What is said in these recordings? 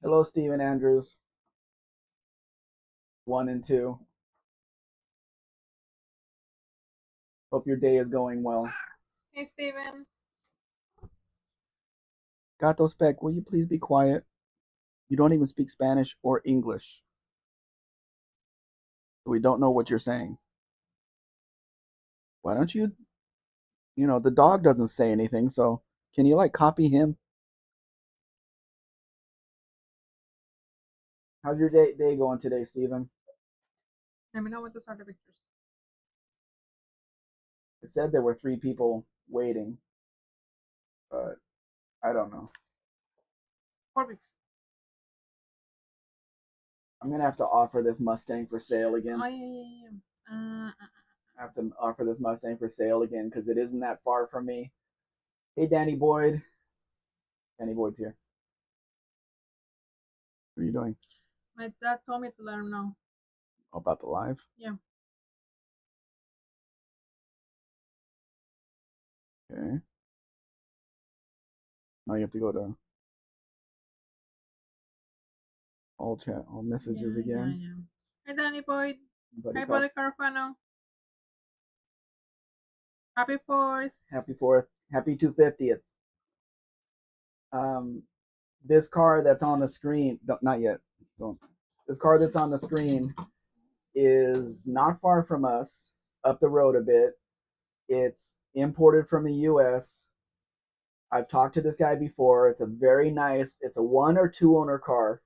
Hello, Stephen Andrews, 1 and 2. Hope your day is going well. Hey, Steven. Gato Spec, will you please be quiet? You don't even speak Spanish or English, so we don't know what you're saying. Why don't you, the dog doesn't say anything, so can you like copy him? How's your day going today, Stephen? Let me know when to start the pictures. It said there were 3 people waiting, but I don't know. Perfect. I'm gonna have to offer this Mustang for sale again. Oh, yeah. I have to offer this Mustang for sale again because it isn't that far from me. Hey, Danny Boyd. Danny Boyd's here. What are you doing? My dad told me to let him know. About the live? Yeah. Okay. Now you have to go to all chat, all messages Yeah, again. yeah. Hey, Danny Boyd. Buddy Hi, cop. Buddy Carfano. Happy 4th. Happy 4th. Happy 250th. Um, this car that's on the screen, no, not yet. Don't. This car that's on the screen is not far from us, up the road a bit. It's imported from the US. I've talked to this guy before. It's a very nice, it's a 1 or 2 owner car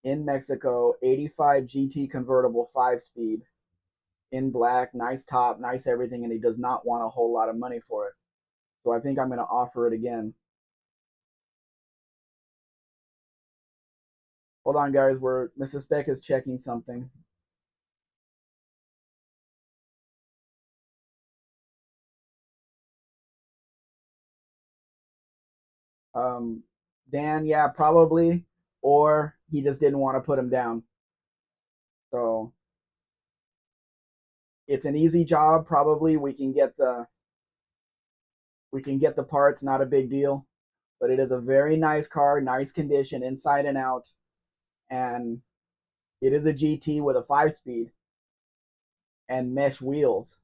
in Mexico, 85 GT convertible 5 speed in black, nice top, nice everything, and he does not want a whole lot of money for it. So I think I'm going to offer it again. Hold on, guys. We're Mrs. Spec is checking something. Um, Dan, yeah, probably, or he just didn't want to put him down. So it's an easy job. Probably we can get the parts. Not a big deal, but it is a very nice car, nice condition inside and out, and it is a GT with a 5 speed and mesh wheels.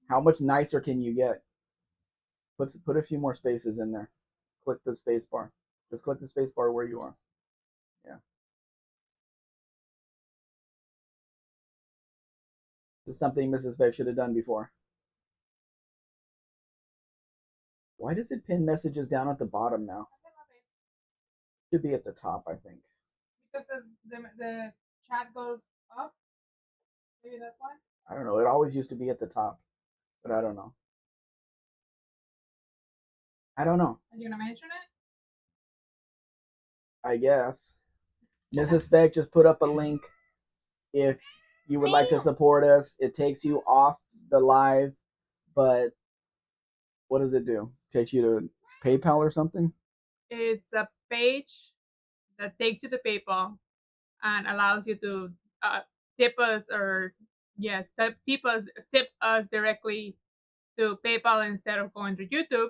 How much nicer can you get? Put a few more spaces in there. Click the space bar. Just click the space bar where you are. Yeah. This is something Mrs. Beck should have done before. Why does it pin messages down at the bottom now? It should be at the top, I think. Because the chat goes up. Maybe that's why. I don't know. It always used to be at the top, but I don't know. I don't know. Are you going to mention it? I guess. Mrs. Beck just put up a link if you would like to support us. It takes you off the live, but what does it do? Takes you to PayPal or something? It's a page that takes you to PayPal and allows you to tip us or yes, tip us directly to PayPal instead of going to YouTube.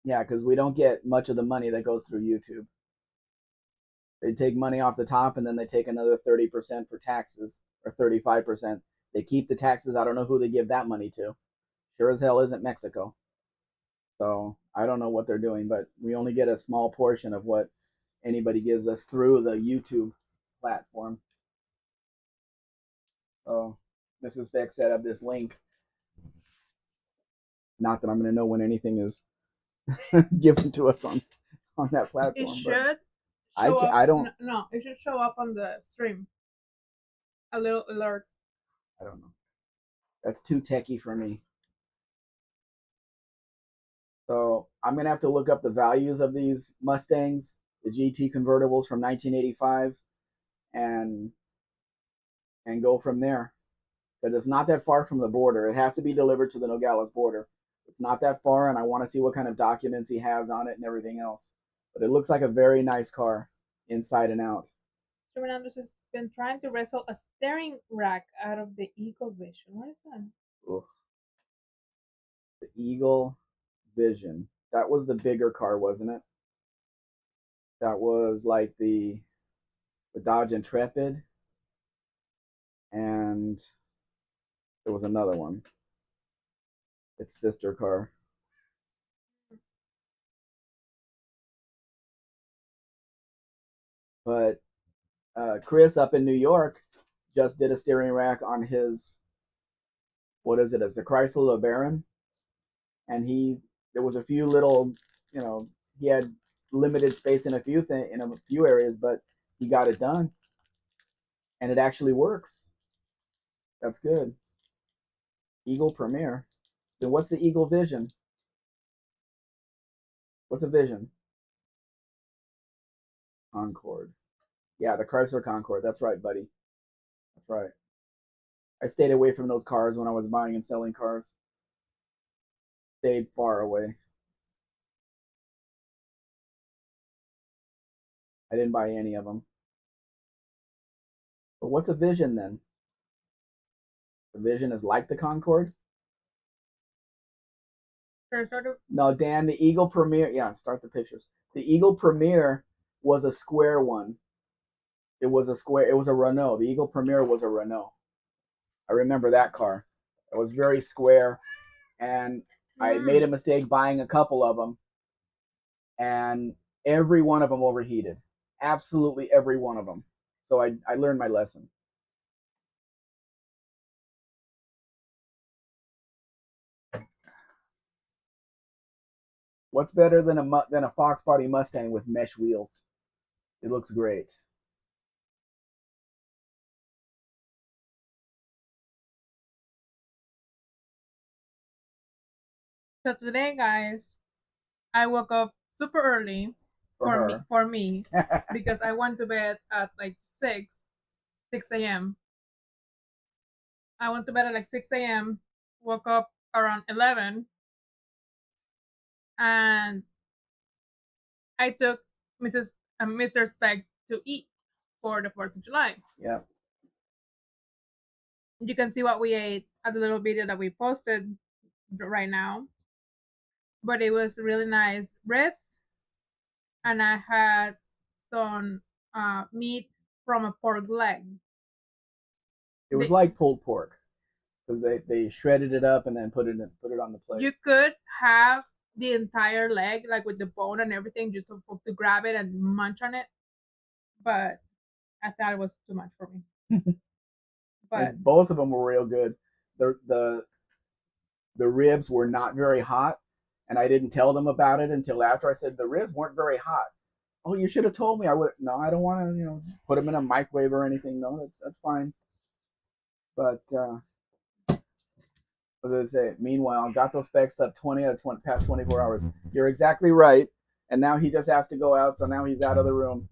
Yeah, because we don't get much of the money that goes through YouTube. They take money off the top and then they take another 30% for taxes or 35%. They keep the taxes. I don't know who they give that money to. Sure as hell isn't Mexico. So I don't know what they're doing, but we only get a small portion of what anybody gives us through the YouTube platform. So Mrs. Beck set up this link. Not that I'm going to know when anything is given to us on that platform. It But should I show can, up. I don't No, it should show up on the stream. A little alert. I don't know. That's too techy for me. So I'm gonna have to look up the values of these Mustangs, the GT convertibles from 1985, and go from there. Because it's not that far from the border. It has to be delivered to the Nogales border. It's not that far, and I want to see what kind of documents he has on it and everything else. But it looks like a very nice car, inside and out. Fernando has been trying to wrestle a steering rack out of the Eagle Vision. What is that? Ugh. The Eagle Vision. That was the bigger car, wasn't it? That was like the the Dodge Intrepid, and there was another one. Its sister car. But Chris up in New York just did a steering rack on his, what is it? It's a Chrysler LeBaron, and there was a few little, you know, he had limited space in in a few areas, but he got it done, and it actually works. That's good. Eagle Premier. Then what's the Eagle Vision? What's a Vision? Concorde. Yeah, the Chrysler Concorde. That's right, buddy. That's right. I stayed away from those cars when I was buying and selling cars. Stayed far away. I didn't buy any of them. But what's a Vision then? The Vision is like the Concorde? No, Dan, the Eagle Premier. Yeah, start the pictures. The Eagle Premier was a square one. It was a square. It was a Renault. The Eagle Premier was a Renault. I remember that car. It was very square, and I made a mistake buying a couple of them, and every one of them overheated. Absolutely every one of them. So I learned my lesson. What's better than a Fox Body Mustang with mesh wheels? It looks great. So today, guys, I woke up super early for me because I went to bed at like 6 a.m. I went to bed at like 6 a.m. Woke up around 11, and I took Mr. Spec to eat for the 4th of July. Yeah. You can see what we ate at the little video that we posted right now. But it was really nice ribs, and I had some meat from a pork leg. It was like pulled pork because they shredded it up and then put it on the plate. You could have the entire leg, like with the bone and everything, just to grab it and munch on it. But I thought it was too much for me. But both of them were real good. The ribs were not very hot, and I didn't tell them about it until after. I said the ribs weren't very hot. Oh, you should have told me. I would. No, I don't want to. Put them in a microwave or anything. No, that's fine. But as I say, meanwhile, got those specs up 20 out of past 24 hours. You're exactly right. And now he just has to go out, so now he's out of the room.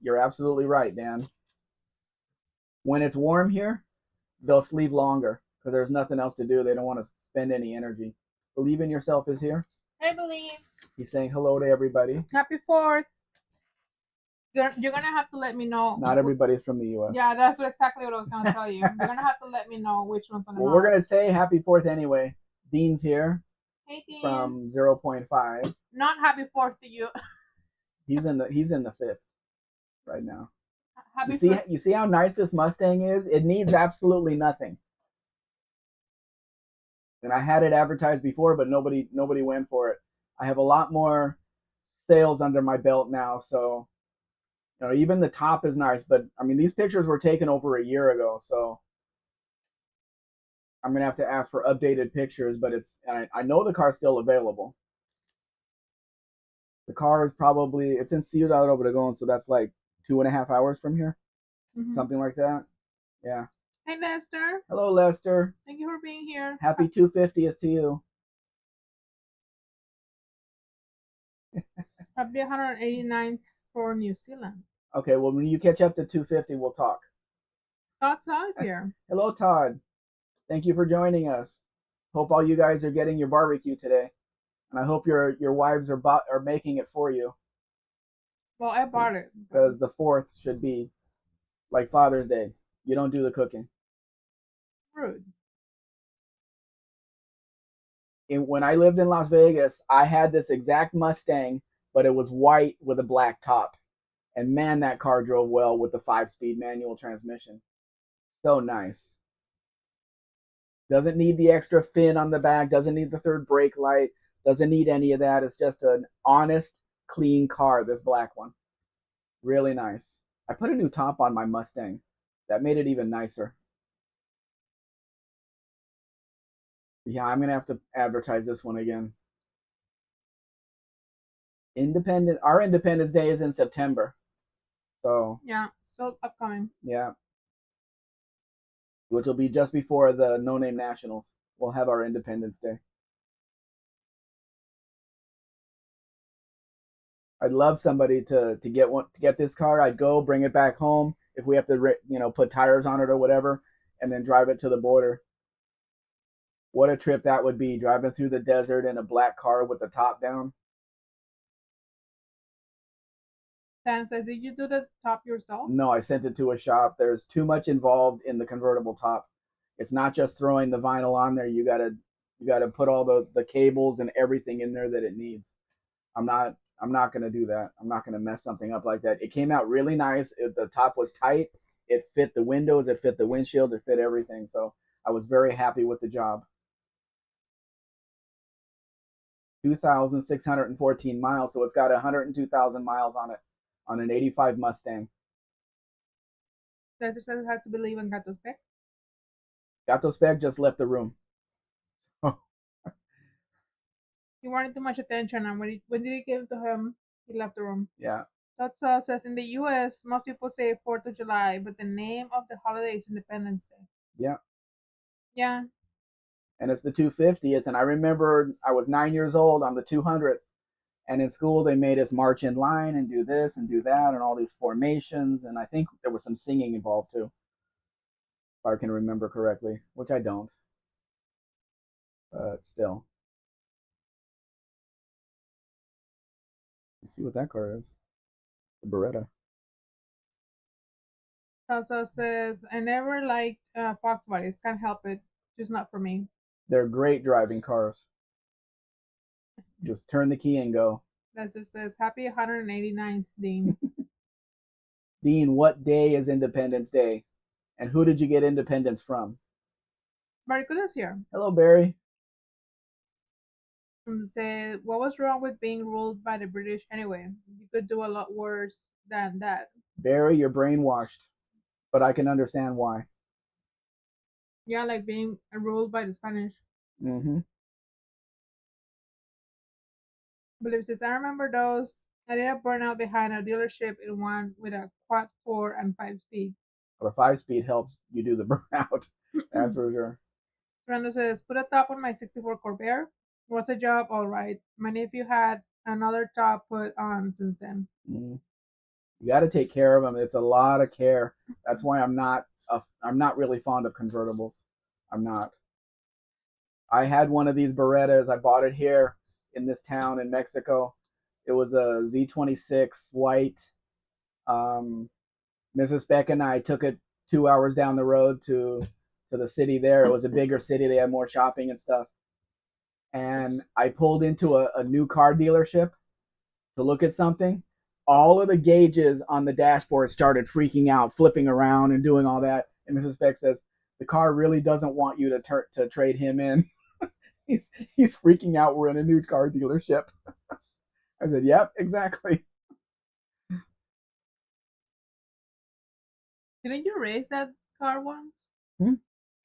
You're absolutely right, Dan. When it's warm here, they'll sleep longer because there's nothing else to do. They don't want to spend any energy. Believe in Yourself is here. I believe. He's saying hello to everybody. Happy 4th. You're gonna have to let me know. Not everybody's from the U.S. Yeah, that's exactly what I was gonna tell you. You're gonna have to let me know which one's gonna. Well, we're gonna say Happy 4th anyway. Dean's here. Hey, Dean. From 0.5. Not Happy 4th to you. He's in the 5th right now. Happy You see how nice this Mustang is? It needs absolutely nothing. And I had it advertised before, but nobody went for it. I have a lot more sales under my belt now, so even the top is nice. But I mean, these pictures were taken over a year ago, so I'm gonna have to ask for updated pictures. But I know the car's still available. The car is it's in Ciudad Obregón, so that's like 2.5 hours from here, something like that. Yeah. Hey, Lester. Hello, Lester. Thank you for being here. Happy 250th to you. Happy 189th for New Zealand. Okay, well, when you catch up to 250, we'll talk. Todd is here. Hello, Todd. Thank you for joining us. Hope all you guys are getting your barbecue today, and I hope your wives are making it for you. Well, I bought it because the 4th should be like Father's Day. You don't do the cooking. Rude. When I lived in Las Vegas, I had this exact Mustang, but it was white with a black top. And man, that car drove well with the 5-speed manual transmission. So nice. Doesn't need the extra fin on the back, doesn't need the third brake light, doesn't need any of that. It's just an honest, clean car, this black one. Really nice. I put a new top on my Mustang. That made it even nicer. Yeah, I'm going to have to advertise this one again. Our Independence Day is in September. So, Yeah, so upcoming. yeah, which will be just before the No Name Nationals. We'll have our Independence Day. I'd love somebody to get this car. I'd go bring it back home if we have to put tires on it or whatever, and then drive it to the border. What a trip that would be, driving through the desert in a black car with the top down. Dan says, did you do the top yourself? No, I sent it to a shop. There's too much involved in the convertible top. It's not just throwing the vinyl on there. You gotta put all the cables and everything in there that it needs. I'm not gonna do that. I'm not gonna mess something up like that. It came out really nice. The top was tight. It fit the windows. It fit the windshield. It fit everything. So I was very happy with the job. 2,614 miles. So it's got 102,000 miles on it, on an '85 Mustang. That just says have to believe in Gato Spec. Gato Spec just left the room. He wanted too much attention, and when did he give it to him? He left the room. Yeah. Tatsa says in the U.S., most people say 4th of July, but the name of the holiday is Independence Day. Yeah. Yeah. And it's the 250th. And I remember I was 9 years old on the 200th. And in school, they made us march in line and do this and do that and all these formations. And I think there was some singing involved too, if I can remember correctly, which I don't. But still. Let's see what that car is. The Beretta. Tatsa says, I never liked Fox bodies. Can't help it. Just not for me. They're great driving cars. Just turn the key and go. That just says, happy 189th, Dean. Dean, what day is Independence Day? And who did you get independence from? Barracuda's here. Hello, Barry. And said, what was wrong with being ruled by the British anyway? You could do a lot worse than that. Barry, you're brainwashed, but I can understand why. Yeah, like being ruled by the Spanish. Mm-hmm. But it says, I remember those. I did a burnout behind a dealership in one with a quad 4 and 5 speed. Well, the 5-speed helps you do the burnout. That's for sure. Fernando says, put a top on my 64 Corvair. Was a job, all right. My nephew had another top put on since then. Mm. You got to take care of them. It's a lot of care. That's why I'm not really fond of convertibles. I'm not. I had one of these Berettas. I bought it here in this town in Mexico. It was a Z26 white. Mrs. Spec and I took it 2 hours down the road to the city there. It was a bigger city. They had more shopping and stuff. And I pulled into a new car dealership to look at something. All of the gauges on the dashboard started freaking out, flipping around and doing all that. And Mrs. Spec says, the car really doesn't want you to trade him in. he's freaking out. We're in a new car dealership. I said, yep, exactly. Didn't you race that car once?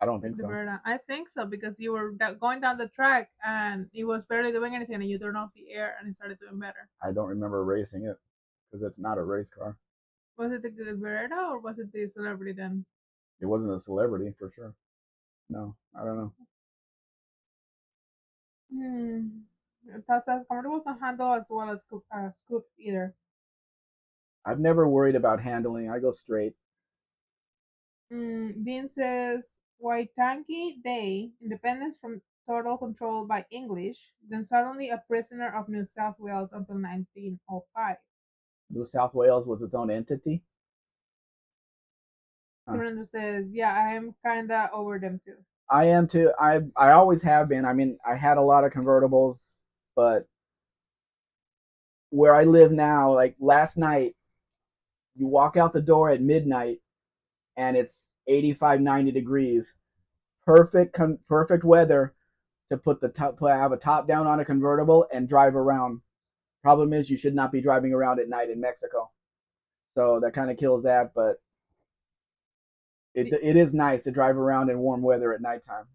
I don't think so. Beretta. I think so because you were going down the track and it was barely doing anything and you turned off the air and it started doing better. I don't remember racing it because it's not a race car. Was it the Beretta or was it the Celebrity then? It wasn't a Celebrity for sure. No, I don't know. That says convertibles don't handle as well as scoop either. I've never worried about handling. I go straight. Dean says, Waitangi Day, independence from total control by English, then suddenly a prisoner of New South Wales until 1905. New South Wales was its own entity? Fernando says, yeah, I am kinda over them too. I am too. I always have been. I mean, I had a lot of convertibles, but where I live now, like last night, You walk out the door at midnight and it's 85, 90 degrees. Perfect weather to put the top, have a top down on a convertible and drive around. Problem is, you should not be driving around at night in Mexico. So that kind of kills that, but it is nice to drive around in warm weather at nighttime.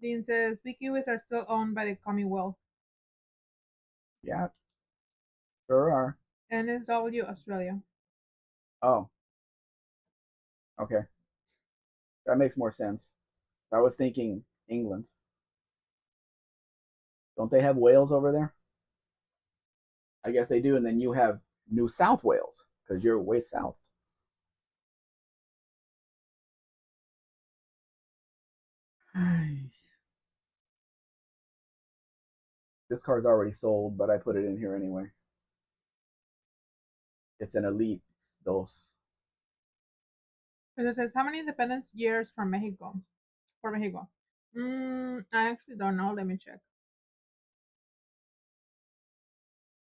Dean says BQs are still owned by the Commonwealth. Yeah, sure are. NSW Australia. Oh, okay. That makes more sense. I was thinking England. Don't they have Wales over there? I guess they do. And then you have New South Wales because you're way south. This car's already sold, but I put it in here anyway. It's an Elite Dos. It says how many independence years from Mexico? For Mexico. I actually don't know. Let me check.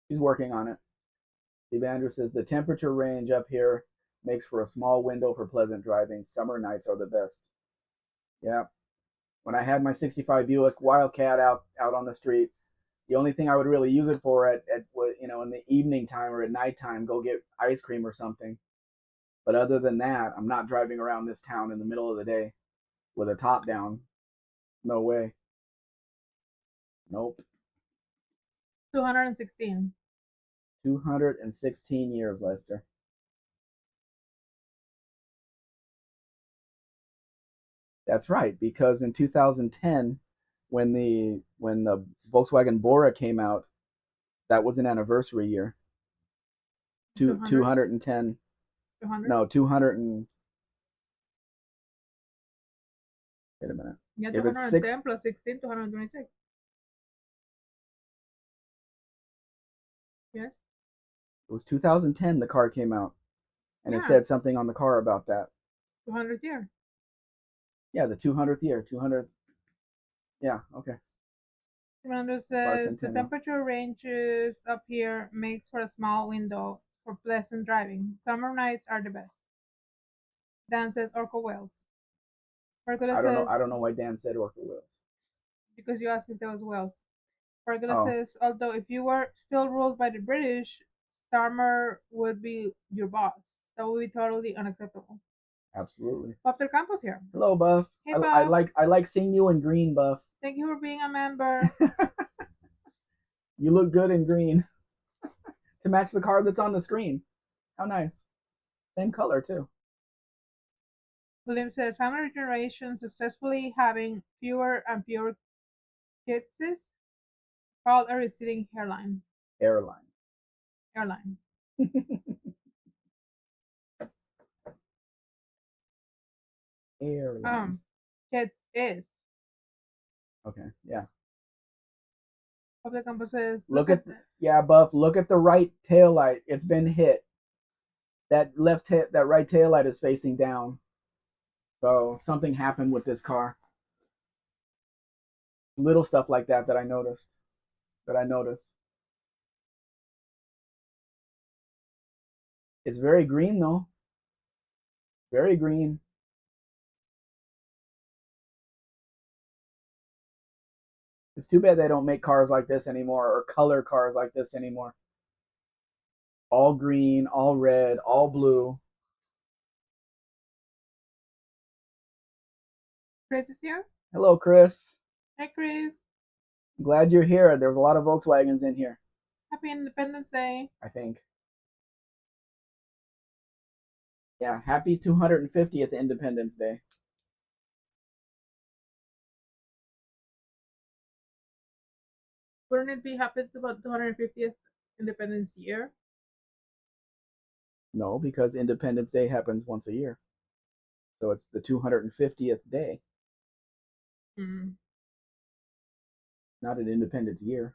She's working on it. Steve Andrews says the temperature range up here makes for a small window for pleasant driving. Summer nights are the best. Yeah. When I had my 65 Buick Wildcat out on the street, the only thing I would really use it for at in the evening time or at nighttime, go get ice cream or something. But other than that, I'm not driving around this town in the middle of the day with a top down. No way. Nope. 216. 216 years, Lester. That's right, because in 2010, when the Volkswagen Bora came out, that was an anniversary year. 210. 200? No, 200 and wait a minute. Yeah, If it's 210 plus 16, 226. Yes. It was 2010 the car came out, and it Yeah. said something on the car about that. 200th year. Yeah, the 200th year, 200. Yeah, okay. Fernando says the temperature ranges up here makes for a small window for pleasant driving. Summer nights are the best. Dan says Orco Wales. I don't know why Dan said Orca Wales. Because you asked if there was Wales. Pergola Oh. says, although if you were still ruled by the British, Starmer would be your boss. That would be totally unacceptable. Absolutely. Buff Del Campo's here. Hello, Buff. Hey, Buff. I like seeing you in green, Buff. Thank you for being a member. You look good in green to match the car that's on the screen. How nice. Same color too. William says, family generation successfully having fewer and fewer kids called a receding hairline. Airline. Airline. Kids is. Okay, yeah. Buff Del Campo says, Buff, look at the right tail light. It's been hit. That right tail light is facing down. So something happened with this car. Little stuff like that I noticed. It's very green though. Very green. It's too bad they don't make cars like this anymore or color cars like this anymore. All green, all red, all blue. Chris is here. Hello, Chris. Hi, Chris. I'm glad you're here. There's a lot of Volkswagens in here. Happy Independence Day. I think. Yeah, happy 250th Independence Day. Wouldn't it be happy about 250th Independence year? No, because Independence Day happens once a year. So it's the 250th day. Not an independence year.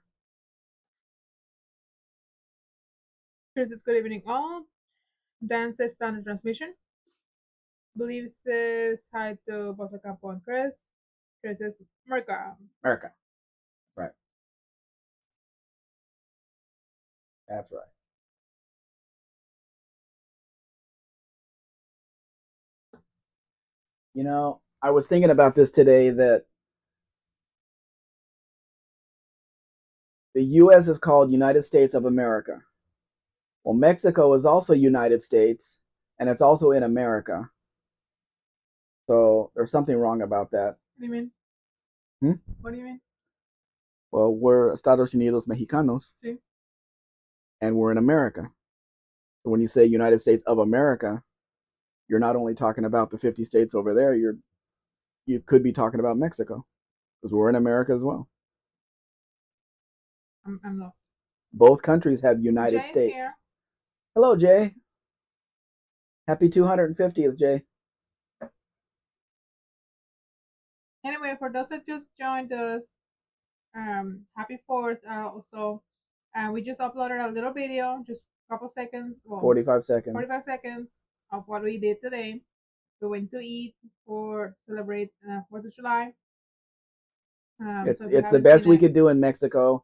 Chris says, good evening all. Dan says, standard transmission. Believe says, hi to both Campo and Chris. Chris says, America. Right. That's right. You know, I was thinking about this today that the U.S. is called United States of America. Well, Mexico is also United States, and it's also in America. So there's something wrong about that. What do you mean? Hmm? What do you mean? Well, we're Estados Unidos Mexicanos, Sí. and we're in America. So when you say United States of America, you're not only talking about the 50 states over there. You could be talking about Mexico because we're in America as well. I'm lost. Both countries have United Jay is States. here. Hello, Jay. Happy 250th, Jay. Anyway, for those that just joined us, happy 4th. Also, we just uploaded a little video, just a couple seconds, well, 45 seconds. 45 seconds of what we did today. We went to eat for celebrate 4th of July. It's the best we could do in Mexico.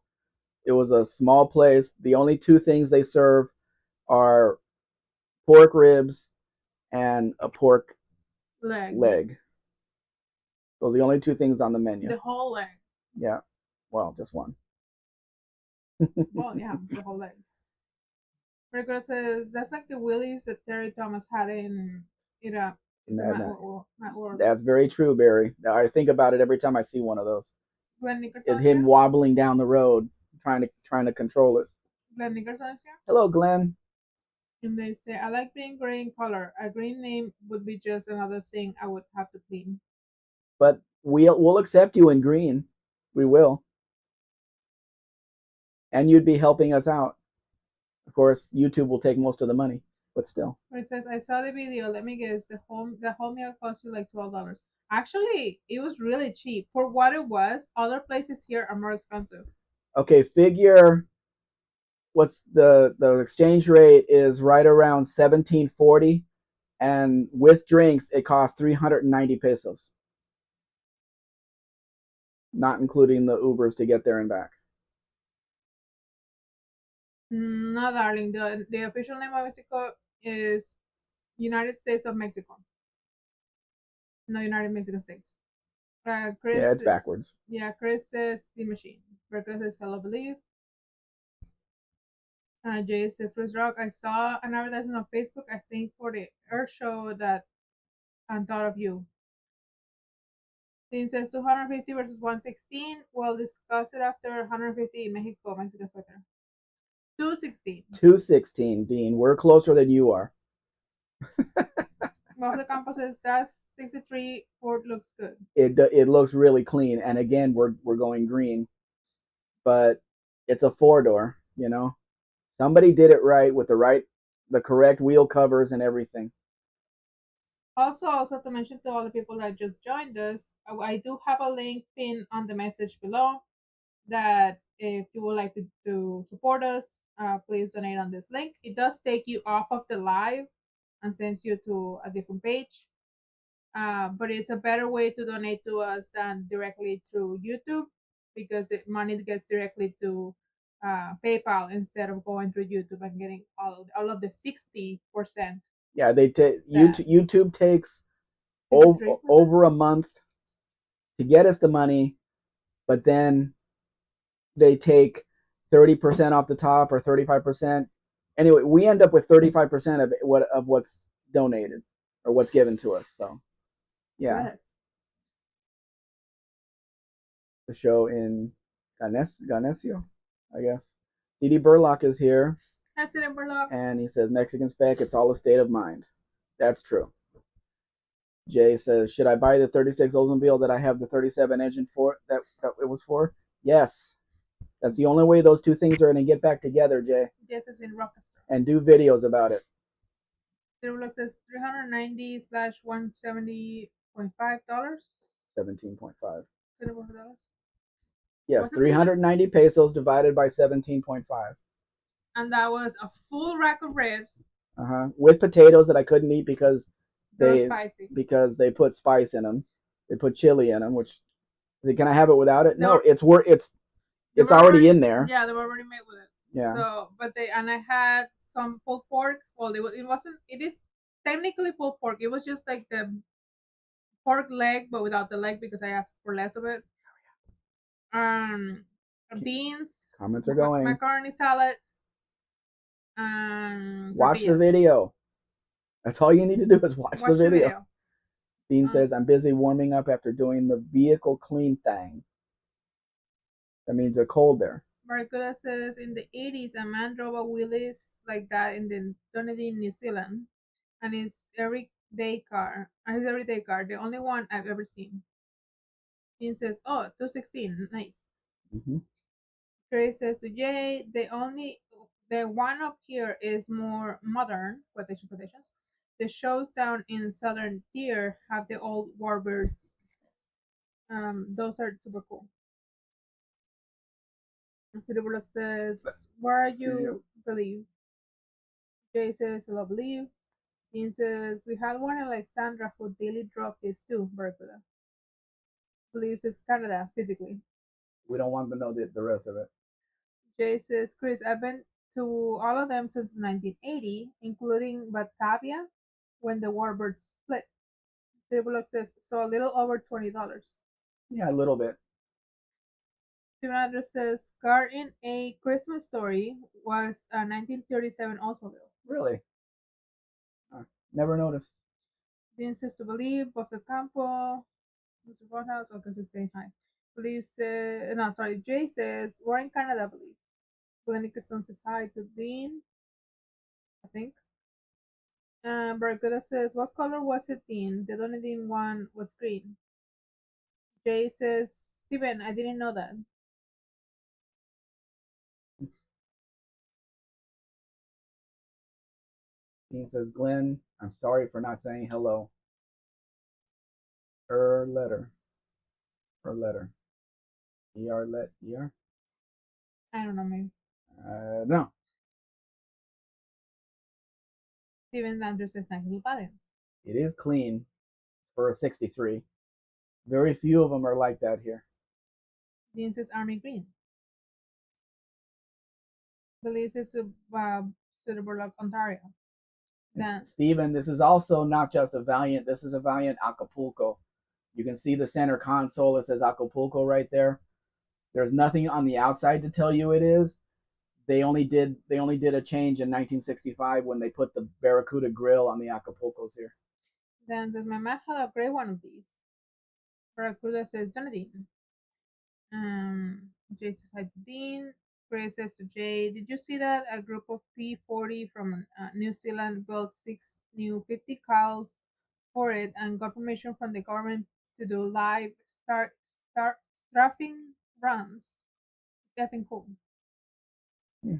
It was a small place. The only two things they serve are pork ribs and a pork leg. Those are the only two things on the menu. The whole leg. Yeah. Well, just one. Well, yeah, the whole leg. Rico says that's like the willies that Terry Thomas had in Iraq. That's very true, Barry. I think about it every time I see one of those. Glenn Nickerson's It's him here? wobbling down the road, trying to control it. Glenn Nickerson's here? Hello, Glenn. And they say, I like being gray in color. A green name would be just another thing I would have to clean. But we'll accept you in green. We will. And you'd be helping us out. Of course, YouTube will take most of the money, but still. But it says, I saw the video. Let me guess, the whole meal cost you like $12. Actually, it was really cheap for what it was. Other places here are more expensive. Okay, figure what's the exchange rate is right around 1740, and with drinks it costs 390 pesos, not including the Ubers to get there and back. No, darling. The official name of Mexico is United States of Mexico. No, United Mexican States. Chris, yeah, it's backwards. Yeah, Chris says the machine. Berkeley says hello, believe. Jay says Chris Rock. I saw an advertisement on Facebook. I think for the Earth show that I thought of you. Dean says 250 versus 116. We'll discuss it after 150 in Mexico, Mexican Twitter. 216. 216, Dean. We're closer than you are. Mofle Campos says that's 63. Ford looks good. It looks really clean, and again, we're going green, but it's a 4-door. You know, somebody did it right with the correct wheel covers and everything. Also to mention to all the people that just joined us, I do have a link pinned on the message below that if you would like to support us, please donate on this link. It does take you off of the live and sends you to a different page. But it's a better way to donate to us than directly through YouTube because the money gets directly to PayPal instead of going through YouTube and getting all of the 60%. Yeah, YouTube takes over a month to get us the money, but then they take 30% off the top or 35%. Anyway, we end up with 35% of what's donated or what's given to us. So, yeah. The show in Ganesio, I guess. CD Burlock is here. That's it, Burlock. And he says, Mexican Spec, it's all a state of mind. That's true. Jay says, should I buy the 36 Oldsmobile that I have the 37 engine for, that it was for? Yes. That's the only way those two things are going to get back together, Jay. Yes, it's in Rochester. And do videos about it. It looks like $390 / $170.5. $17.5. $17.5. Yes, 390 pesos divided by 17.5. And that was a full rack of ribs. With potatoes that I couldn't eat because they put spice in them. They put chili in them. Which, can I have it without it? No, it's already in there. Yeah, they were already made with it. Yeah. So, and I had some pulled pork. Well, it is technically pulled pork. It was just like the pork leg, but without the leg because I asked for less of it. Um, beans, Comments are going. macaroni salad, Watch the tortillas. video. That's all you need to do is watch the Watch the video. video. Dean says, I'm busy warming up after doing the vehicle clean thing. That means they're cold there. Barracuda says in the 80s, a man drove a Willys like that in the Dunedin, New Zealand, and his everyday car. The only one I've ever seen. Dean says, "Oh, 216, nice." Mm-hmm. Trey says to Jay, the one up here is more modern. Quotations. The shows down in Southern Tier have the old warbirds. Those are super cool. And City Bullock says, "Where are you? Believe." Jay says, "Hello, believe." Dean says, "We had one in Alexandra who daily dropped his too, Barracuda." Believe says Canada, physically. We don't want to know the rest of it. Jay says, "Chris, I've been to all of them since 1980, including Batavia, when the Warbirds split." City Bullock says, "So a little over $20. Yeah, a little bit. Steven Andrews says, "Car in A Christmas Story was a 1937 Oldsmobile." Really? Never noticed. Dean says to believe, Buffalo Campo, Mr. Farmhouse, okay, so saying hi. Believe says, no, sorry, Jay says, "We're in Canada, believe." Glenn Nickerson says hi to Dean, I think. Barracuda says, "What color was it, Dean? The Dunedin one was green." Jay says, "Steven, I didn't know that." Dean says, Glenn, I'm sorry for not saying hello. Her letter. Her letter. ER? I don't know, maybe. No. Steven Andrews says, "Nice little pattern." It is clean for a 63. Very few of them are like that here. Dean says, "Army green." Believe says, Suderburg, Ontario. Then Steven, this is also not just a Valiant. This is a Valiant Acapulco. You can see the center console. It says Acapulco right there. There's nothing on the outside to tell you it is. They only did a change in 1965 when they put the Barracuda grill on the Acapulcos here. Then says, "My man had a gray one of these." Barracuda says, "Dunedin." Jay says hi to Dean. Chris says to Jay, "Did you see that a group of P40 from New Zealand built 6 new 50 cows for it and got permission from the government to do live start strapping runs? Getting cool." Yeah.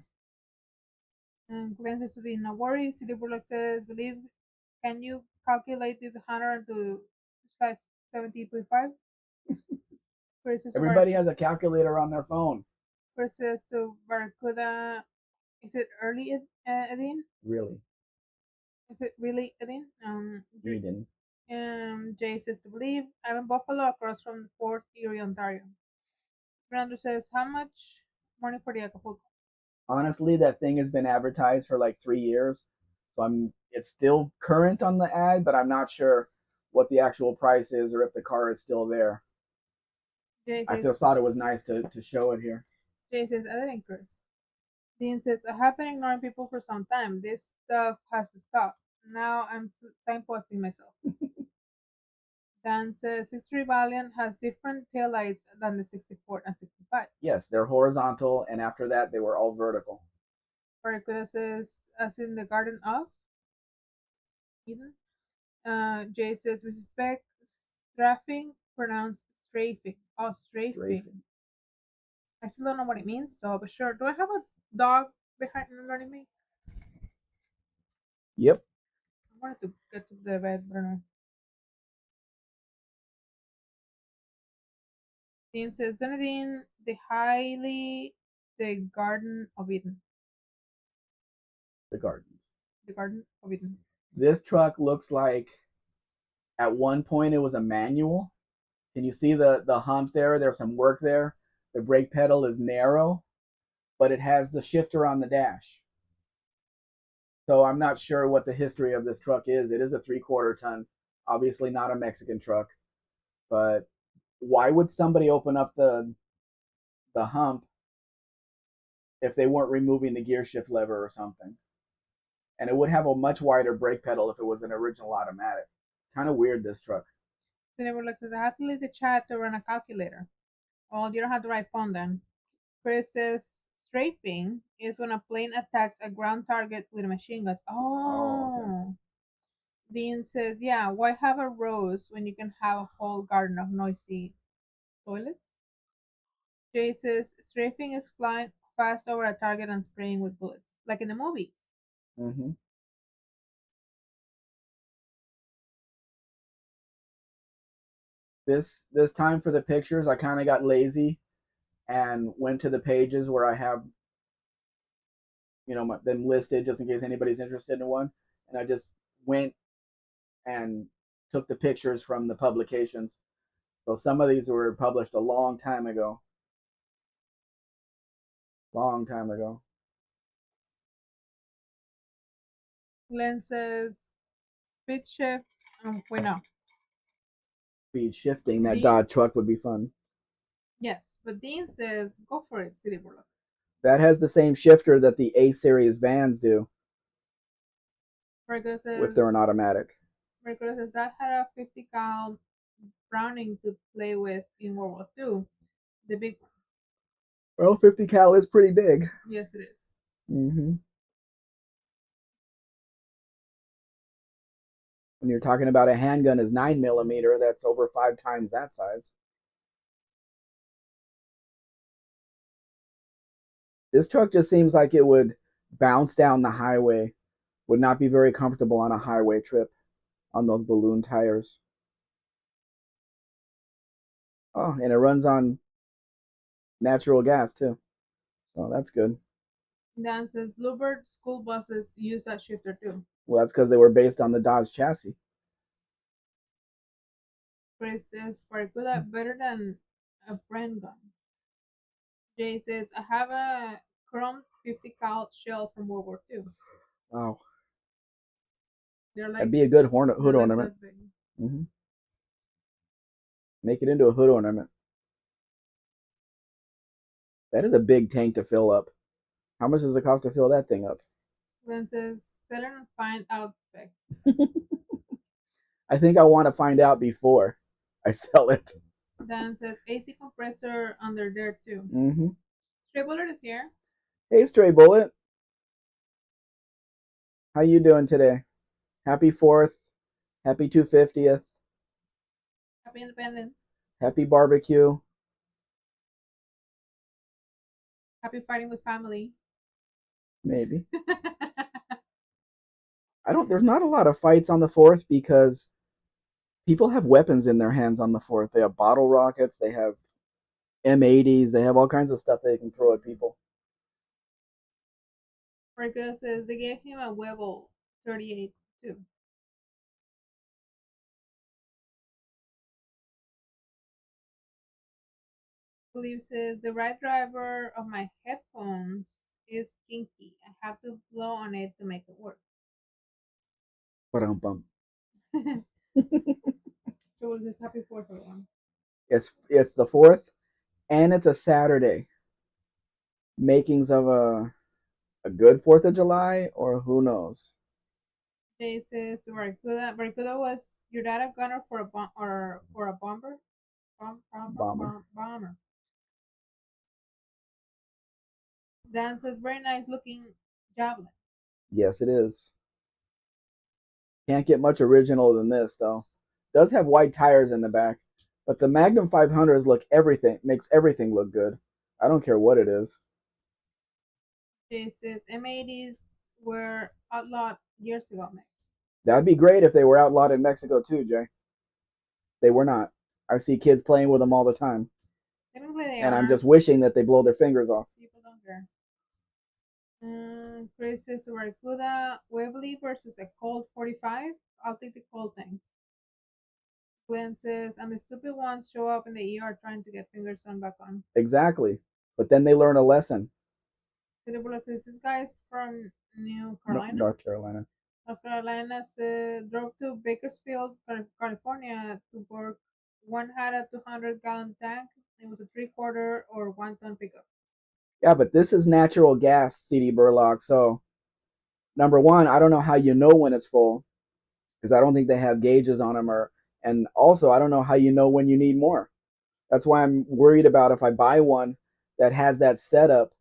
And Glenn says to Dean, "No worries." City Bullock says, "Believe, can you calculate this 100 to 70.5?" Chris says to Everybody has a calculator on their phone. Chris says to Barracuda, "Is it early, Edin? Really? Is it really, Edin?" Eden. Jay says to believe, "I'm in Buffalo across from Fort Erie, Ontario." Fernando says, "How much money for the Acapulco?" Honestly, that thing has been advertised for like 3 years. So it's still current on the ad, but I'm not sure what the actual price is or if the car is still there. Jay I says, just thought it was nice to show it here. Jay says, "Edin, Chris." Dean says, "I have been ignoring people for some time. This stuff has to stop. Now I'm signposting myself." Dan says, "63 Valiant has different taillights than the 64 and 65. Yes, they're horizontal, and after that, they were all vertical. Barracuda says, "As in the Garden of Eden." Jay says, "We suspect strafing, pronounced strafing." Oh, strafing. I still don't know what it means, though, but sure. Do I have a dog behind me? Yep. I wanted to get to the bed, but I don't know. Dean says, "Dunedin, the Garden of Eden." The Garden. The Garden of Eden. This truck looks like at one point it was a manual. Can you see the hump there? There's some work there. The brake pedal is narrow, but it has the shifter on the dash. So I'm not sure what the history of this truck is. It is a 3/4 ton Obviously not a Mexican truck, but why would somebody open up the hump if they weren't removing the gear shift lever or something? And it would have a much wider brake pedal if it was an original automatic. Kind of weird, this truck. So they were like, I have to leave the chat to run a calculator. Well, you don't have the right phone then. Chris says strafing is when a plane attacks a ground target with a machine gun. Oh. Dean says, yeah, why have a rose when you can have a whole garden of noisy toilets? Jay says, strafing is flying fast over a target and spraying with bullets, like in the movies. Mm-hmm. This time for the pictures, I kind of got lazy and went to the pages where I have, them listed just in case anybody's interested in one, and I just went and took the pictures from the publications. So some of these were published a long time ago. Long time ago. Glenn says, speed shift. Wait, no. Speed shifting that Dodge truck would be fun. Yes, but Dean says, go for it, City Bullock. That has the same shifter that the A series vans do. Rico says, if they're an automatic. Rico says that had a 50 cal Browning to play with in World War II. The big one. Well, 50 cal is pretty big. Yes, it is. Mm-hmm. When you're talking about a handgun is 9mm, that's over 5 times that size. This truck just seems like it would bounce down the highway, would not be very comfortable on a highway trip on those balloon tires. Oh, and it runs on natural gas too. So that's good. Dan says Bluebird school buses use that shifter too. Well, that's because they were based on the Dodge chassis. Chris says Barracuda better than a brand gun. Jay says I have a chrome 50 cal shell from World War II. Wow. They're like, that'd be a good hood ornament. Mm-hmm. Make it into a hood ornament. That is a big tank to fill up. How much does it cost to fill that thing up? Glenn says sell it and find out specs. I think I want to find out before I sell it. Dan says AC compressor under there too. Mm-hmm. Stray Bullet is here. Hey, Stray Bullet. How you doing today? Happy 4th. Happy 250th. Happy Independence. Happy barbecue. Happy fighting with family. Maybe. There's not a lot of fights on the 4th because people have weapons in their hands on the 4th. They have bottle rockets, they have M80s, they have all kinds of stuff they can throw at people. Rico says they gave him a Wevel 38 too. Believe says the right driver of my headphones is kinky. I have to blow on it to make it work. Ba-dum-bum. So was this happy 4th everyone? It's the 4th, and it's a Saturday. Makings of a good 4th of July, or who knows? Jay says to Barracuda was your dad a gunner for a for a bomber? Bomber. Dan says very nice looking javelin. Yes, it is. Can't get much original than this though. Does have white tires in the back, but the Magnum 500s makes everything look good. I don't care what it is. Jay says M80s were outlawed years ago, Max. That'd be great if they were outlawed in Mexico too, Jay. They were not. I see kids playing with them all the time. Technically they and are. I'm just wishing that they blow their fingers off. People don't care. Chris says to Barracuda, Webley versus a Colt 45. I'll take the Colt, thanks. Glenn says, and the stupid ones show up in the ER trying to get fingers sewn back on. Exactly. But then they learn a lesson. Says, this guy's from North Carolina. North Carolina. North Carolina drove to Bakersfield, California to work. One had a 200-gallon tank. It was a three-quarter or 1-ton pickup. Yeah, but this is natural gas, CD Burlock. So number one, I don't know how you know when it's full because I don't think they have gauges on them, or and also I don't know how you know when you need more. That's why I'm worried about if I buy one that has that setup,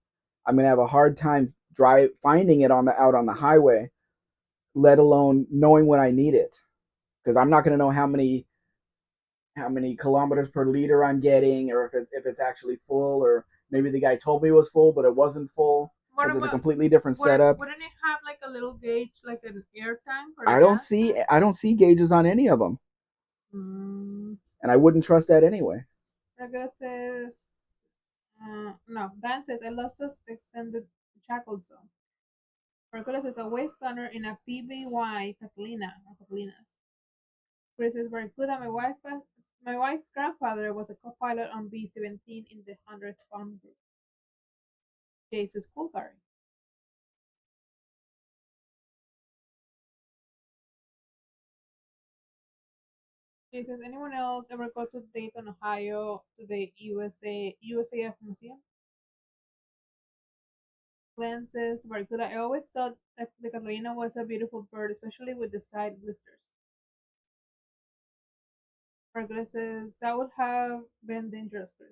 I'm gonna have a hard time drive finding it on the out on the highway, let alone knowing when I need it. Because I'm not gonna know how many kilometers per liter I'm getting, or if it's actually full, or maybe the guy told me it was full, but it wasn't full What because it's a about completely different setup. wouldn't it have like a little gauge, like an air tank or a I don't gas see tank? I don't see gauges on any of them, Mm, and I wouldn't trust that anyway. Raga says, no, Dan says, I lost this extended shackles though. Hercules is a waist gunner in a PBY Catalina or Catalinas. Chris is Barracuda. My wife's grandfather was a co-pilot on B-17 in the 100th Bomb Group. Jesus Coulthard. He says, anyone else ever go to Dayton, Ohio, to the USAF Museum? Glenn says, Barracuda, I always thought that the Catalina was a beautiful bird, especially with the side blisters. Barracuda says, that would have been dangerous, Chris.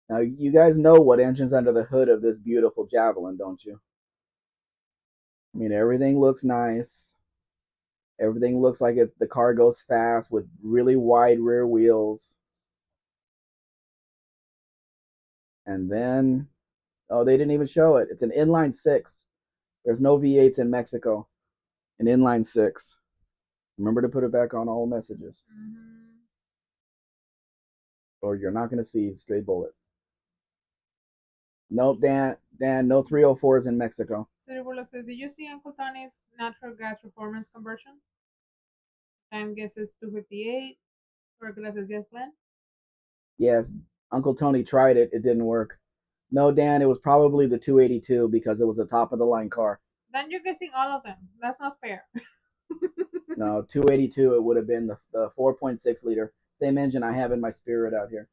Now you guys know what engine's under the hood of this beautiful Javelin, don't you? I mean, everything looks nice. Everything looks like it. The car goes fast with really wide rear wheels. And then, oh, they didn't even show it. It's an inline six. There's no V8s in Mexico. An inline six. Remember to put it back on all messages, Mm-hmm. or you're not going to see straight bullet. Nope, Dan, no 304s in Mexico. Cerebro says, did you see Uncle Tony's natural gas performance conversion? Time guesses 258. Regular says, yes, Glenn. Yes, Uncle Tony tried it. It didn't work. No, Dan, it was probably the 282 because it was a top of the line car. Then you're guessing all of them. That's not fair. No, 282, it would have been the 4.6 liter. Same engine I have in my Spirit out here.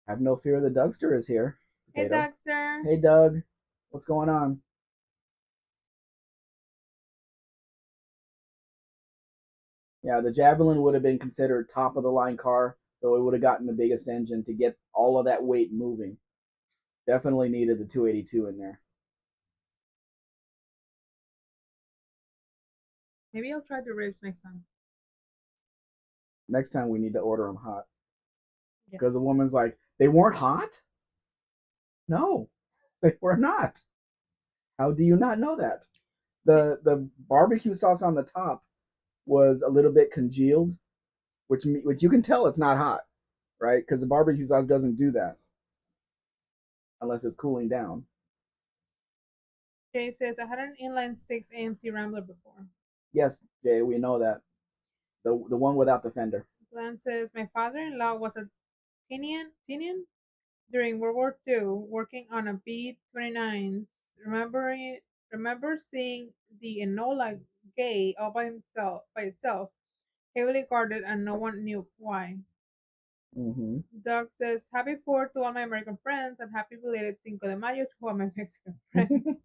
Have no fear, the Dougster is here. Hey, Potato. Dexter. Hey, Doug. What's going on? Yeah, the Javelin would have been considered top of the line car, so it would have gotten the biggest engine to get all of that weight moving. Definitely needed the 282 in there. Maybe I'll try the ribs next time. Next time we need to order them hot. Yeah. Because the woman's like, they weren't hot? No, they were not. How do you not know that? The barbecue sauce on the top was a little bit congealed, which you can tell it's not hot, right? Because the barbecue sauce doesn't do that unless it's cooling down. Jay says, I had an inline 6 AMC Rambler before. Yes, Jay, we know that. The one without the fender. Glenn says, my father-in-law was a Tinian during World War II, working on a B-29s. Remember seeing the Enola Gay all by itself, heavily guarded, and no one knew why. Mm-hmm. Doug says, happy 4th to all my American friends and happy belated Cinco de Mayo to all my Mexican friends.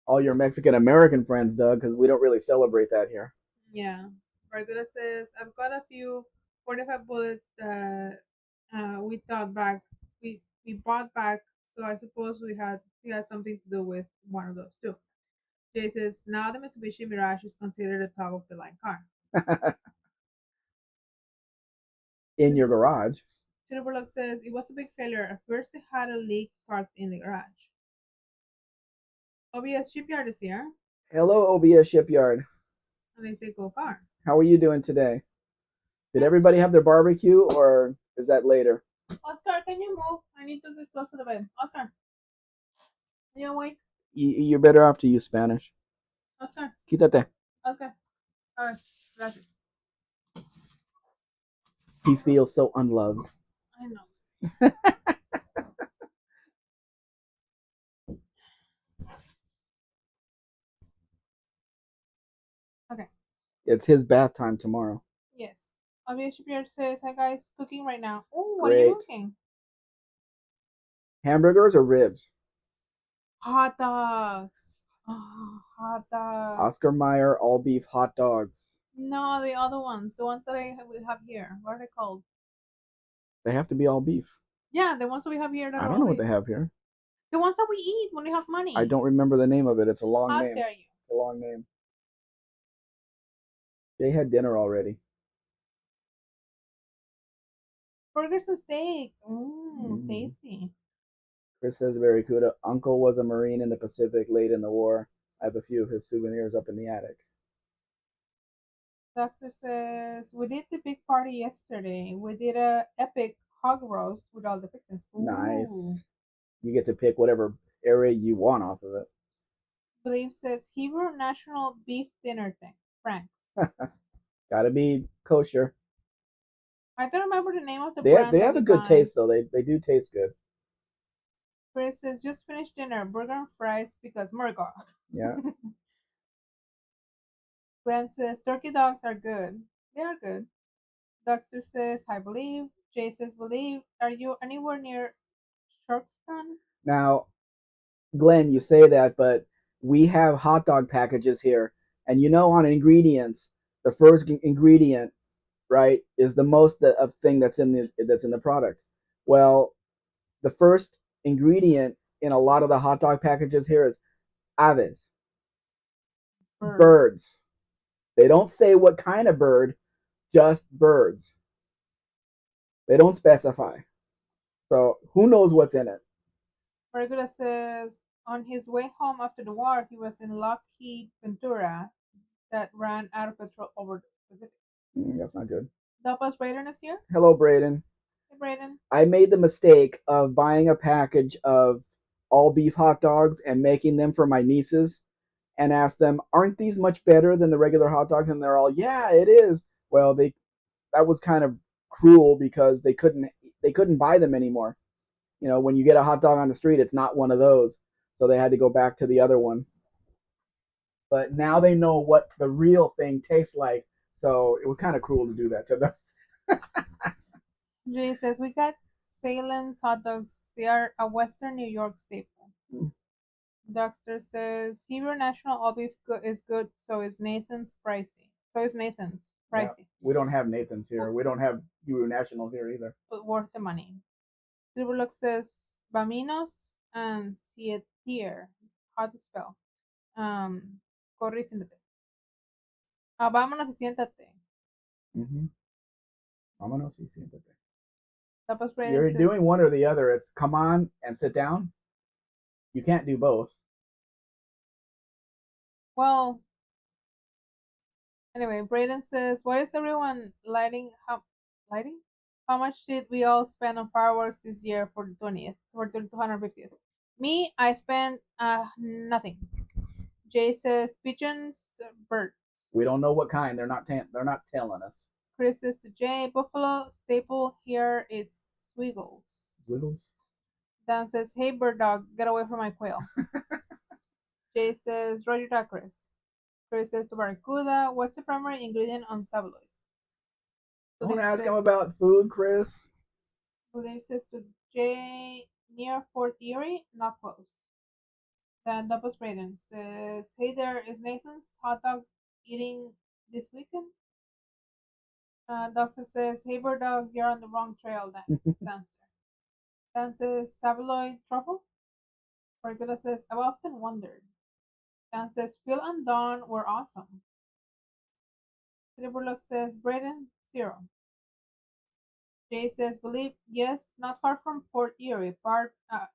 All your Mexican American friends, Doug, because we don't really celebrate that here. Yeah. Bardula says, I've got a few 45 bullets that we thought back, we bought back, so I suppose we had something to do with one of those too. Jay says, now the Mitsubishi Mirage is considered a top of the line car. In your garage. Silverlock says, it was a big failure. At first, they had a leak parked in the garage. OBS Shipyard is here, Hello, OBS Shipyard. and they say, go car. How are you doing today? Did everybody have their barbecue, or is that later? Oscar, can you move? I need to get close to the bed. Oscar, can you wait? You're better off to use Spanish. Oscar, Quítate. okay. All right, gracias. He feels so unloved. I know. It's his bath time tomorrow. Yes. Obvious Pierre says, "Hi guys, cooking right now." Oh, what are you Great. cooking? Hamburgers or ribs? Hot dogs. Oh, hot dogs. Oscar Mayer all beef hot dogs. No, the other ones, the ones that we have here. What are they called? They have to be all beef. Yeah, the ones that we have here that I are don't know all what beef. they have here. The ones that we eat when we have money. I don't remember the name of it. It's a long How name. dare you? It's a long name. Jay had dinner already. Burgers and steaks. Mmm, tasty. Chris says very cool. Uncle was a Marine in the Pacific late in the war. I have a few of his souvenirs up in the attic. Doctor says, we did the big party yesterday. We did a epic hog roast with all the fixings. Nice. You get to pick whatever area you want off of it. Believe says, Hebrew National Beef Dinner thing. Frank's. Gotta be kosher. I don't remember the name of the They brand. They have a good taste though. They do taste good. Chris says, just finished dinner, burger and fries because Murga. Yeah. Glenn says, turkey dogs are good. They are good. Dexter says, I believe. Jay says, believe. Are you anywhere near Sharkston? Now, Glenn, you say that, but we have hot dog packages here, and you know on ingredients, the first ingredient, right, is the most of thing that's in the product. Well, the first ingredient in a lot of the hot dog packages here is aves, birds. They don't say what kind of bird, just birds. They don't specify. So who knows what's in it? Regula says, on his way home after the war, he was in Lockheed Ventura that ran out of petrol over the Pacific. That's not good. Dapa's Braden is here. Hello, Braden. Hey, Braden. I made the mistake of buying a package of all beef hot dogs and making them for my nieces and asked them, aren't these much better than the regular hot dogs? And they're all, yeah, it is. Well, that was kind of cruel because they couldn't buy them anymore. You know, when you get a hot dog on the street, it's not one of those. So they had to go back to the other one. But now they know what the real thing tastes like. So it was kind of cruel to do that to them. Jay says, we got Salem's hot dogs. They are a Western New York staple. Dexter says, Hebrew National All Beef is good, so is Nathan's pricey. Yeah, we don't have Nathan's here. We don't have Hebrew National here either. But worth the money. Silverlock says, Vaminos and Sietier. How to spell? Corre y siéntate. Vámonos y siéntate. Vámonos y siéntate. Tapas You're doing one or the other. It's come on and sit down. You can't do both. Well, anyway, Braden says, "Why is everyone lighting? Lighting? How much did we all spend on fireworks this year for the 20th, for the 250th? Me, I spent nothing." Jay says, "Pigeons, birds." We don't know what kind. They're not telling us. Chris says to Jay, "Buffalo staple here. It's Swiggles." Swiggles. Dan says, "Hey, bird dog, get away from my quail." Jay says, "Roger that, Chris." Chris says to Barracuda, "What's the primary ingredient on saveloys?" Don't ask him about food, Chris. Believe says to Jay, near Fort Erie, not close. Then Doubles Braden says, "Hey there, is Nathan's hot dogs eating this weekend?" Doctor says, "Hey bird dog, you're on the wrong trail." Dancer. Dan says, "Saveloy truffle?" Barracuda says, "I've often wondered." Dan says, "Phil and Dawn were awesome." Silverlock says, "Braden, 0." Jay says, "Believe, yes, not far from Fort Erie.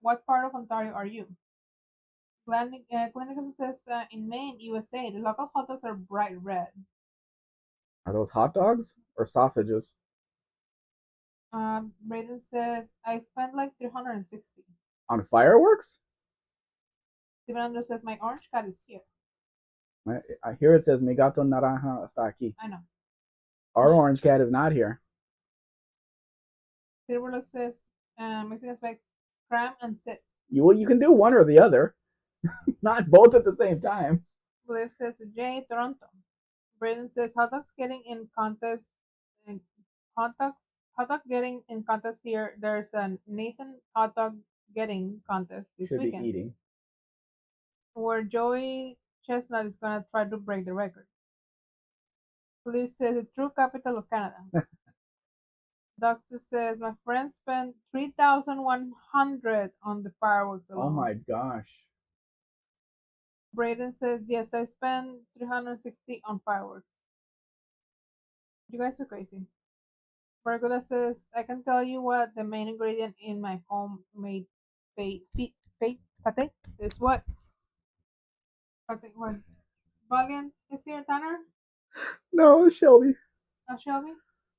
What part of Ontario are you?" Glenn Nicholson says, "In Maine, USA, the local hot dogs are bright red." Are those hot dogs or sausages? Braden says, "I spent like 360." On fireworks? Steven Andrew says, "My orange cat is here." I hear it says, Mi gato naranja está aquí. I know. Our orange cat is not here. Silverlock says, Mexican Spec, scram and sit. You can do one or the other, not both at the same time. Believe says, Jay, Toronto. Braden says hot dogs getting in contest in hot dogs hot dog getting in contest here. There's a Nathan hot dog getting contest this Should be weekend eating. where Joey Chestnut is gonna try to break the record. Police says the true capital of Canada. Doctor says my friend spent 3,100 on the fireworks Oh alone. my gosh. Braden says yes, I spent 360 on fireworks. You guys are crazy. Bargola says I can tell you what the main ingredient in my homemade pate is what? Pate what? Valiant is here, Tanner? No, Shelby. Shelby?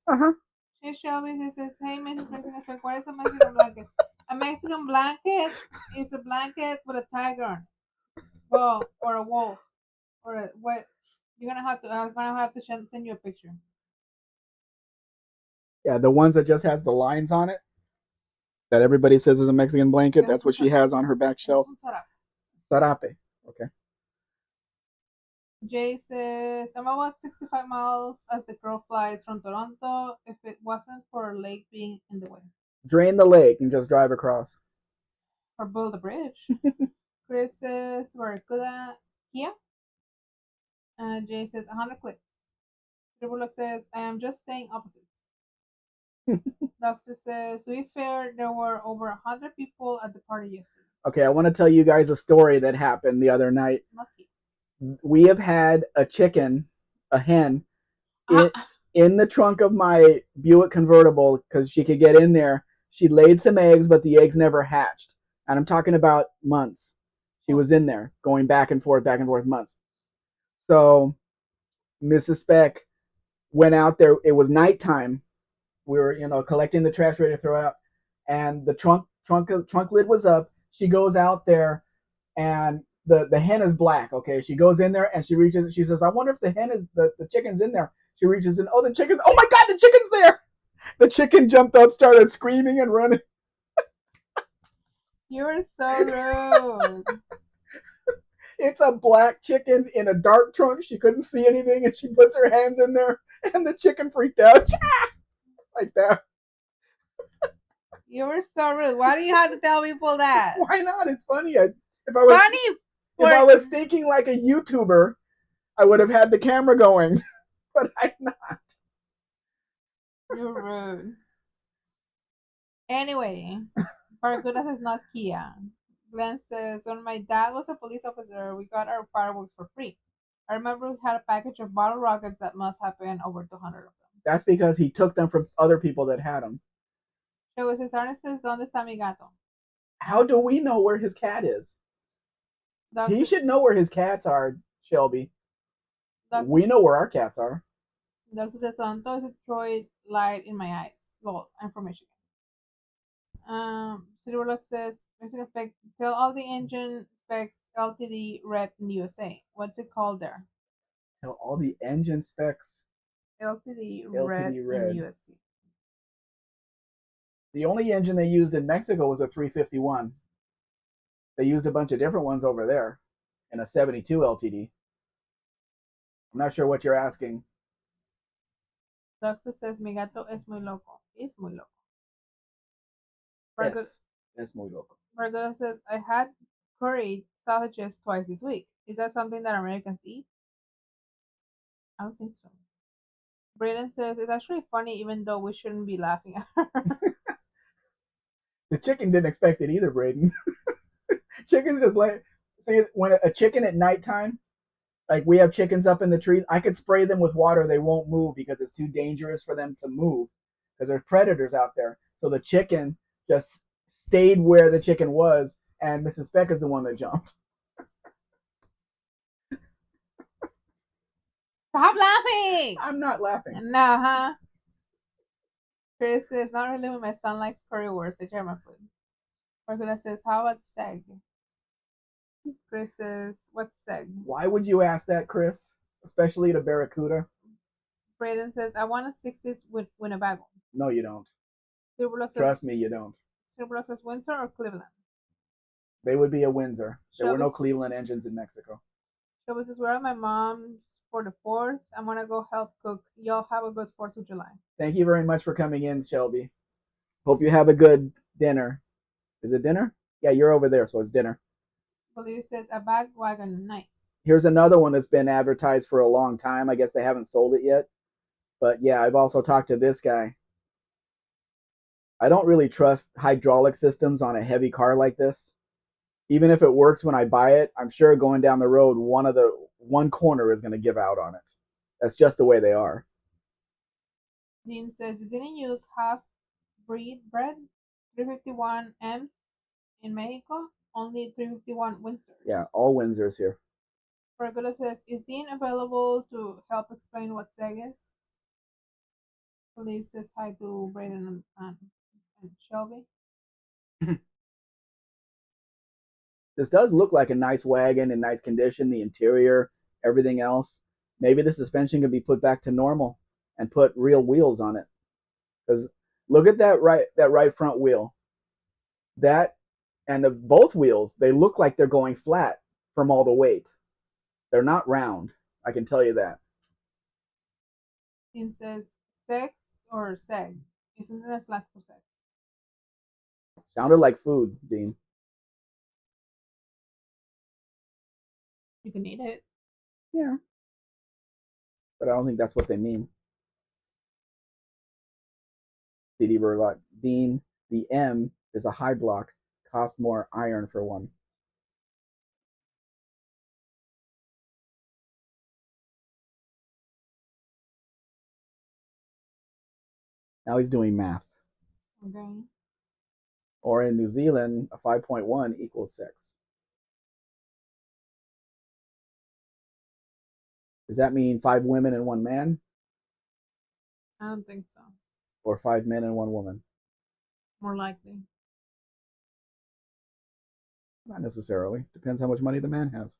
Uh-huh. Hey Shelby, he says, hey Mrs. Mexican Spec, what is a Mexican blanket? A Mexican blanket is a blanket with a tiger on it. Well, or a wolf. Or a what? I'm gonna have to send you a picture. Yeah, the ones that just has the lines on it that everybody says is a Mexican blanket. That's what she has on her back shelf. Sarape. Okay. Jay says, I'm about 65 miles as the crow flies from Toronto if it wasn't for a lake being in the way. Drain the lake and just drive across. Or build a bridge. Chris says, Barracuda, Kia. Jay says, 100 clicks. Triple says, I am just saying opposites. Doctor says, to be fair, there were over 100 people at the party yesterday. Okay, I want to tell you guys a story that happened the other night. Lucky. We have had a chicken, a hen, in the trunk of my Buick convertible because she could get in there. She laid some eggs, but the eggs never hatched. And I'm talking about months. She was in there going back and forth, months. So Mrs. Spec went out there. It was nighttime. We were, collecting the trash ready to throw out, and the trunk lid was up. She goes out there, and the hen is black. Okay, she goes in there and she reaches. She says, "I wonder if the hen is the chicken's in there." She reaches in. Oh, the chicken! Oh my God, the chicken's there! The chicken jumped up, started screaming and running. You're so rude. It's a black chicken in a dark trunk. She couldn't see anything, and she puts her hands in there, and the chicken freaked out like that. You were so rude. Why do you have to tell people that? Why not? It's funny. If I was thinking like a YouTuber, I would have had the camera going, but I'm not. You're rude. Anyway, Barracuda says not Kia. Glenn says, when my dad was a police officer, we got our fireworks for free. I remember we had a package of bottle rockets that must have been over 200 of them. That's because he took them from other people that had them. So says, Ernest says, ¿Dónde está mi gato? How do we know where his cat is? He should know where his cats are, Shelby. We know where our cats are. Doctor says, Toronto is a Detroit light in my eyes. Lol, I'm from Michigan. Cityworld says, Mexican Spec, tell all the engine specs LTD red in the USA. What's it called there? Tell all the engine specs LTD red in the USA. The only engine they used in Mexico was a 351. They used a bunch of different ones over there in a 72 LTD. I'm not sure what you're asking. Doctor says, mi gato es muy loco. Es muy loco. Yes, es muy loco. Margot says, I had curried sausages twice this week. Is that something that Americans eat? I don't think so. Braden says, it's actually funny even though we shouldn't be laughing at her. The chicken didn't expect it either, Braden. Chicken's just like, see, when a chicken at nighttime, like we have chickens up in the trees, I could spray them with water. They won't move because it's too dangerous for them to move because there's predators out there. So the chicken just stayed where the chicken was, and Mrs. Speck is the one that jumped. Stop laughing! I'm not laughing. No, huh? Chris says, not really when my son likes currywurst. I try my food. Margula says, how about seg? Chris says, what's seg? Why would you ask that, Chris? Especially to Barracuda? Braden says, I want a 60s with Winnebago. No, you don't. Trust me, you don't. Silver says, Windsor or Cleveland? They would be a Windsor. There were no Cleveland engines in Mexico. So this is where my mom's for the 4th. I'm gonna go help cook. Y'all have a good 4th of July. Thank you very much for coming in, Shelby. Hope you have a good dinner. Is it dinner? Yeah, you're over there, so it's dinner. I believe it says a bag wagon. Nice. Here's another one that's been advertised for a long time. I guess they haven't sold it yet. But yeah, I've also talked to this guy. I don't really trust hydraulic systems on a heavy car like this. Even if it works when I buy it, I'm sure going down the road, one corner is going to give out on it. That's just the way they are. Dean says they didn't use half breed bread, 351 M's in Mexico, only 351 Windsor. Yeah, all Windsors here. Pergola says, is Dean available to help explain what SEG is? Believe says hi to Brayden and Shelby. This does look like a nice wagon in nice condition, the interior, everything else. Maybe the suspension could be put back to normal and put real wheels on it. Because look at that right front wheel. That and both wheels, they look like they're going flat from all the weight. They're not round. I can tell you that. Dean says sex or seg. Isn't it a slack for sex? Sounded like food, Dean. You can eat it. Yeah. But I don't think that's what they mean. CD Burlock. Dean, the M is a high block. Cost more iron for one. Now he's doing math. Okay. Or in New Zealand, a 5.1 equals 6. Does that mean 5 women and 1 man? I don't think so. Or 5 men and 1 woman? More likely. Not necessarily. Depends how much money the man has.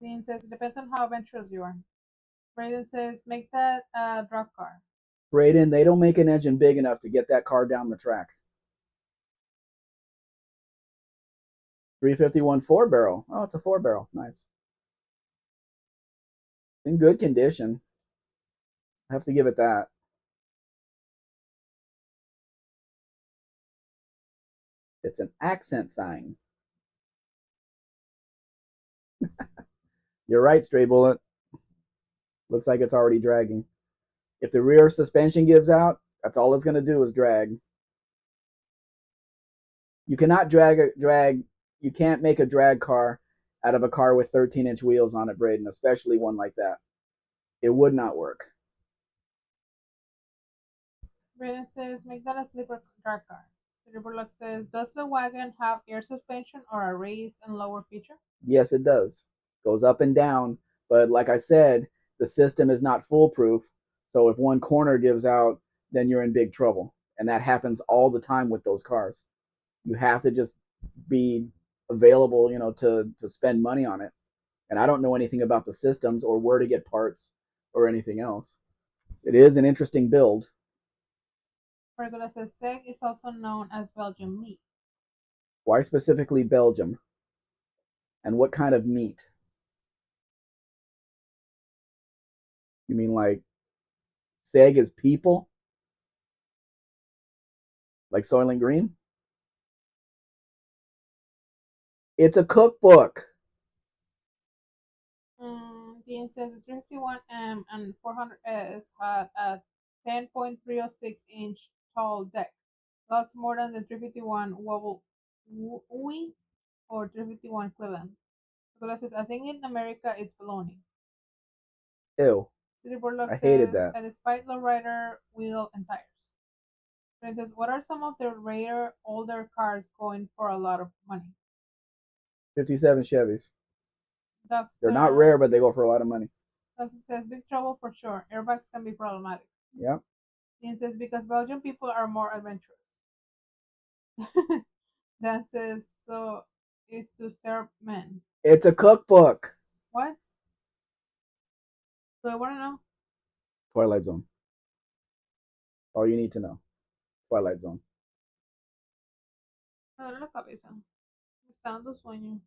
Dean says it depends on how adventurous you are. Brayden says make that a drop car. Braden, they don't make an engine big enough to get that car down the track. 351 4-barrel. Oh, it's a 4-barrel. Nice. In good condition. I have to give it that. It's an accent thing. You're right, Stray Bullet. Looks like it's already dragging. If the rear suspension gives out, that's all it's going to do is drag. You cannot you can't make a drag car out of a car with 13-inch wheels on it, Braden, especially one like that. It would not work. Brayden says make that a sleeper drag car. Silverlock says, does the wagon have air suspension or a raise and lower feature? Yes, it does. Goes up and down, but like I said, the system is not foolproof. So if one corner gives out, then you're in big trouble. And that happens all the time with those cars. You have to just be available, to spend money on it. And I don't know anything about the systems or where to get parts or anything else. It is an interesting build. Pergola says seg is also known as Belgian meat. Why specifically Belgium? And what kind of meat? You mean like Seg is people? Like Soylent Green? It's a cookbook. Dean says the 351M and 400S had a 10.306-inch tall deck. Lots more than the 351 Wobble Wee or 351 Cleveland. Pergola says, I think in America it's baloney. Ew. City Burlock I hated says, that. and despite lowrider wheel and tires. Brent says, what are some of the rare older cars going for a lot of money? 57 Chevys. Duxter, They're not rare, but they go for a lot of money. Duxter says, big trouble for sure. Airbags can be problematic. Yep. Dean says, because Belgian people are more adventurous. Dan says, so is to serve men. It's a cookbook. What? Do I want to know? Twilight Zone. All you need to know. Twilight Zone. Me duele la cabeza. Dando sueño.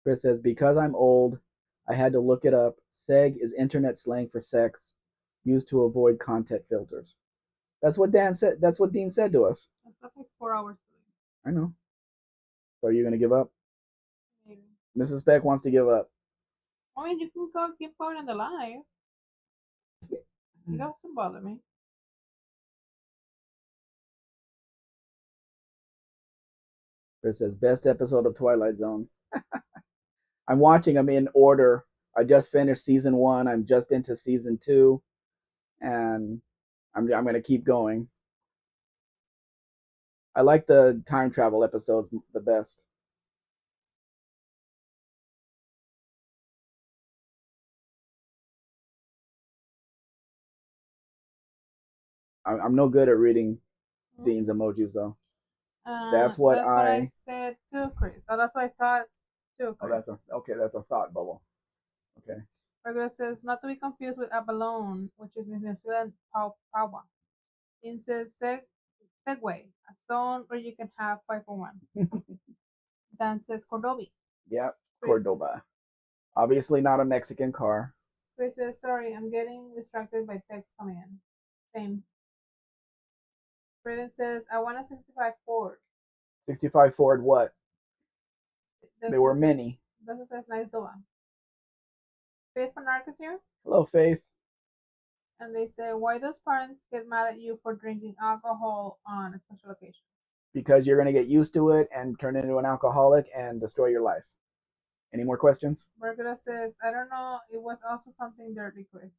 Chris says, because I'm old, I had to look it up. Seg is internet slang for sex, used to avoid content filters. That's what Dan said. That's what Dean said to us. That's like 4 hours today. I know. So are you gonna give up? Maybe. Mrs. Spec wants to give up. I mean, you can go keep going on the live. It doesn't bother me. Chris says, best episode of Twilight Zone. I'm watching them in order. I just finished season 1. I'm just into season 2, and I'm gonna keep going. I like the time travel episodes the best. I'm no good at reading Dean's emojis though. That's what I said too, Chris. So that's what I thought too, Oh, Chris. that's a thought bubble. Okay. Regular says not to be confused with abalone, which is in New Zealand pawa. Dean says Segway, a zone where you can have 501. Dan says Cordovi. Yep, Chris. Cordoba. Obviously not a Mexican car. Chris says, sorry, I'm getting distracted by text coming in. Same. Braden says, I want a 65 Ford. 65 Ford what? There were many. This says nice door. Faith from Narcos here. Hello, Faith. And they say, why does parents get mad at you for drinking alcohol on special occasions? Because you're going to get used to it and turn into an alcoholic and destroy your life. Any more questions? Bergera says, I don't know. It was also something dirty, Chris.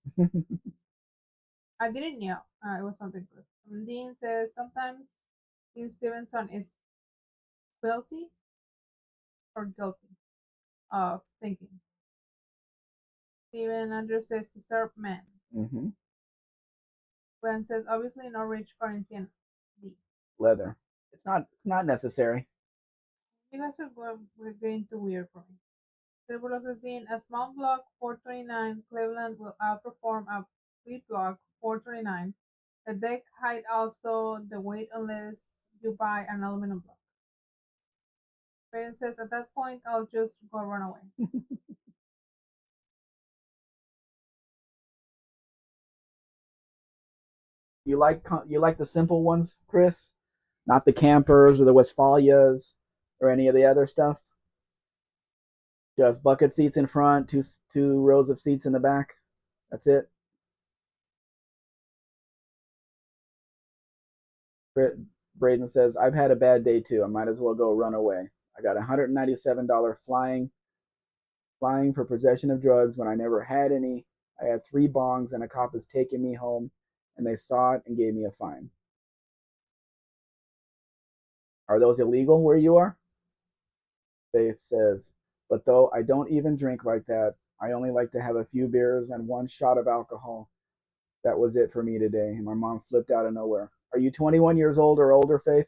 I didn't know it was something good. And Dean says, sometimes Dean Stevenson is guilty or guilty of thinking. Steven Andrew says, to serve men. Mm-hmm. Glenn says, obviously no rich Corinthian D. Leather. It's not necessary. You guys are getting too weird for me. Tribulos says, Dean, a small block 429 Cleveland will outperform a big block 429. The deck height also the weight unless you buy an aluminum block. Brayden says, at that point, I'll just go run away. You like the simple ones, Chris? Not the campers or the Westphalias or any of the other stuff? Just bucket seats in front, two rows of seats in the back. That's it. Braden says, I've had a bad day too. I might as well go run away. I got $197 flying for possession of drugs when I never had any. I had 3 bongs and a cop is taking me home and they saw it and gave me a fine. Are those illegal where you are? Faith says, but though I don't even drink like that, I only like to have a few beers and 1 shot of alcohol. That was it for me today. And my mom flipped out of nowhere. Are you 21 years old or older, Faith?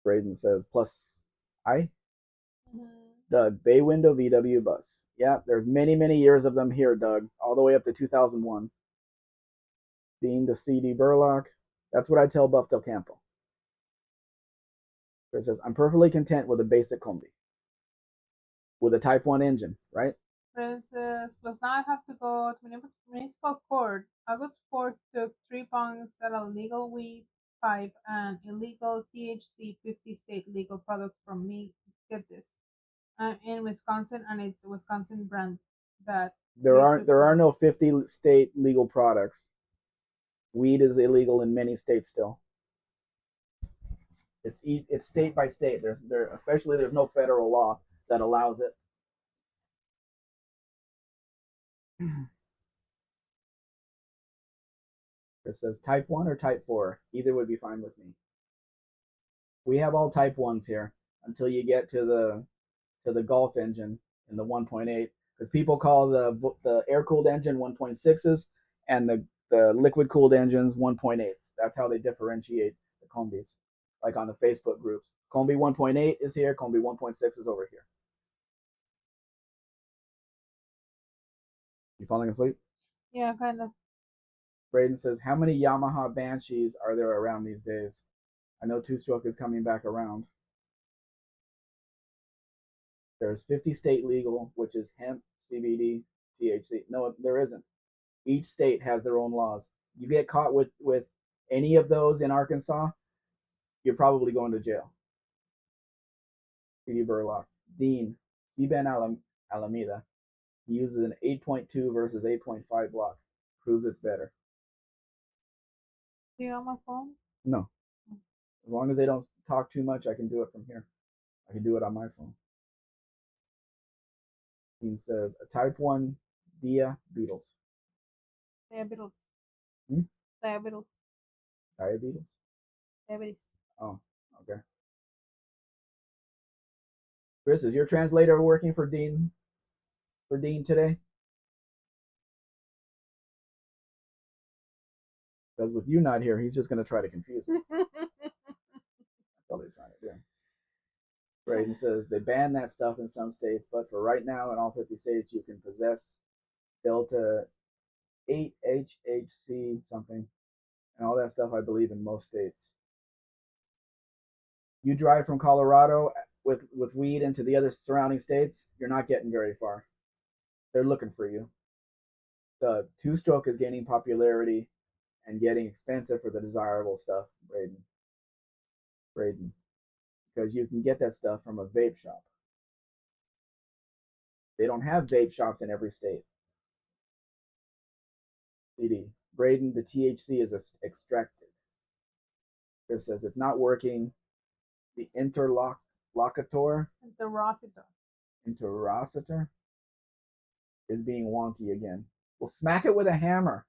Braden says, plus I? Doug, bay window VW bus. Yeah, there's many years of them here, Doug, all the way up to 2001. Dean to CD Burlock. That's what I tell Buff Del Campo. It says, I'm perfectly content with a basic combi. With a Type 1 engine, right? Princess, plus now I have to go to municipal court. August 4th took 3 bongs at a legal weed pipe and illegal THC 50 state legal products from me. Get this. I'm in Wisconsin and it's a Wisconsin brand that there are no 50 state legal products. Weed is illegal in many states still. It's state by state. There's no federal law that allows it. It says Type 1 or Type 4. Either would be fine with me. We have all Type 1s here until you get to the Golf engine in the 1.8, because people call the air cooled engine 1.6s and the liquid cooled engines 1.8s. That's how they differentiate the combis, like on the Facebook groups. Combi 1.8 is here. Combi 1.6 is over here. You falling asleep? Yeah, kind of. Braden says, how many Yamaha Banshees are there around these days? I know two-stroke is coming back around. There's 50 state legal, which is hemp, CBD, THC. No, there isn't. Each state has their own laws. You get caught with any of those in Arkansas, you're probably going to jail. CD Burlock. Dean, C-Ben Alameda. He uses an 8.2 versus 8.5 block. Proves it's better. Do you on my phone? No. As long as they don't talk too much, I can do it from here. I can do it on my phone. Dean says, a type 1 diabetes. Diabetes. Hmm? Diabetes. Diabetes? Diabetes. Oh, okay. Chris, is your translator working for Dean today? Because with you not here, he's just going to try to confuse me. That's all he's trying to do. Braden says they ban that stuff in some states, but for right now, in all 50 states, you can possess Delta 8 HHC something and all that stuff, I believe, in most states. You drive from Colorado with weed into the other surrounding states, you're not getting very far. They're looking for you. The two-stroke is gaining popularity and getting expensive for the desirable stuff, Braden, because you can get that stuff from a vape shop. They don't have vape shops in every state. CD. Braden, the THC is extracted. Chris says it's not working. The interlocutor. Interocitor is being wonky again. Well, smack it with a hammer.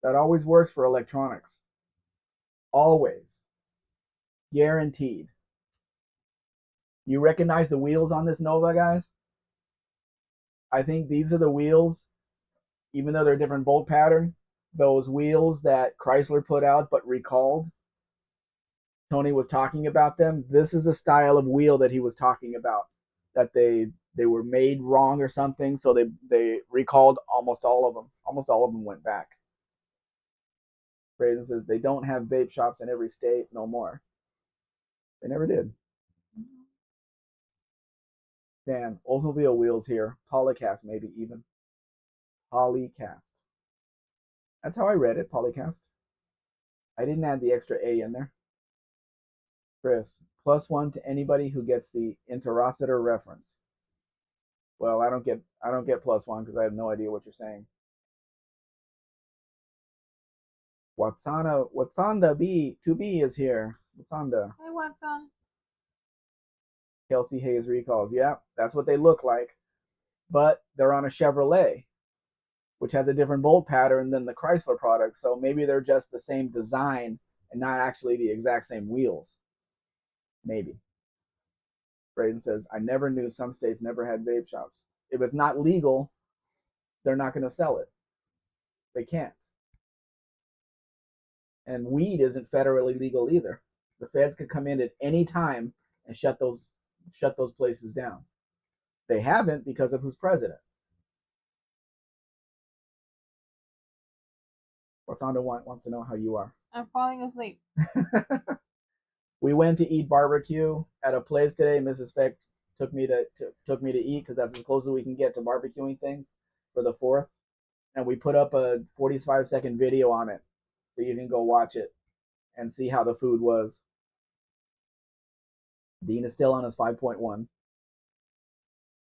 That always works for electronics. Always. Guaranteed. You recognize the wheels on this Nova, guys? I think these are the wheels, even though they're different bolt pattern, those wheels that Chrysler put out but recalled. Tony was talking about them. This is the style of wheel that he was talking about, that they were made wrong or something, so they recalled almost all of them. Almost all of them went back. Braden says they don't have vape shops in every state no more. They never did. Dan, Oldsmobile wheels here. Polycast maybe even. Polycast. That's how I read it, Polycast. I didn't add the extra A in there. Chris, +1 to anybody who gets the interocitor reference. Well, I don't get +1 because I have no idea what you're saying. Watsanda B 2B is here. Watsanda. Hey, Watson. Kelsey Hayes recalls. Yeah, that's what they look like. But they're on a Chevrolet, which has a different bolt pattern than the Chrysler product. So maybe they're just the same design and not actually the exact same wheels. Maybe. Braden says, I never knew some states never had vape shops. If it's not legal, they're not going to sell it. They can't. And weed isn't federally legal either. The feds could come in at any time and shut those places down. They haven't because of who's president. Orlando wants to know how you are. I'm falling asleep. We went to eat barbecue at a place today. Mrs. Spec took me to eat because that's as close as we can get to barbecuing things for the 4th. And we put up a 45-second video on it, so you can go watch it and see how the food was. Dean is still on his 5.1.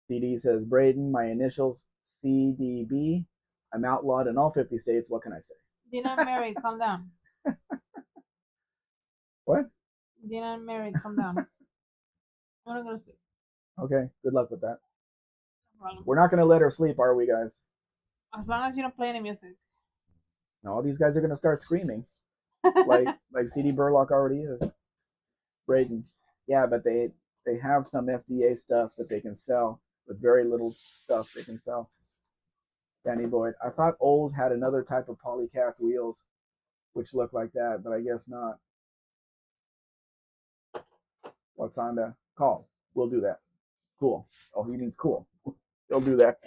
CD says, Braden, my initials CDB. I'm outlawed in all 50 states. What can I say? Dean, I'm married. Calm down. What? Dean, I'm married. Calm down. I'm gonna go to sleep. Okay, good luck with that. No problem. We're not going to let her sleep, are we, guys? As long as you don't play any music. No, these guys are going to start screaming like CD Burlock already is. Braden, yeah, but they have some FDA stuff that they can sell with very little stuff they can sell. Danny Boyd, I thought Olds had another type of polycast wheels which look like that, but I guess not. What's on the call? We'll do that. Cool. Oh, he means cool. They'll do that.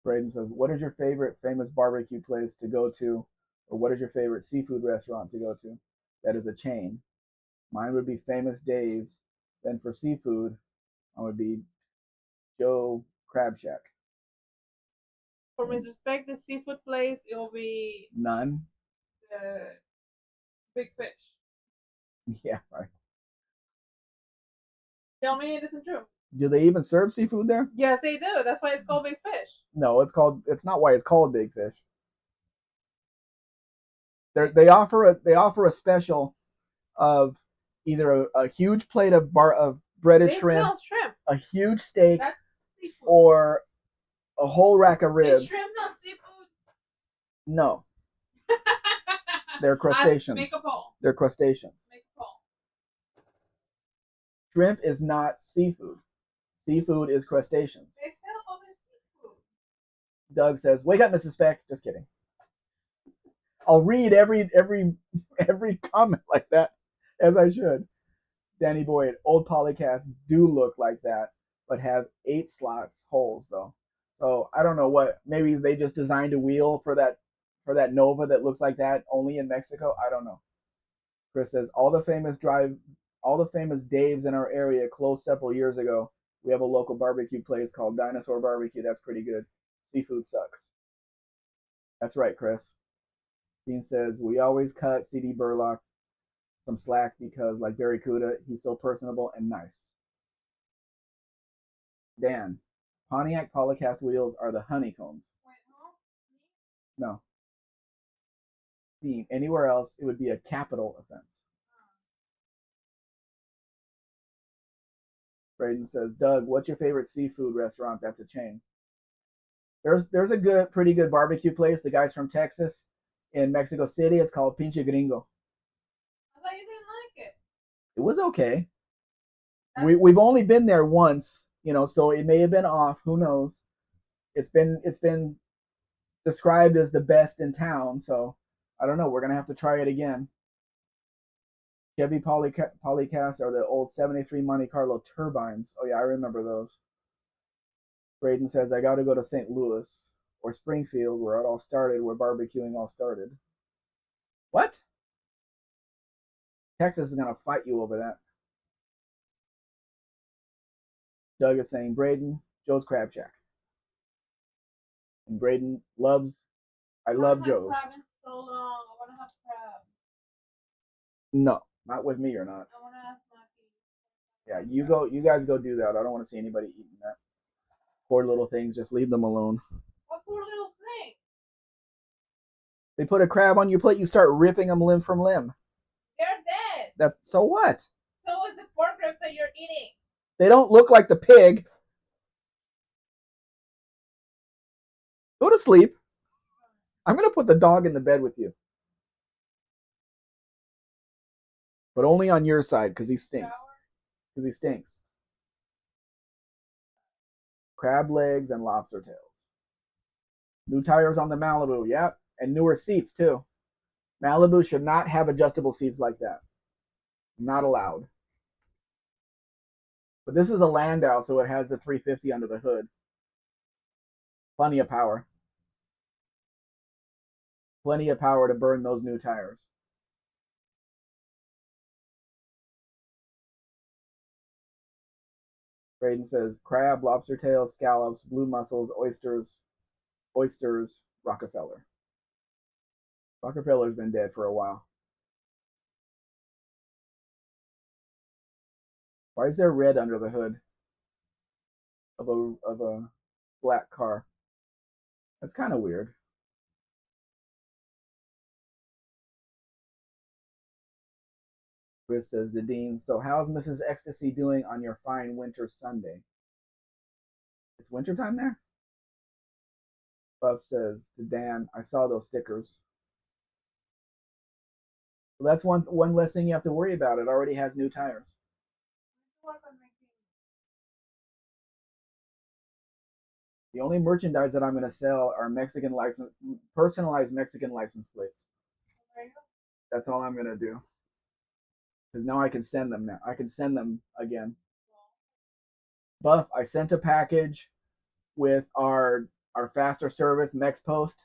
Braden says, what is your favorite famous barbecue place to go to? Or what is your favorite seafood restaurant to go to? That is a chain. Mine would be Famous Dave's. Then for seafood, I would be Joe Crab Shack. For Mr. Spec, the seafood place, it will be None? the Big Fish. Yeah, right. Tell me it isn't true. Do they even serve seafood there? Yes, they do. That's why it's called Big Fish. No, it's not why it's called Big Fish. They offer a special of either a huge plate of breaded They shrimp, sell shrimp. a huge steak, That's seafood. or a whole rack of ribs. Is shrimp not seafood? No, they're crustaceans. Make a poll. They're crustaceans. Make a poll. Shrimp is not seafood. Seafood is crustaceans. They sell other seafood. Doug says, "Wake up, Mrs. Speck." Just kidding. I'll read every comment like that, as I should. Danny Boyd, old polycasts do look like that, but have 8 slots holes though. So I don't know what. Maybe they just designed a wheel for that Nova that looks like that only in Mexico. I don't know. Chris says all the famous Daves in our area closed several years ago. We have a local barbecue place called Dinosaur Barbecue. That's pretty good. Seafood sucks. That's right, Chris. Dean says we always cut CD Burlock some slack because, like Barracuda, he's so personable and nice. Dan, Pontiac Polycast wheels are the honeycombs. No. Dean, anywhere else, it would be a capital offense. Braden says, Doug, what's your favorite seafood restaurant that's a chain? There's a pretty good barbecue place. The guy's from Texas in Mexico City. It's called Pinche Gringo. I thought you didn't like it. It was okay. We've only been there once, so it may have been off. Who knows? It's been described as the best in town, so I don't know. We're gonna have to try it again. Chevy Polycast are the old '73 Monte Carlo turbines. Oh yeah, I remember those. Braden says I got to go to St. Louis or Springfield, where it all started, where barbecuing all started. What? Texas is gonna fight you over that. Doug is saying Braden, Joe's Crab Shack. And Braden I love Joe's. So long. I want to have crab. No, not with me or not. I want to ask Mackie. Yeah, you guys go do that. I don't want to see anybody eating that. Poor little things, just leave them alone. What poor little thing? They put a crab on your plate, you start ripping them limb from limb. They're dead. So what? So is the pork rib that you're eating. They don't look like the pig. Go to sleep. I'm going to put the dog in the bed with you. But only on your side, because he stinks. Crab legs and lobster tails. New tires on the Malibu, yep. And newer seats, too. Malibu should not have adjustable seats like that. Not allowed. But this is a Landau, so it has the 350 under the hood. Plenty of power. Plenty of power to burn those new tires. Braden says crab, lobster tails, scallops, blue mussels, oysters, Rockefeller. Rockefeller's been dead for a while. Why is there red under the hood of a black car? That's kind of weird. Chris says the Dean. So how's Mrs. Ecstasy doing on your fine winter Sunday? It's wintertime there? Buff says to Dan, I saw those stickers. So that's one less thing you have to worry about. It already has new tires. The only merchandise that I'm going to sell are personalized Mexican license plates. That's all I'm going to do. Because now I can send them now. I can send them again. Buff, I sent a package with our our faster service, Mex Post.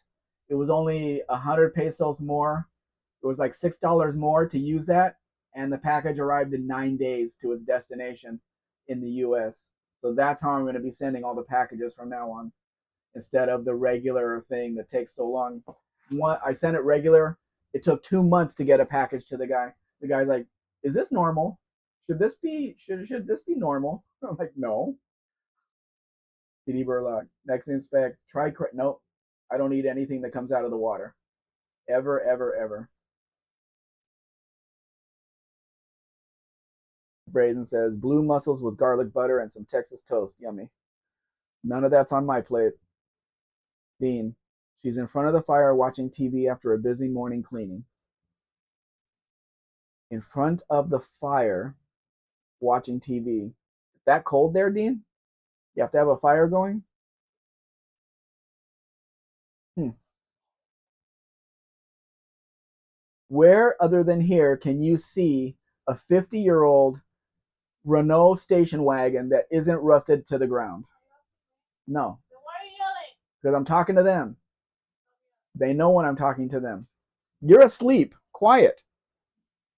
It was only 100 pesos more. It was like $6 more to use that, and the package arrived in 9 days to its destination in the U.S. So that's how I'm going to be sending all the packages from now on, instead of the regular thing that takes so long. I sent it regular. It took 2 months to get a package to the guy. The guy's like, "Is this normal? Should this be normal?" I'm like, "No." CD Burlock. Next in Spec. Try. Nope. I don't eat anything that comes out of the water. Ever, ever, ever. Braden says blue mussels with garlic butter and some Texas toast. Yummy. None of that's on my plate. Dean. She's in front of the fire watching TV after a busy morning cleaning. In front of the fire watching TV. Is that cold there, Dean? You have to have a fire going? Hmm. Where other than here can you see a 50-year-old Renault station wagon that isn't rusted to the ground? No. Because I'm talking to them. They know when I'm talking to them. You're asleep. Quiet.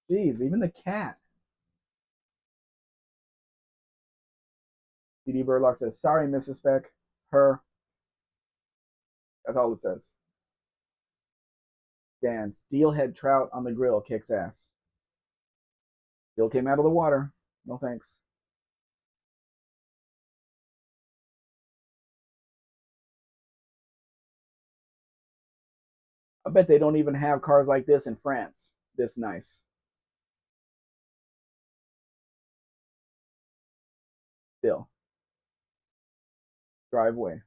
Jeez, even the cat. CD Burlock says, sorry, Mrs. Speck. Her. That's all it says. Dan, steelhead trout on the grill kicks ass. Still came out of the water. No thanks. I bet they don't even have cars like this in France. This nice. Still. Driveway.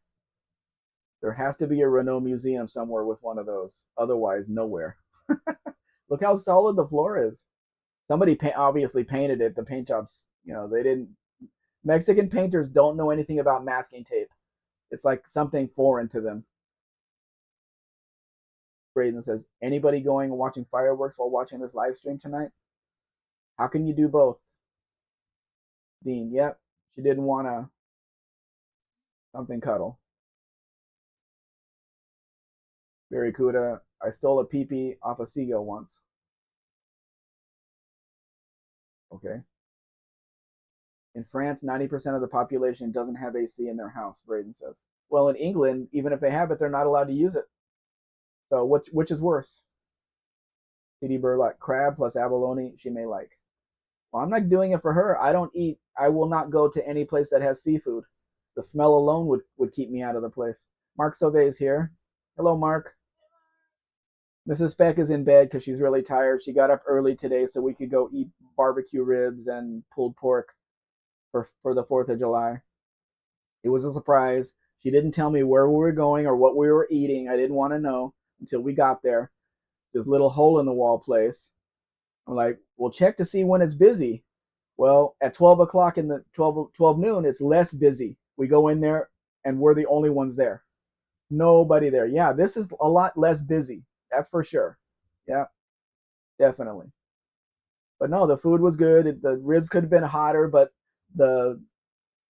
There has to be a Renault museum somewhere with one of those. Otherwise, nowhere. Look how solid the floor is. Somebody obviously painted it. The paint jobs, they didn't. Mexican painters don't know anything about masking tape. It's like something foreign to them. Braden says, anybody going and watching fireworks while watching this live stream tonight? How can you do both? Dean, yep. She didn't want to something cuddle. Barracuda, I stole a pee-pee off a seagull once. Okay. In France, 90% of the population doesn't have AC in their house, Braden says. Well, in England, even if they have it, they're not allowed to use it. So which is worse? CD Burlock, crab plus abalone she may like. Well, I'm not doing it for her. I don't eat. I will not go to any place that has seafood. The smell alone would keep me out of the place. Mark Sauvé is here. Hello, Mark. Mrs. Speck is in bed because she's really tired. She got up early today so we could go eat barbecue ribs and pulled pork for the 4th of July. It was a surprise. She didn't tell me where we were going or what we were eating. I didn't want to know until we got there. This little hole in the wall place. I'm like, we'll check to see when it's busy. Well, at 12 o'clock in the 12 noon, it's less busy. We go in there and we're the only ones there. Nobody there. Yeah, this is a lot less busy. That's for sure. Yeah, definitely. But no, the food was good. The ribs could have been hotter, but the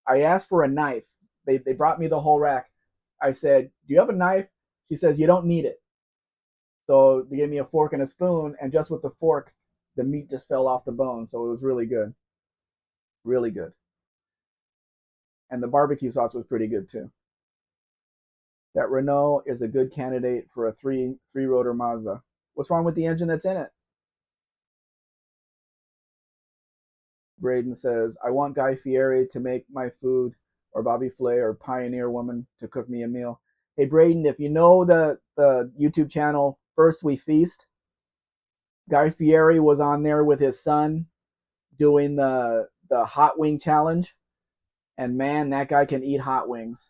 I asked for a knife. They brought me the whole rack. I said, "Do you have a knife?" She says, "You don't need it." So they gave me a fork and a spoon, and just with the fork, the meat just fell off the bone. So it was really good, really good. And the barbecue sauce was pretty good too. That Renault is a good candidate for a three rotor Mazda. What's wrong with the engine that's in it? Braden says, I want Guy Fieri to make my food, or Bobby Flay or Pioneer Woman to cook me a meal. Hey Braden, if you know the YouTube channel First We Feast, Guy Fieri was on there with his son doing the hot wing challenge, and man, that guy can eat hot wings.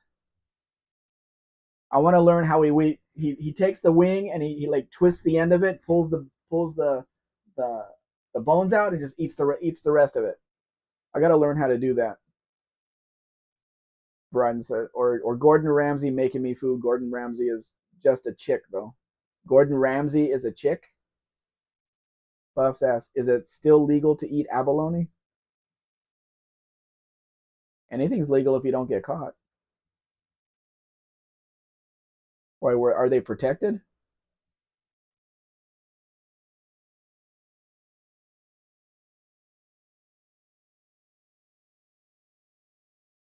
I want to learn how he takes the wing and he like twists the end of it, pulls the the bones out, and just eats the rest of it. I got to learn how to do that. Brian said, or Gordon Ramsay making me food. Gordon Ramsay is just a chick though. Gordon Ramsay is a chick. Buffs asks, is it still legal to eat abalone? Anything's legal if you don't get caught. Why? Where are they protected?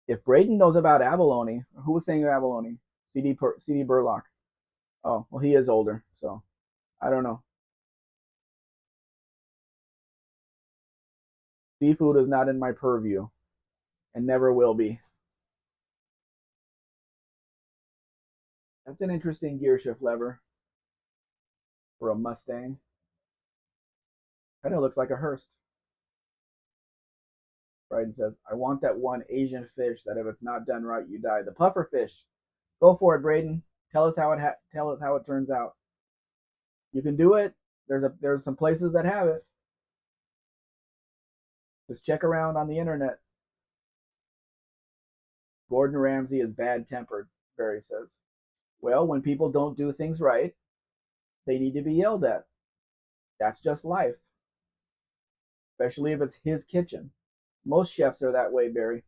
If Braden knows about abalone, who was saying abalone? CD Burlock. Oh, well, he is older, so I don't know. Seafood is not in my purview and never will be. That's an interesting gear shift lever for a Mustang. Kind of looks like a Hearst. Bryden says, I want that one Asian fish that if it's not done right, you die. The puffer fish. Go for it, Braden. Tell us how it turns out. You can do it. There's some places that have it. Just check around on the internet. Gordon Ramsay is bad tempered, Barry says. Well, when people don't do things right, they need to be yelled at. That's just life, especially if it's his kitchen. Most chefs are that way, Barry.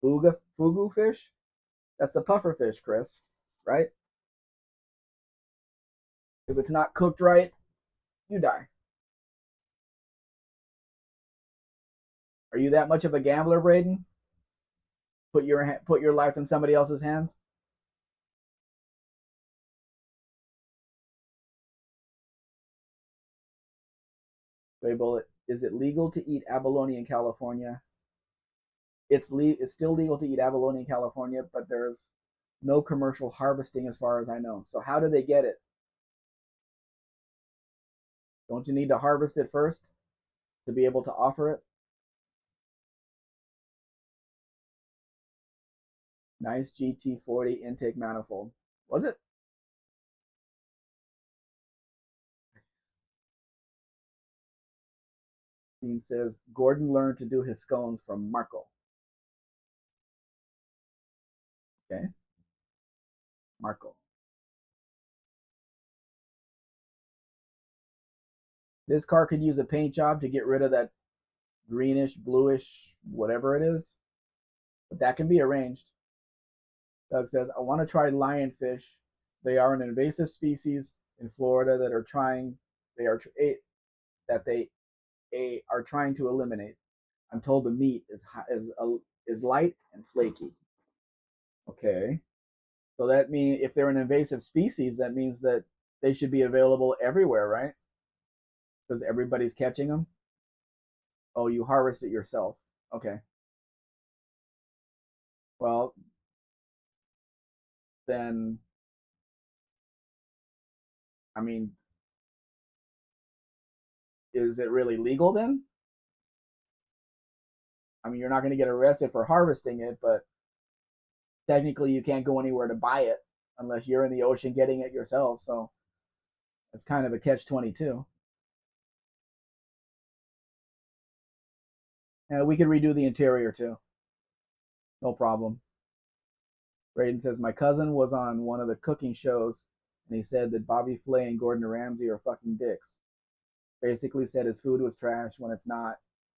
Fugu fish? That's the puffer fish, Chris, right? If it's not cooked right, you die. Are you that much of a gambler, Braden? Put your life in somebody else's hands? Gray Bullet, is it legal to eat abalone in California? It's still legal to eat abalone in California, but there's no commercial harvesting as far as I know. So how do they get it? Don't you need to harvest it first to be able to offer it? Nice GT40 intake manifold. Was it? Dean says Gordon learned to do his scones from Marco. Okay, Marco. This car could use a paint job to get rid of that greenish, bluish, whatever it is, but that can be arranged. Doug says, I want to try lionfish. They are an invasive species in Florida that are trying they are that they are trying to eliminate. I'm told the meat is light and flaky. Okay, so that means if they're an invasive species, that means that they should be available everywhere, right? Because everybody's catching them. Oh, you harvest it yourself. Okay. Well, then, I mean, is it really legal then? I mean, you're not going to get arrested for harvesting it, but technically you can't go anywhere to buy it unless you're in the ocean getting it yourself. So it's kind of a catch 22. And we could redo the interior too. No problem. Braden says, my cousin was on one of the cooking shows and he said that Bobby Flay and Gordon Ramsay are fucking dicks. Basically said his food was trash when it's not.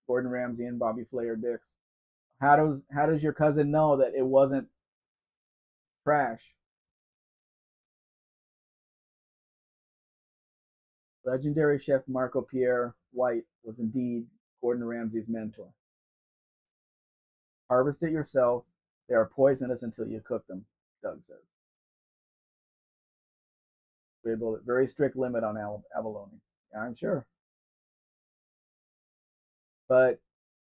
Gordon Ramsay and Bobby Flay are dicks. How does your cousin know that it wasn't trash? Legendary chef Marco Pierre White was indeed Gordon Ramsay's mentor. Harvest it yourself. They are poisonous until you cook them, Doug says. Very strict limit on abalone. Yeah, I'm sure. But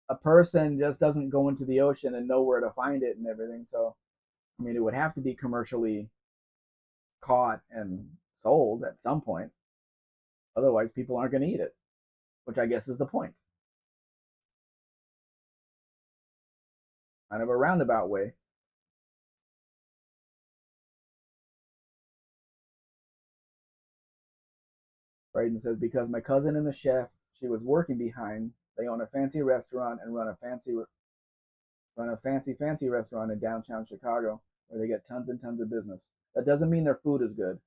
a person just doesn't go into the ocean and know where to find it and everything. So, I mean, it would have to be commercially caught and sold at some point. Otherwise, people aren't going to eat it, which I guess is the point. Kind of a roundabout way. Braden says, because my cousin and the chef she was working behind, they own a fancy restaurant and run a fancy restaurant in downtown Chicago where they get tons and tons of business. That doesn't mean their food is good.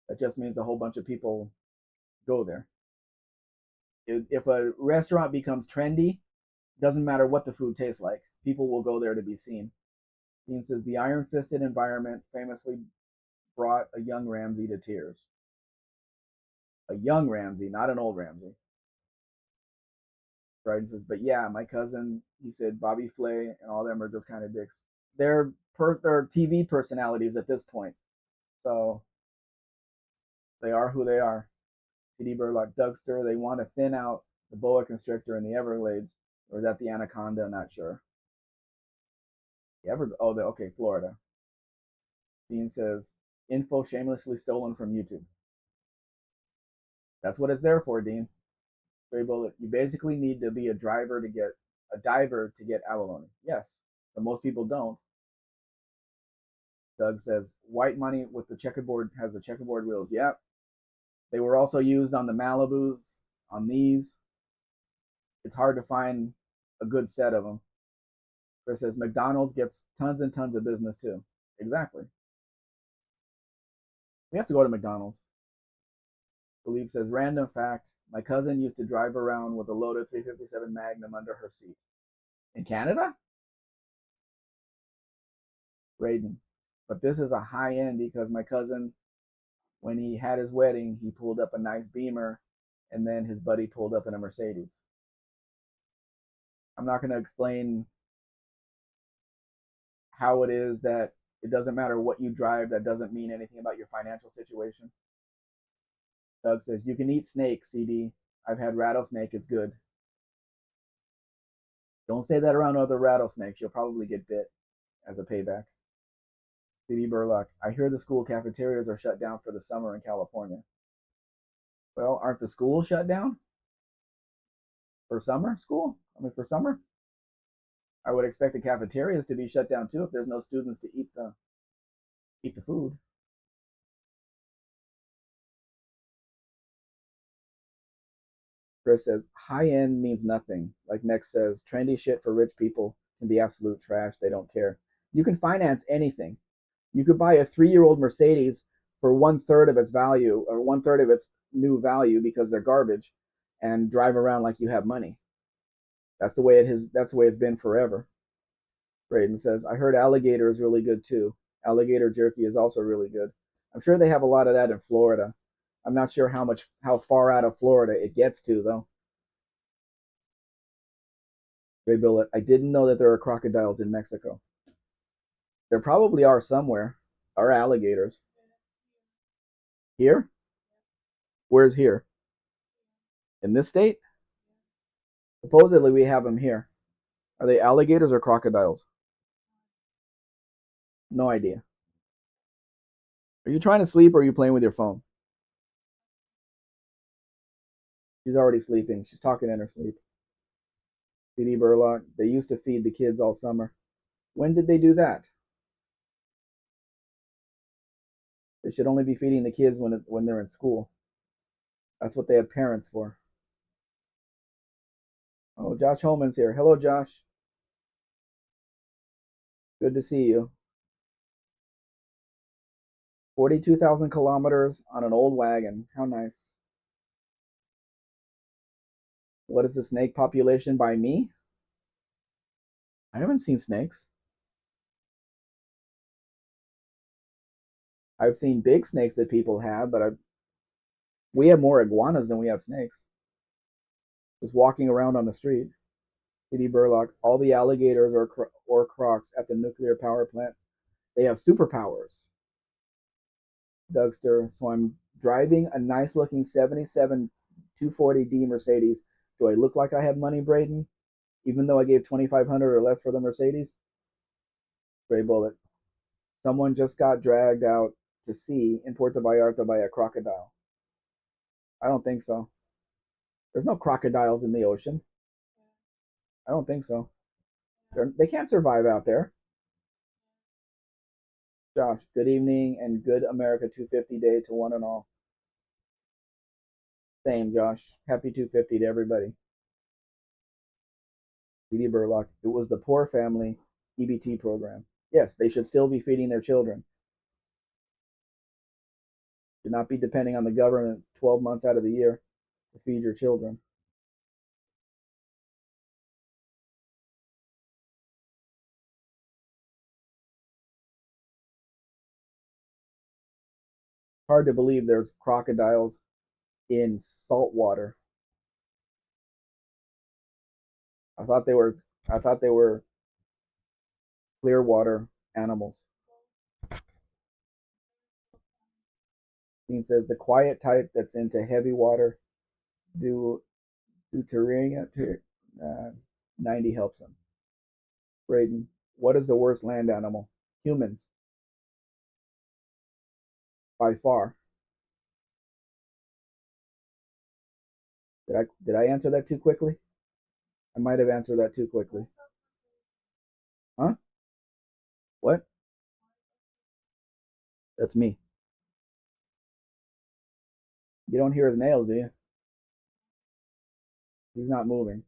That just means a whole bunch of people go there. If a restaurant becomes trendy, doesn't matter what the food tastes like. People will go there to be seen. Dean says the iron-fisted environment famously brought a young Ramsey to tears. A young Ramsey, not an old Ramsey. Right? Says, but yeah, my cousin, he said, Bobby Flay and all them are just kind of dicks. They're TV personalities at this point, so they are who they are. T.D. Burlock, Dougster, they want to thin out the boa constrictor in the Everglades, or is that the anaconda? Not sure. Okay, Florida. Dean says, info shamelessly stolen from YouTube. That's what it's there for, Dean. Stray Bullet, you basically need to be a diver to get abalone. Yes, but most people don't. Doug says, white money with the checkerboard has the checkerboard wheels. Yep. They were also used on the Malibus, on these. It's hard to find a good set of them. Chris says, McDonald's gets tons and tons of business too. Exactly. We have to go to McDonald's. Philippe says, random fact, my cousin used to drive around with a loaded 357 Magnum under her seat. In Canada? Raiden. But this is a high end because my cousin, when he had his wedding, he pulled up a nice Beamer and then his buddy pulled up in a Mercedes. I'm not going to explain how it is that it doesn't matter what you drive, that doesn't mean anything about your financial situation. Doug says, you can eat snake, CD. I've had rattlesnake, it's good. Don't say that around other rattlesnakes. You'll probably get bit as a payback. CD Burlock, I hear the school cafeterias are shut down for the summer in California. Well, aren't the schools shut down for summer school? For summer? I would expect the cafeterias to be shut down too if there's no students to eat the food. Chris says, high end means nothing. Like Next says, trendy shit for rich people can be absolute trash. They don't care. You can finance anything. You could buy a 3-year-old Mercedes for 1/3 of its value or 1/3 of its new value because they're garbage and drive around like you have money. That's the way it is. That's the way it's been forever. Braden says, I heard alligator is really good too. Alligator jerky is also really good. I'm sure they have a lot of that in Florida. I'm not sure how far out of Florida it gets to though. Ray Billet, I didn't know that there are crocodiles in Mexico. There probably are somewhere. Are alligators. Here? Where's here? In this state? Supposedly we have them here. Are they alligators or crocodiles? No idea. Are you trying to sleep or are you playing with your phone? She's already sleeping. She's talking in her sleep. CD Burlock, they used to feed the kids all summer. When did they do that? They should only be feeding the kids when they're in school. That's what they have parents for. Oh, Josh Holman's here. Hello, Josh. Good to see you. 42,000 kilometers on an old wagon. How nice. What is the snake population by me? I haven't seen snakes. I've seen big snakes that people have, but we have more iguanas than we have snakes. Just walking around on the street. CD Burlock, all the alligators or crocs at the nuclear power plant, they have superpowers. Dougster, so I'm driving a nice looking 77 240D Mercedes. Do I look like I have money, Braden? Even though I gave 2,500 or less for the Mercedes? Gray Bullet. Someone just got dragged out to sea in Puerto Vallarta by a crocodile. I don't think so. There's no crocodiles in the ocean. I don't think so. They can't survive out there. Josh, good evening and good America 250 day to one and all. Same, Josh. Happy 250 to everybody. CD Burlock, it was the poor family EBT program. Yes, they should still be feeding their children. Should not be depending on the government 12 months out of the year to feed your children. Hard to believe there's crocodiles in salt water. I thought they were I thought they were clear water animals. Dean says the quiet type that's into heavy water do deuterium. 90 helps him. Braden, what is the worst land animal? Humans, by far. Did I answer that too quickly? I might have answered that too quickly. Huh? What? That's me. You don't hear his nails, do you? He's not moving.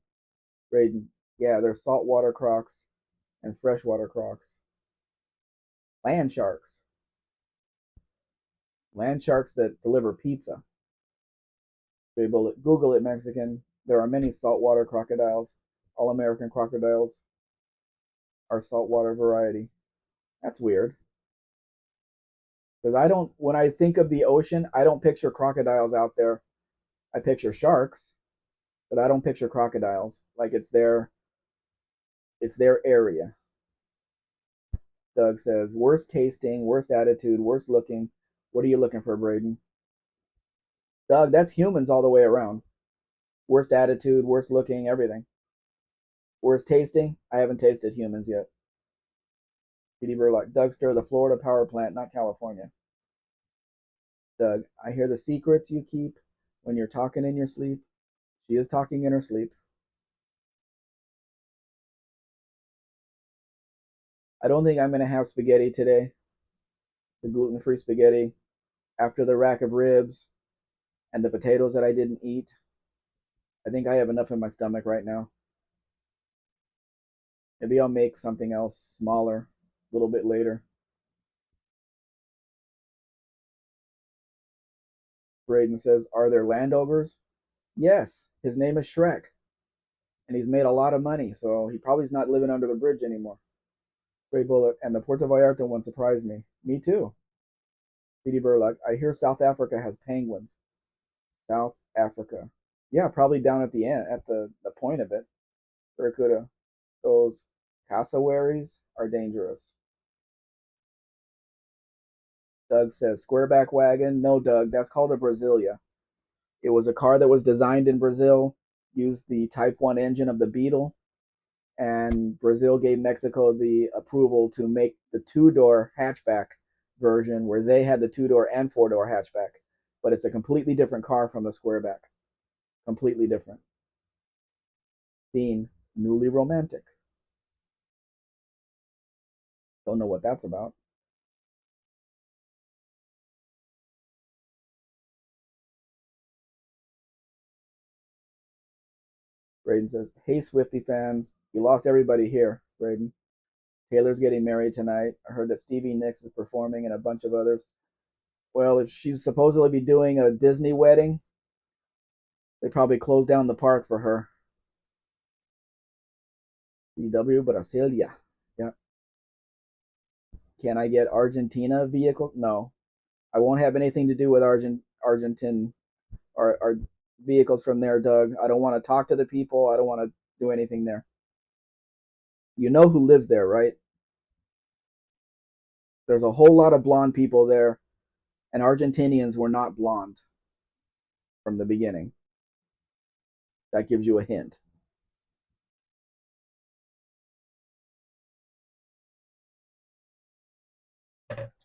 Braden, yeah, there's saltwater crocs and freshwater crocs. Land sharks. Land sharks that deliver pizza. Google it, Mexican. There are many saltwater crocodiles. All American crocodiles are saltwater variety. That's weird. Because I don't, when I think of the ocean, I don't picture crocodiles out there. I picture sharks, but I don't picture crocodiles. Like it's their area. Doug says, worst tasting, worst attitude, worst looking. What are you looking for, Braden? Doug, that's humans all the way around. Worst attitude, worst looking, everything. Worst tasting, I haven't tasted humans yet. PD Burlock, Doug Stir, the Florida power plant, not California. Doug, I hear the secrets you keep when you're talking in your sleep. She is talking in her sleep. I don't think I'm going to have spaghetti today, the gluten free spaghetti, after the rack of ribs and the potatoes that I didn't eat. I think I have enough in my stomach right now. Maybe I'll make something else smaller a little bit later. Braden says, are there land ogres? Yes, his name is Shrek, and he's made a lot of money, so he probably is not living under the bridge anymore. Stray Bullet, and the Puerto Vallarta one surprised me. Me too. CD Burlock, I hear South Africa has penguins. South Africa. Yeah, probably down at the end, at the point of it. Barracuda. Those cassowaries are dangerous. Doug says, squareback wagon. No, Doug, that's called a Brasilia. It was a car that was designed in Brazil, used the Type 1 engine of the Beetle, and Brazil gave Mexico the approval to make the two-door hatchback version where they had the two-door and four-door hatchback. But it's a completely different car from the squareback. Completely different. Dean, newly romantic. Don't know what that's about. Braden says, hey, Swifty fans, you lost everybody here, Braden. Taylor's getting married tonight. I heard that Stevie Nicks is performing and a bunch of others. Well, if she's supposedly be doing a Disney wedding, they probably closed down the park for her. BW Brasilia. Yeah. Can I get Argentina vehicle? No. I won't have anything to do with Argentine or vehicles from there, Doug. I don't want to talk to the people. I don't want to do anything there. You know who lives there, right? There's a whole lot of blonde people there, and Argentinians were not blonde from the beginning. That gives you a hint.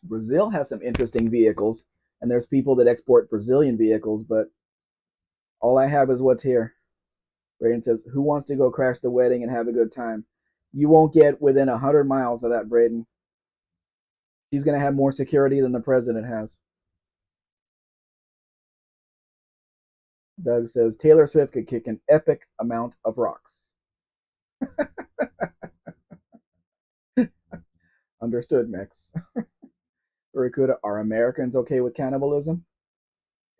Brazil has some interesting vehicles, and there's people that export Brazilian vehicles, but all I have is what's here. Braden says, who wants to go crash the wedding and have a good time? You won't get within 100 miles of that, Braden. She's going to have more security than the president has. Doug says, Taylor Swift could kick an epic amount of rocks. Understood, Max. Barracuda, are Americans okay with cannibalism?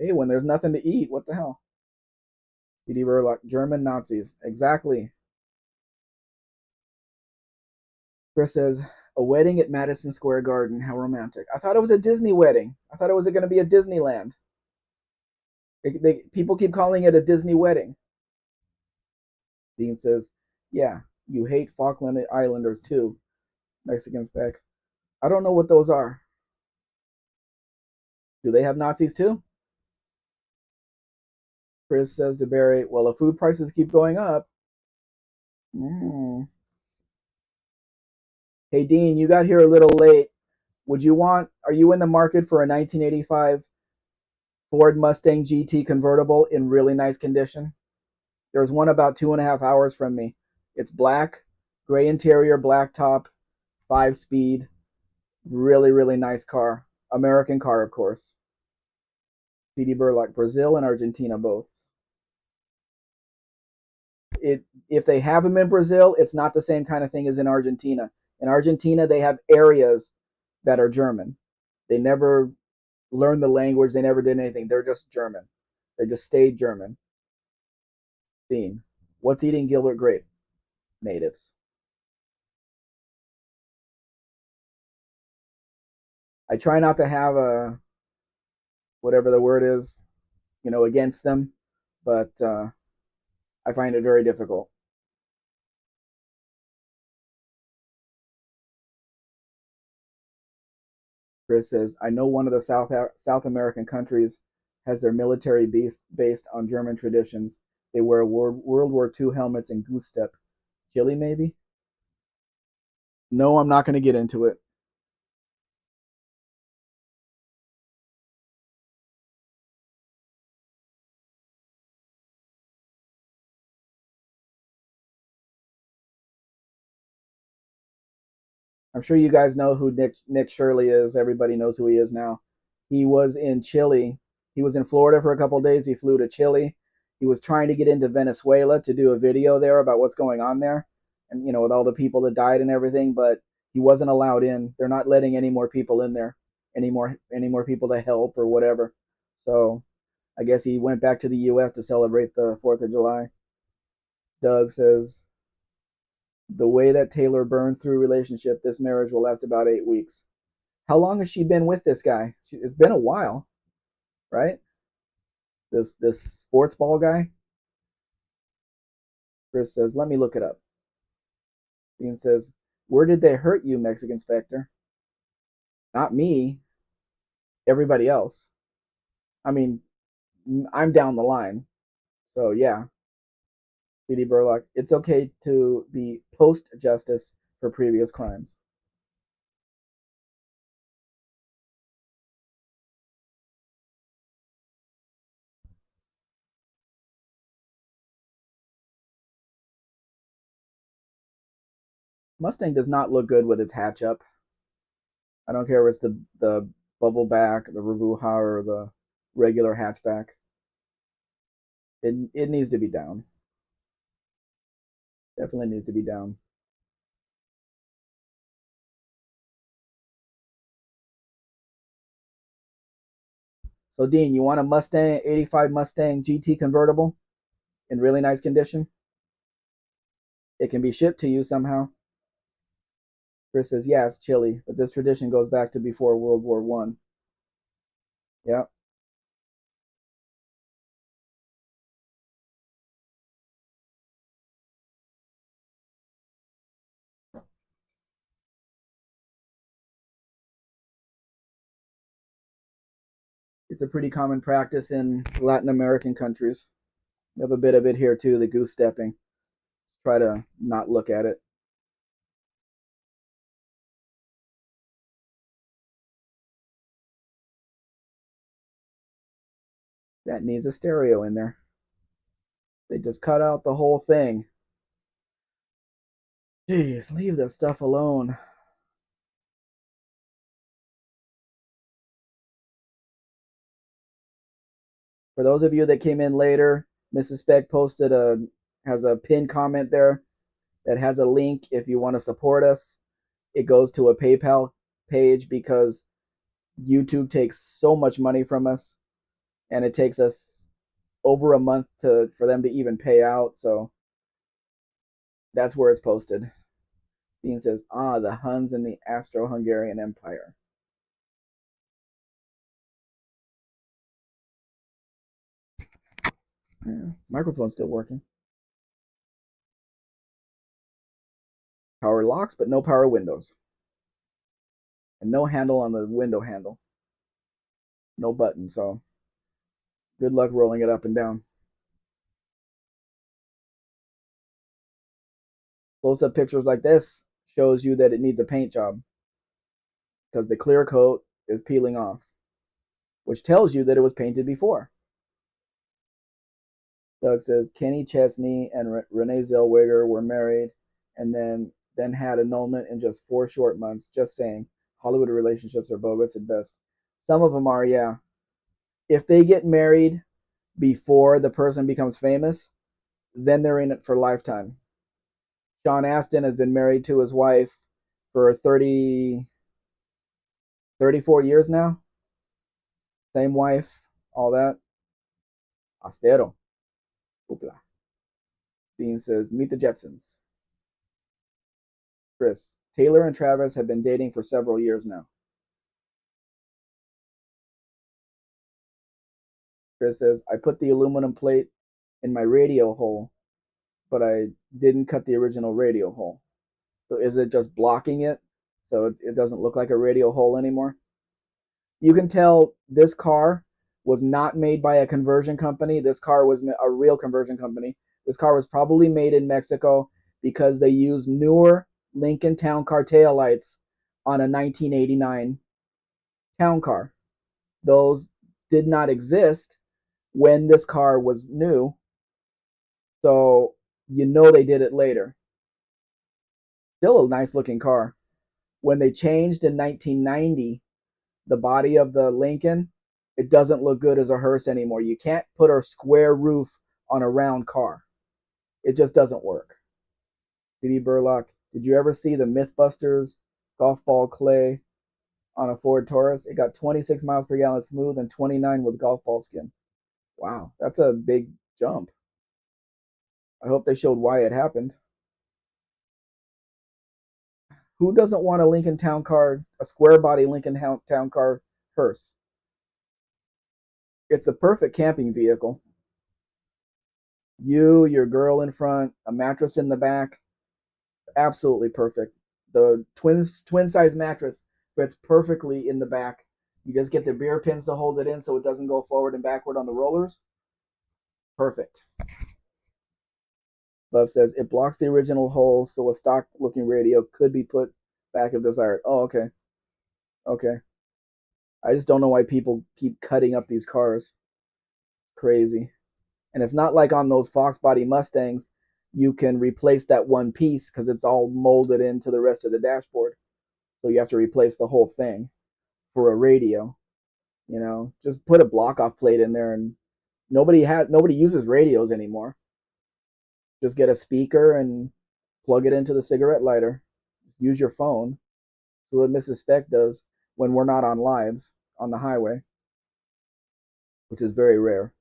Hey, when there's nothing to eat, what the hell? CD Burlock, German Nazis. Exactly. Chris says, A wedding at Madison Square Garden. How romantic. I thought it was a Disney wedding. I thought it was going to be a Disneyland. People keep calling it a Disney wedding. Dean says, yeah, you hate Falkland Islanders too, Mexican Spec. I don't know what those are. Do they have Nazis too? Chris says to Barry, well, if food prices keep going up. Mm. Hey, Dean, you got here a little late. Are you in the market for a 1985 Ford Mustang GT convertible in really nice condition? There's one about 2.5 hours from me. It's black, gray interior, black top, 5 speed. Really, really nice car. American car, of course. CD Burlock, Brazil and Argentina both. If they have them in Brazil, it's not the same kind of thing as in Argentina. In Argentina, they have areas that are German. They never learned the language. They never did anything. They're just German. They just stayed German. Theme. What's eating Gilbert Grape? Natives. I try not to have a whatever the word is, against them, but I find it very difficult. Chris says, I know one of the South American countries has their military based on German traditions. They wear World War II helmets and goose step. Chile, maybe? No, I'm not going to get into it. I'm sure you guys know who Nick Shirley is. Everybody knows who he is now. He was in Chile. He was in Florida for a couple of days. He flew to Chile. He was trying to get into Venezuela to do a video there about what's going on there, and with all the people that died and everything. But he wasn't allowed in. They're not letting any more people in there, any more people to help or whatever. So I guess he went back to the U.S. to celebrate the 4th of July. Doug says, the way that Taylor burns through relationship, this marriage will last about 8 weeks. How long has she been with this guy? It's been a while, right? This sports ball guy. Chris says, let me look it up. Dean says, where did they hurt you, Mexican Spectre? Not me. Everybody else. I mean, I'm down the line. So yeah, CD Burlock. It's okay to be post justice for previous crimes. Mustang does not look good with its hatch up. I don't care if it's the bubble back, the Revuha, or the regular hatchback. It needs to be down. Definitely needs to be down. So Dean, you want a Mustang 85 Mustang GT convertible in really nice condition? It can be shipped to you somehow. Chris says, yes, Chile, but this tradition goes back to before World War One. Yeah. It's a pretty common practice in Latin American countries. We have a bit of it here too, the goose stepping. Try to not look at it. That needs a stereo in there. They just cut out the whole thing. Jeez, leave this stuff alone. For those of you that came in later, Mrs. Speck has a pinned comment there that has a link if you want to support us. It goes to a PayPal page because YouTube takes so much money from us, and it takes us over a month for them to even pay out. So that's where it's posted. Dean says, ah, the Huns in the Austro-Hungarian Empire. Yeah, microphone's still working. Power locks, but no power windows. And no handle on the window handle. No button, so good luck rolling it up and down. Close-up pictures like this shows you that it needs a paint job because the clear coat is peeling off, which tells you that it was painted before. Doug says Kenny Chesney and Renee Zellweger were married and then had annulment in just 4 short months. Just saying, Hollywood relationships are bogus at best. Some of them are, yeah. If they get married before the person becomes famous, then they're in it for a lifetime. Sean Astin has been married to his wife for 34 years now. Same wife, all that. Astero. Hoopla. Dean says, meet the Jetsons. Chris, Taylor and Travis have been dating for several years now. Chris says, I put the aluminum plate in my radio hole, but I didn't cut the original radio hole. So is it just blocking it so it doesn't look like a radio hole anymore? You can tell this car was not made by a conversion company. This car was a real conversion company. This car was probably made in Mexico because they used newer Lincoln Town Car taillights on a 1989 Town Car. Those did not exist when this car was new, so you know they did it later. Still a nice looking car. When they changed in 1990 the body of the Lincoln, it doesn't look good as a hearse anymore. You can't put a square roof on a round car. It just doesn't work. CD Burlock, did you ever see the Mythbusters golf ball clay on a Ford Taurus? It got 26 miles per gallon smooth and 29 with golf ball skin. Wow, that's a big jump. I hope they showed why it happened. Who doesn't want a Lincoln Town Car, a square body Lincoln Town Car hearse? It's the perfect camping vehicle. You, your girl in front, a mattress in the back. Absolutely perfect. The twin size mattress fits perfectly in the back. You just get the beer pins to hold it in so it doesn't go forward and backward on the rollers. Perfect. Love says it blocks the original hole so a stock looking radio could be put back if desired. Oh, okay. Okay. I just don't know why people keep cutting up these cars. Crazy. And it's not like on those Fox body Mustangs, you can replace that one piece because it's all molded into the rest of the dashboard. So you have to replace the whole thing for a radio. You know, just put a block off plate in there, and nobody uses radios anymore. Just get a speaker and plug it into the cigarette lighter. Just use your phone. So what Mrs. Spec does when we're not on lives on the highway, which is very rare.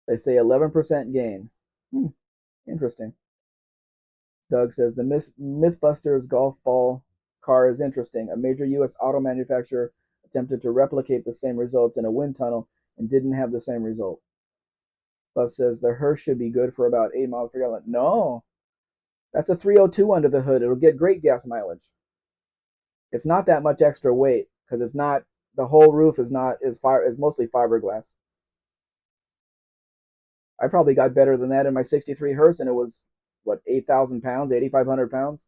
They say 11% gain. Interesting. Doug says the Mythbusters golf ball car is interesting. A major U.S. auto manufacturer attempted to replicate the same results in a wind tunnel and didn't have the same result. Buff says the hearse should be good for about 8 miles per gallon. No, that's a 302 under the hood. It'll get great gas mileage. It's not that much extra weight because it's not, the whole roof is mostly fiberglass. I probably got better than that in my 63 hearse, and it was what, 8,000 pounds, 8,500 pounds.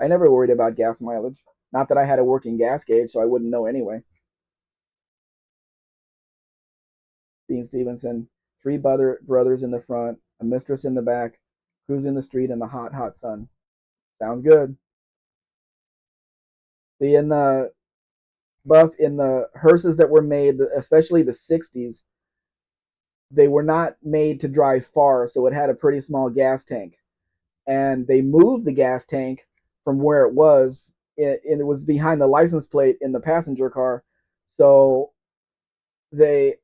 I never worried about gas mileage. Not that I had a working gas gauge, so I wouldn't know anyway. Dean Stevenson, 3 brothers in the front, a mistress in the back, cruising the street in the hot, hot sun. Sounds good. See, in the hearses that were made, especially the 60s, they were not made to drive far, so it had a pretty small gas tank. And they moved the gas tank from where it was. It was behind the license plate in the passenger car. So they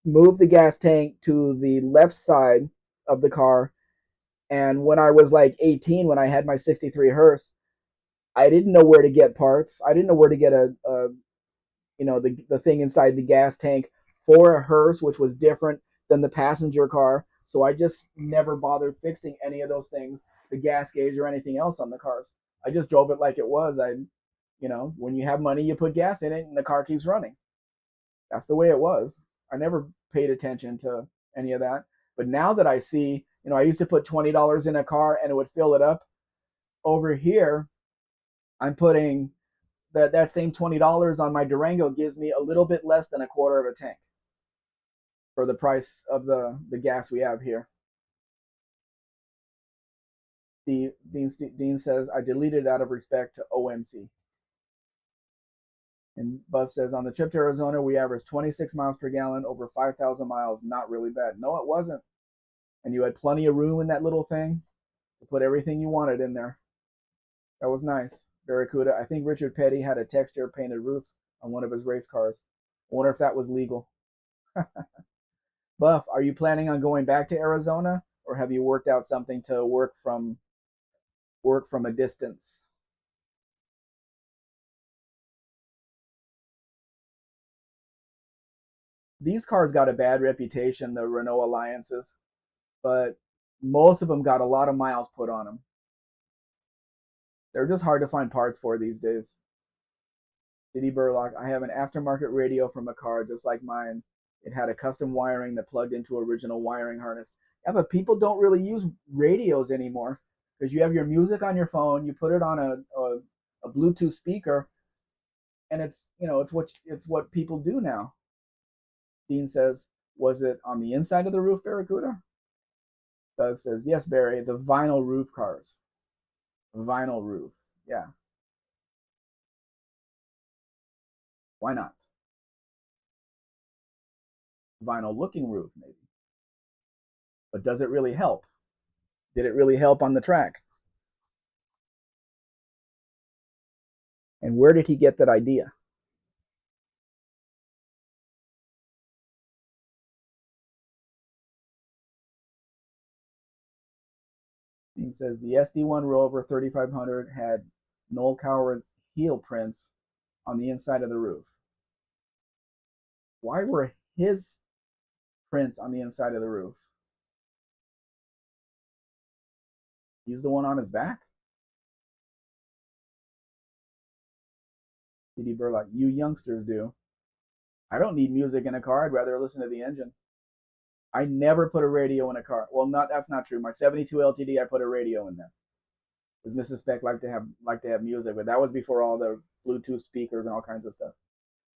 moved the gas tank to the left side of the car And when I was like 18, when I had my 63 Hearse, I didn't know where to get parts. I didn't know where to get a the thing inside the gas tank for a hearse, which was different than the passenger car. So I just never bothered fixing any of those things, the gas gauge or anything else on the cars. I just drove it like it was. When you have money, you put gas in it and the car keeps running. That's the way it was. I never paid attention to any of that. But now that I see, I used to put $20 in a car and it would fill it up. Over here, I'm putting that same $20 on my Durango gives me a little bit less than a quarter of a tank for the price of the gas we have here. Dean says I deleted it out of respect to OMC. And Buff says on the trip to Arizona we averaged 26 miles per gallon over 5,000 miles. Not really bad. No, it wasn't. And you had plenty of room in that little thing to put everything you wanted in there. That was nice. Barracuda. I think Richard Petty had a texture painted roof on one of his race cars. I wonder if that was legal. Buff, are you planning on going back to Arizona, or have you worked out something to work from a distance? These cars got a bad reputation, the Renault Alliances, but most of them got a lot of miles put on them. They're just hard to find parts for these days. City Burlock, I have an aftermarket radio from a car just like mine. It had a custom wiring that plugged into original wiring harness. Yeah, but people don't really use radios anymore because you have your music on your phone, you put it on a Bluetooth speaker, and it's what people do now. Dean says, was it on the inside of the roof, Barracuda? Doug says, yes, Barry, the vinyl roof cars. Vinyl roof. Yeah, why not? Vinyl looking roof, maybe. But does it really help? Did it really help on the track? And where did he get that idea? He says the SD1 Rover 3500 had Noel Coward's heel prints on the inside of the roof. Why were his prints on the inside of the roof? He's the one on his back? CD Burlock, you youngsters do. I don't need music in a car. I'd rather listen to the engine. I never put a radio in a car. Well, that's not true. My 72 LTD, I put a radio in there. Because Mrs. Spec liked to have music, but that was before all the Bluetooth speakers and all kinds of stuff.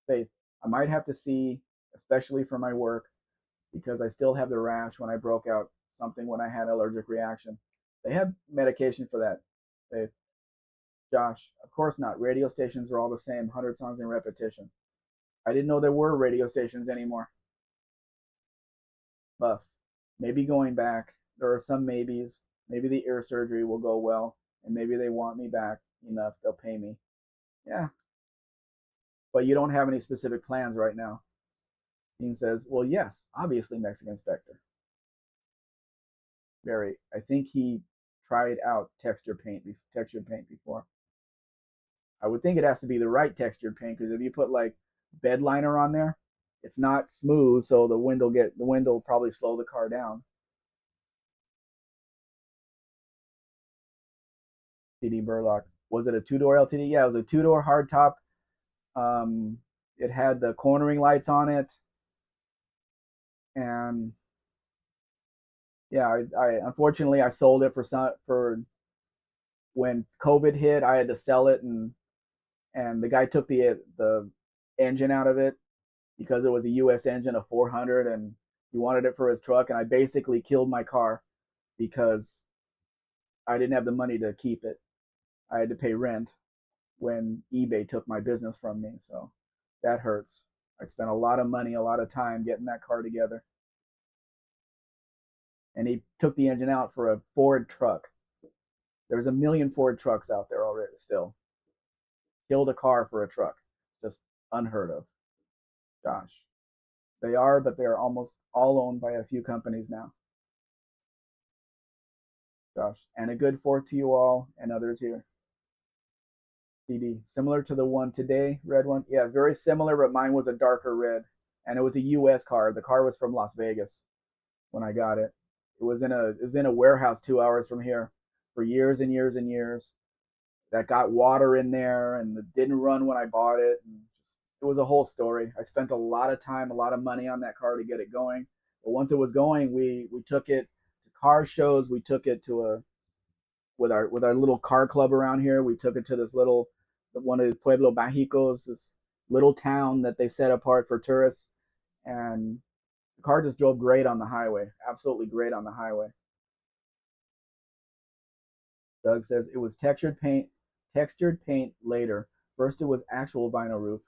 Faith, I might have to see, especially for my work, because I still have the rash when I broke out something when I had an allergic reaction. They have medication for that. Faith, Josh, of course not. Radio stations are all the same, 100 songs in repetition. I didn't know there were radio stations anymore. Buff, maybe going back. There are some maybes. Maybe the ear surgery will go well, and maybe they want me back enough. They'll pay me. Yeah, but you don't have any specific plans right now. Dean says, well, yes, obviously Mexican Spectre. Barry, I think he tried out textured paint before. I would think it has to be the right textured paint because if you put like bed liner on there, it's not smooth, so the wind will probably slow the car down. CD Burlock, was it a two-door LTD? Yeah, it was a two-door hardtop. Um, it had the cornering lights on it, and yeah, I unfortunately I sold it for when COVID hit. I had to sell it, and the guy took the engine out of it because it was a U.S. engine, a 400, and he wanted it for his truck. And I basically killed my car because I didn't have the money to keep it. I had to pay rent when eBay took my business from me, so that hurts. I spent a lot of money, a lot of time getting that car together, and he took the engine out for a Ford truck. There's a million Ford trucks out there already. Still, killed a car for a truck, just unheard of. Gosh, they are, but they're almost all owned by a few companies now. Josh, and a good fork to you all and others here. CD, similar to the one today, red one. Yeah, it's very similar, but mine was a darker red, and it was a U.S. car. The car was from Las Vegas when I got it. It was in a warehouse 2 hours from here for years and years and years. That got water in there and it didn't run when I bought it. And it was a whole story. I spent a lot of time, a lot of money on that car to get it going. But once it was going, we took it to car shows. We took it to a with our little car club around here. We took it to this little one of the Pueblo Bajicos, this little town that they set apart for tourists, and the car just drove great on the highway, absolutely great on the highway. Doug says it was textured paint later. First it was actual vinyl roof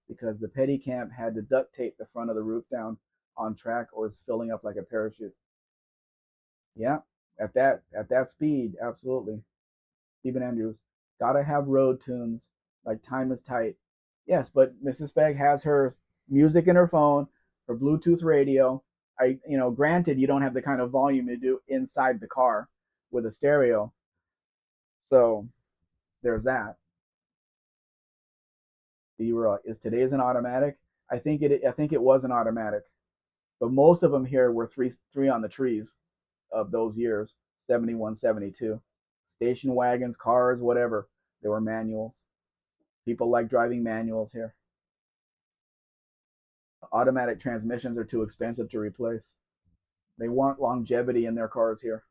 because the petty camp had to duct tape the front of the roof down on track or it's filling up like a parachute. Yeah, at that speed, absolutely. Stephen Andrews, gotta have road tunes like Time is Tight. Yes, but Mrs. Speg has her music in her phone, her Bluetooth radio. Granted, you don't have the kind of volume you do inside the car with a stereo, so there's that. Is today's an automatic? I think it was an automatic, but most of them here were three on the trees of those years, 71, 72. Station wagons, cars, whatever. They were manuals. People like driving manuals here. Automatic transmissions are too expensive to replace. They want longevity in their cars here.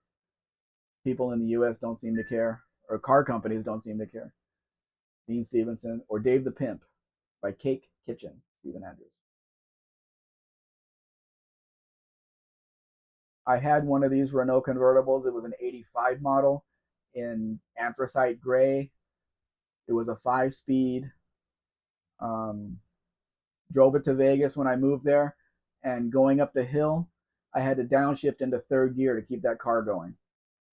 People in the US don't seem to care, or car companies don't seem to care. Dean Stevenson or Dave the Pimp by Cake Kitchen, Stephen Andrews. I had one of these Renault convertibles. It was an 85 model in anthracite gray. It was a 5 speed. Um, Drove it to Vegas when I moved there, and going up the hill, I had to downshift into third gear to keep that car going.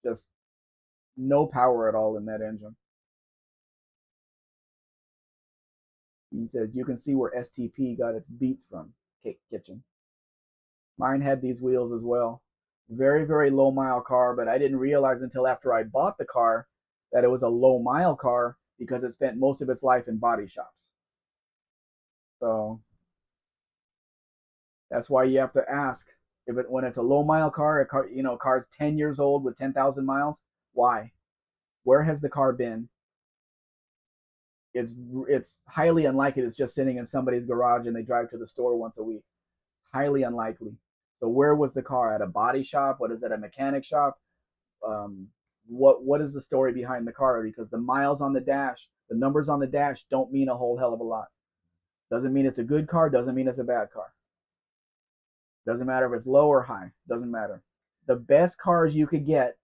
Just no power at all in that engine. He says you can see where STP got its beats from. Cake Kitchen. Mine had these wheels as well. Very, very low mile car, but I didn't realize until after I bought the car that it was a low mile car because it spent most of its life in body shops. So that's why you have to ask when it's a low mile car, car's 10 years old with 10,000 miles. Why? Where has the car been? It's highly unlikely it's just sitting in somebody's garage and they drive to the store once a week. Highly unlikely. So where was the car? At a body shop? What is it? A mechanic shop? Um, what is the story behind the car? Because the miles on the dash, the numbers on the dash don't mean a whole hell of a lot. Doesn't mean it's a good car. Doesn't mean it's a bad car. Doesn't matter if it's low or high. Doesn't matter. The best cars you could get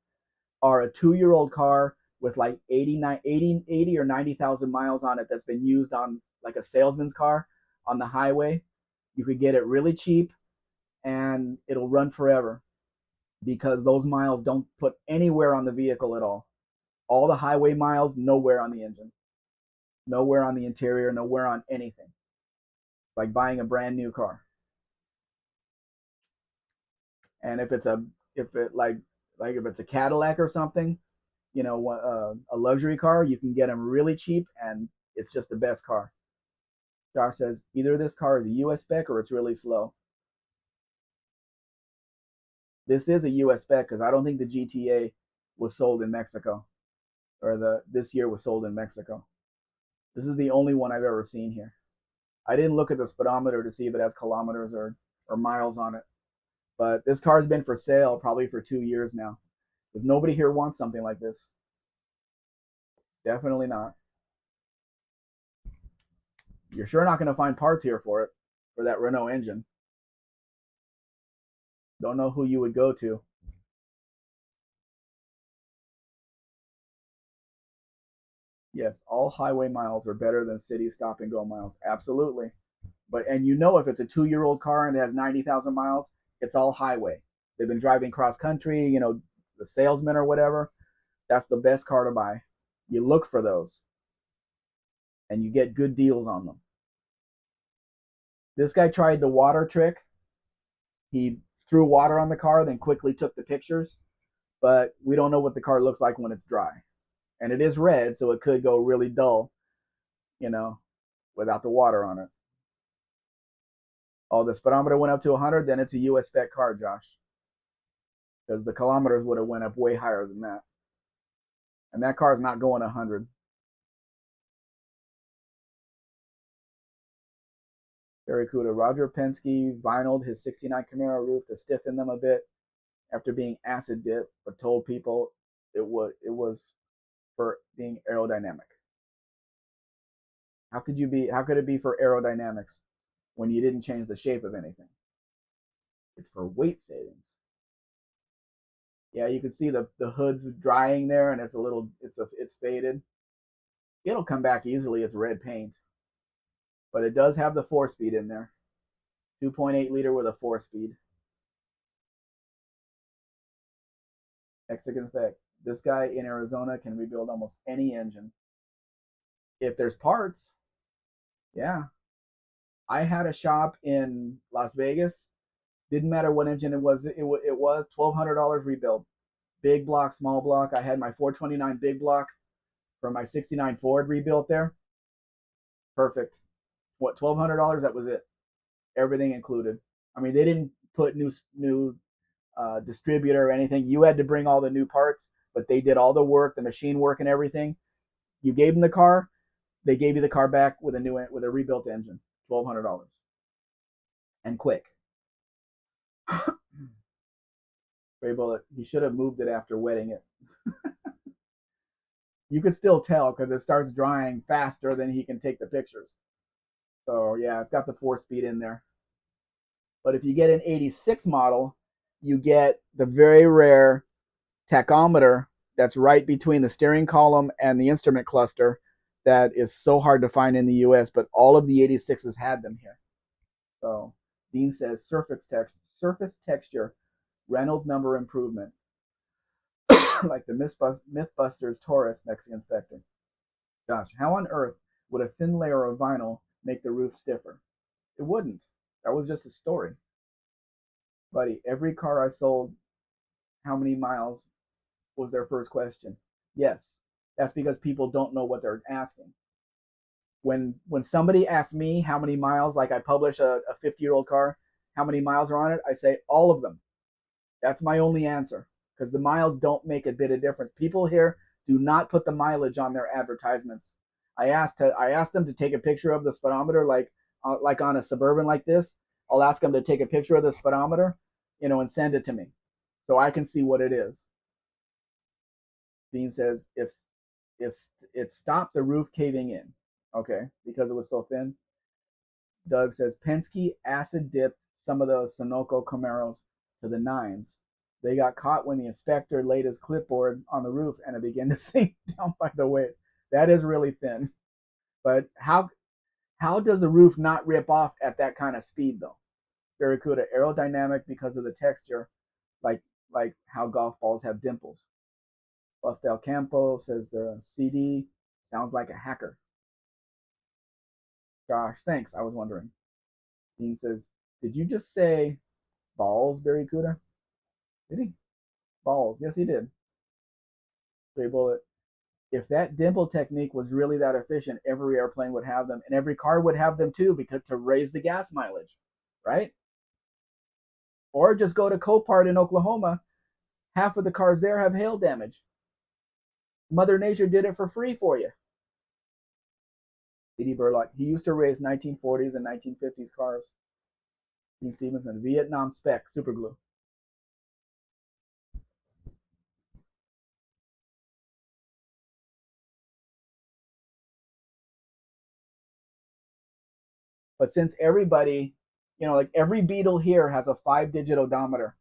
are a 2-year-old car with like 80 or 90,000 miles on it that's been used on like a salesman's car on the highway. You could get it really cheap and it'll run forever because those miles don't put anywhere on the vehicle at all. All the highway miles, nowhere on the engine, nowhere on the interior, nowhere on anything. It's like buying a brand new car. And if it's a Cadillac or something, a luxury car, you can get them really cheap, and it's just the best car. Josh says either this car is a US spec or it's really slow. This is a US spec because I don't think the GTA was sold in Mexico, or this year was sold in Mexico. This is the only one I've ever seen here. I didn't look at the speedometer to see if it has kilometers or miles on it, but this car's been for sale probably for 2 years now. Because nobody here wants something like this. Definitely not. You're sure not going to find parts here for it, for that Renault engine. Don't know who you would go to. Yes, all highway miles are better than city stop and go miles. Absolutely. And if it's a 2-year-old car and it has 90,000 miles, it's all highway. They've been driving cross country, the salesman or whatever. That's the best car to buy. You look for those and you get good deals on them. This guy tried the water trick. He threw water on the car, then quickly took the pictures. but we don't know what the car looks like when it's dry. And it is red, so it could go really dull, you know, without the water on it. Oh, the speedometer went up to 100, then it's a US spec car, Josh. Because the kilometers would have went up way higher than that. And that car is not going 100. Very cool. Roger Penske vinyled his 69 Camaro roof to stiffen them a bit after being acid dipped, but told people it was for being aerodynamic. How could it be for aerodynamics when you didn't change the shape of anything? It's for weight savings. Yeah, you can see the hood's drying there, and it's faded. It'll come back easily. It's red paint, but it does have the 4-speed in there. 2.8 liter with a 4-speed. Mexican effect. This guy in Arizona can rebuild almost any engine if there's parts. Yeah, I had a shop in Las Vegas. Didn't matter what engine it was. It was $1,200 rebuild. Big block, small block. I had my 429 big block from my 69 Ford rebuilt there. Perfect. What, $1,200? That was it. Everything included. I mean, they didn't put new distributor or anything. You had to bring all the new parts, but they did all the work, the machine work and everything. You gave them the car, they gave you the car back with a rebuilt engine. $1,200. And quick. Ray Bullet, he should have moved it after wetting it. You could still tell because it starts drying faster than he can take the pictures. So yeah, it's got the 4-speed in there. But if you get an 86 model, you get the very rare tachometer that's right between the steering column and the instrument cluster that is so hard to find in the US, but all of the 86s had them here. So Dean says surface texture, Reynolds number improvement, like the Mythbusters Taurus Mexican Spectre. Gosh, how on earth would a thin layer of vinyl make the roof stiffer? It wouldn't. That was just a story. Buddy, every car I sold, how many miles was their first question. Yes, that's because people don't know what they're asking. When somebody asks me how many miles, like I publish a 50-year-old car, how many miles are on it, I say all of them. That's my only answer because the miles don't make a bit of difference. People here do not put the mileage on their advertisements. I asked them to take a picture of the speedometer, like on a Suburban like this. I'll ask them to take a picture of the speedometer, and send it to me, so I can see what it is. Dean says if it stopped the roof caving in, okay, because it was so thin. Doug says Penske acid dipped some of those Sunoco Camaros to the 9s. They got caught when the inspector laid his clipboard on the roof and it began to sink down by the weight. That is really thin. But how does the roof not rip off at that kind of speed though? Barracuda aerodynamic because of the texture, like how golf balls have dimples. Buff Del Campo says the CD sounds like a hacker. Josh, thanks. I was wondering. Dean says, did you just say balls, Barracuda? Did he? Balls. Yes, he did. Stray Bullet. If that dimple technique was really that efficient, every airplane would have them, and every car would have them too, because to raise the gas mileage, right? Or just go to Copart in Oklahoma. Half of the cars there have hail damage. Mother Nature did it for free for you. C.D. Burlock, he used to race 1940s and 1950s cars. Dean Stevenson, Vietnam Spec, super glue. But since everybody, like every Beetle here has a 5-digit odometer.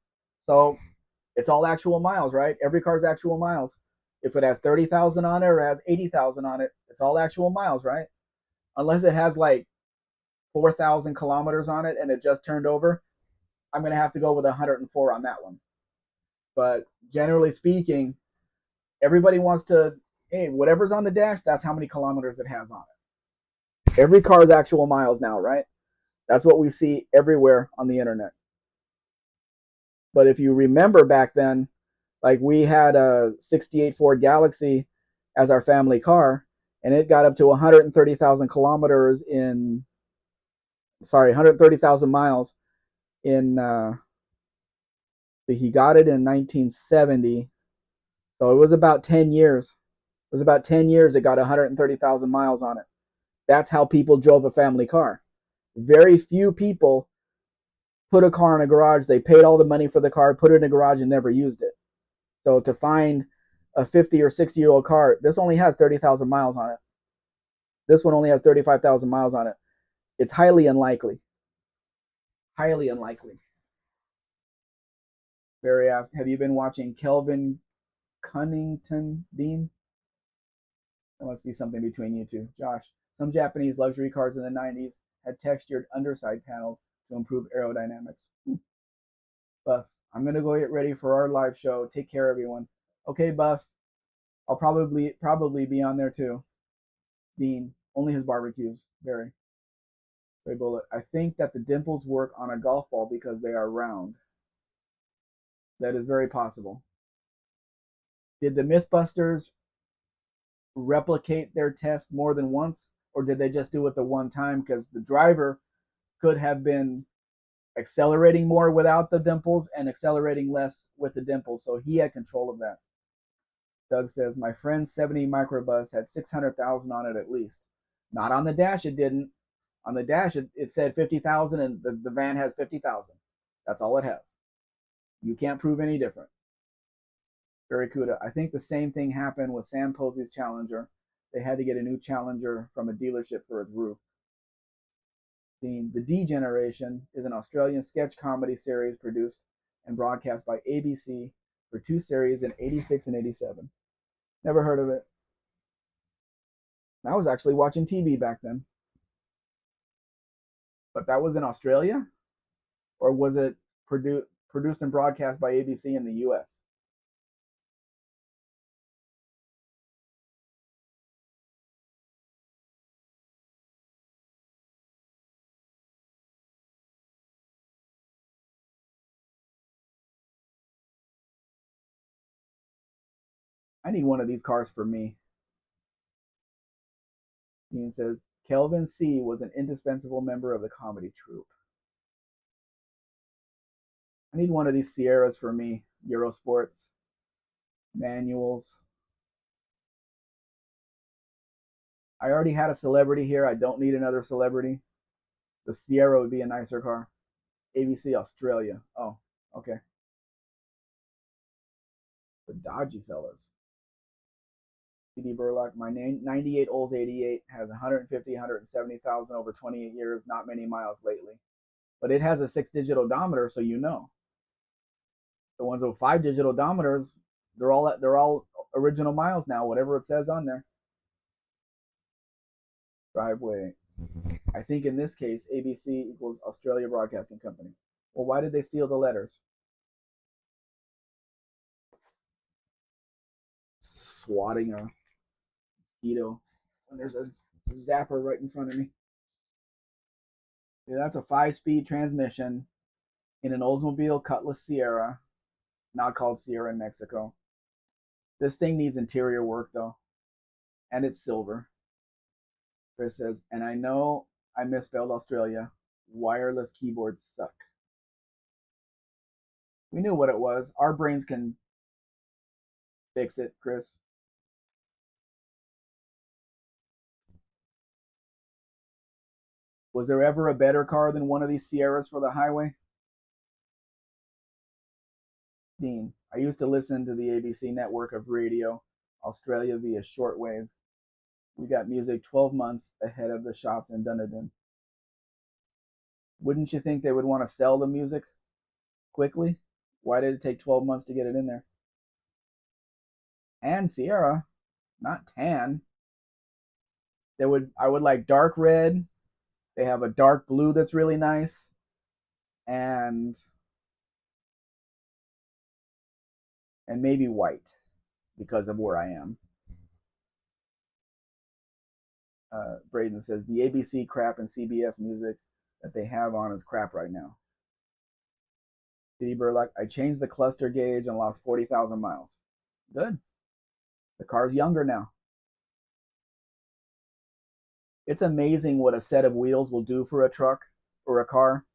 So it's all actual miles, right? Every car's actual miles. If it has 30,000 on it or has 80,000 on it, it's all actual miles, right? Unless it has like 4,000 kilometers on it and it just turned over, I'm going to have to go with 104 on that one. But generally speaking, everybody wants to, hey, whatever's on the dash, that's how many kilometers it has on it. Every car is actual miles now, right? That's what we see everywhere on the internet. But if you remember back then, Like we had a 68 Ford Galaxy as our family car, and it got up to 130,000 kilometers in, sorry, 130,000 miles in, he got it in 1970. So it was about 10 years. It was about 10 years it got 130,000 miles on it. That's how people drove a family car. Very few people put a car in a garage, they paid all the money for the car, put it in a garage, and never used it. So to find a 50 or 60-year-old car, this only has 30,000 miles on it. This one only has 35,000 miles on it. It's highly unlikely. Highly unlikely. Barry asked, have you been watching Kelvin Cunnington, Dean? There must be something between you two. Josh, some Japanese luxury cars in the 90s had textured underside panels to improve aerodynamics. Buff, I'm going to go get ready for our live show. Take care, everyone. Okay, Buff. I'll probably be on there too. Dean, only his barbecues. Very. Very bullet. I think that the dimples work on a golf ball because they are round. That is very possible. Did the Mythbusters replicate their test more than once, or did they just do it the one time? Because the driver could have been accelerating more without the dimples and accelerating less with the dimples, so he had control of that. Doug says, my friend's 70 microbus had 600,000 on it at least. Not on the dash, it didn't. On the dash, it said 50,000 and the van has 50,000. That's all it has. You can't prove any different. Barracuda, I think the same thing happened with Sam Posey's Challenger. They had to get a new Challenger from a dealership for its roof. The D Generation is an Australian sketch comedy series produced and broadcast by ABC for two series in 86 and 87. Never heard of it. I was actually watching TV back then. But that was in Australia? Or was it produced and broadcast by ABC in the US? I need one of these cars for me. Dean says, Kelvin C. was an indispensable member of the comedy troupe. I need one of these Sierras for me. Eurosports, manuals. I already had a celebrity here. I don't need another celebrity. The Sierra would be a nicer car. ABC Australia. Oh, okay. The dodgy fellas. CD Burlock, my 98 Olds 88 has 150, 170,000 over 28 years, not many miles lately. But it has a 6-digit odometer, so you know. The ones with 5-digit odometers, they're all original miles now, whatever it says on there. Driveway. I think in this case, ABC equals Australia Broadcasting Company. Well, why did they steal the letters? Swatting a mosquito when there's a zapper right in front of me. Yeah, that's a 5-speed transmission in an Oldsmobile Cutlass Sierra, not called Sierra in Mexico. This thing needs interior work though, and it's silver. Chris says, and I know I misspelled Australia. Wireless keyboards suck. We knew what it was. Our brains can fix it, Chris. Was there ever a better car than one of these Sierras for the highway? Dean, I used to listen to the ABC network of radio, Australia via shortwave. We got music 12 months ahead of the shops in Dunedin. Wouldn't you think they would want to sell the music quickly? Why did it take 12 months to get it in there? And Sierra, not tan. I would like dark red. They have a dark blue that's really nice, and maybe white because of where I am. Braden says the ABC crap and CBS music that they have on is crap right now. CD Burlock, I changed the cluster gauge and lost 40,000 miles. Good. The car's younger now. It's amazing what a set of wheels will do for a truck or a car.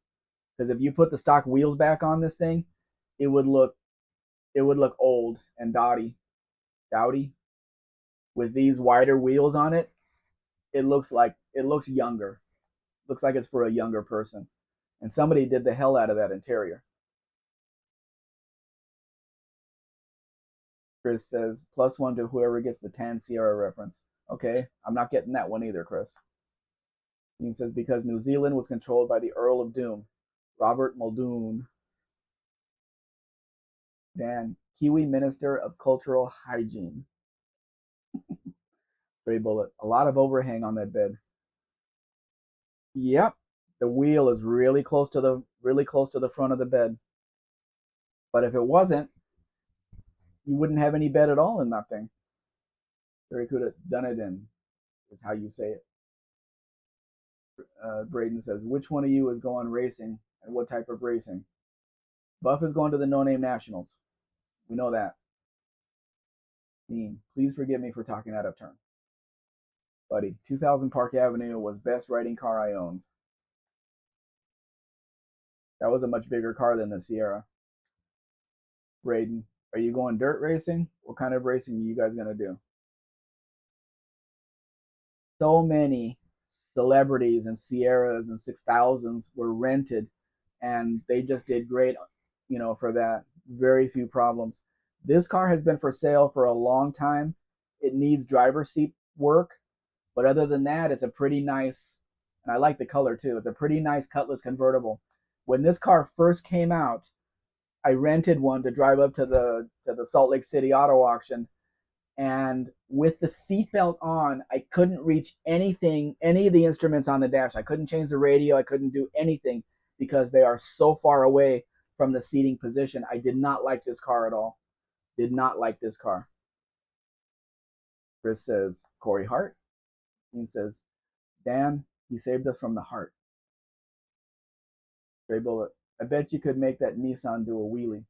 Because if you put the stock wheels back on this thing, it would look old and dowdy. With these wider wheels on it, it looks younger. Looks like it's for a younger person. And somebody did the hell out of that interior. Chris says, +1 to whoever gets the Tan Sierra reference. Okay, I'm not getting that one either, Chris. He says, because New Zealand was controlled by the Earl of Doom, Robert Muldoon. Dan, Kiwi Minister of Cultural Hygiene. Stray bullet. A lot of overhang on that bed. Yep. The wheel is really close to the front of the bed. But if it wasn't, you wouldn't have any bed at all in that thing. They could have done it in, is how you say it. Braden says, which one of you is going racing and what type of racing? Buff is going to the No Name Nationals. We know that. Dean, please forgive me for talking out of turn. Buddy, 2000 Park Avenue was best riding car I owned. That was a much bigger car than the Sierra. Braden, are you going dirt racing? What kind of racing are you guys going to do? So many celebrities and Sierras and 6000s were rented, and they just did great, for that. Very few problems. This car has been for sale for a long time. It needs driver's seat work, but other than that, it's a pretty nice, and I like the color too. It's a pretty nice Cutlass convertible. When this car first came out, I rented one to drive up to the Salt Lake City auto auction, and with the seatbelt on, I couldn't reach any of the instruments on the dash. I couldn't change the radio. I couldn't do anything because they are so far away from the seating position. I did not like this car at all. Did not like this car. Chris says, Corey Hart. He says, Dan, he saved us from the heart. Stray Bullet, I bet you could make that Nissan do a wheelie.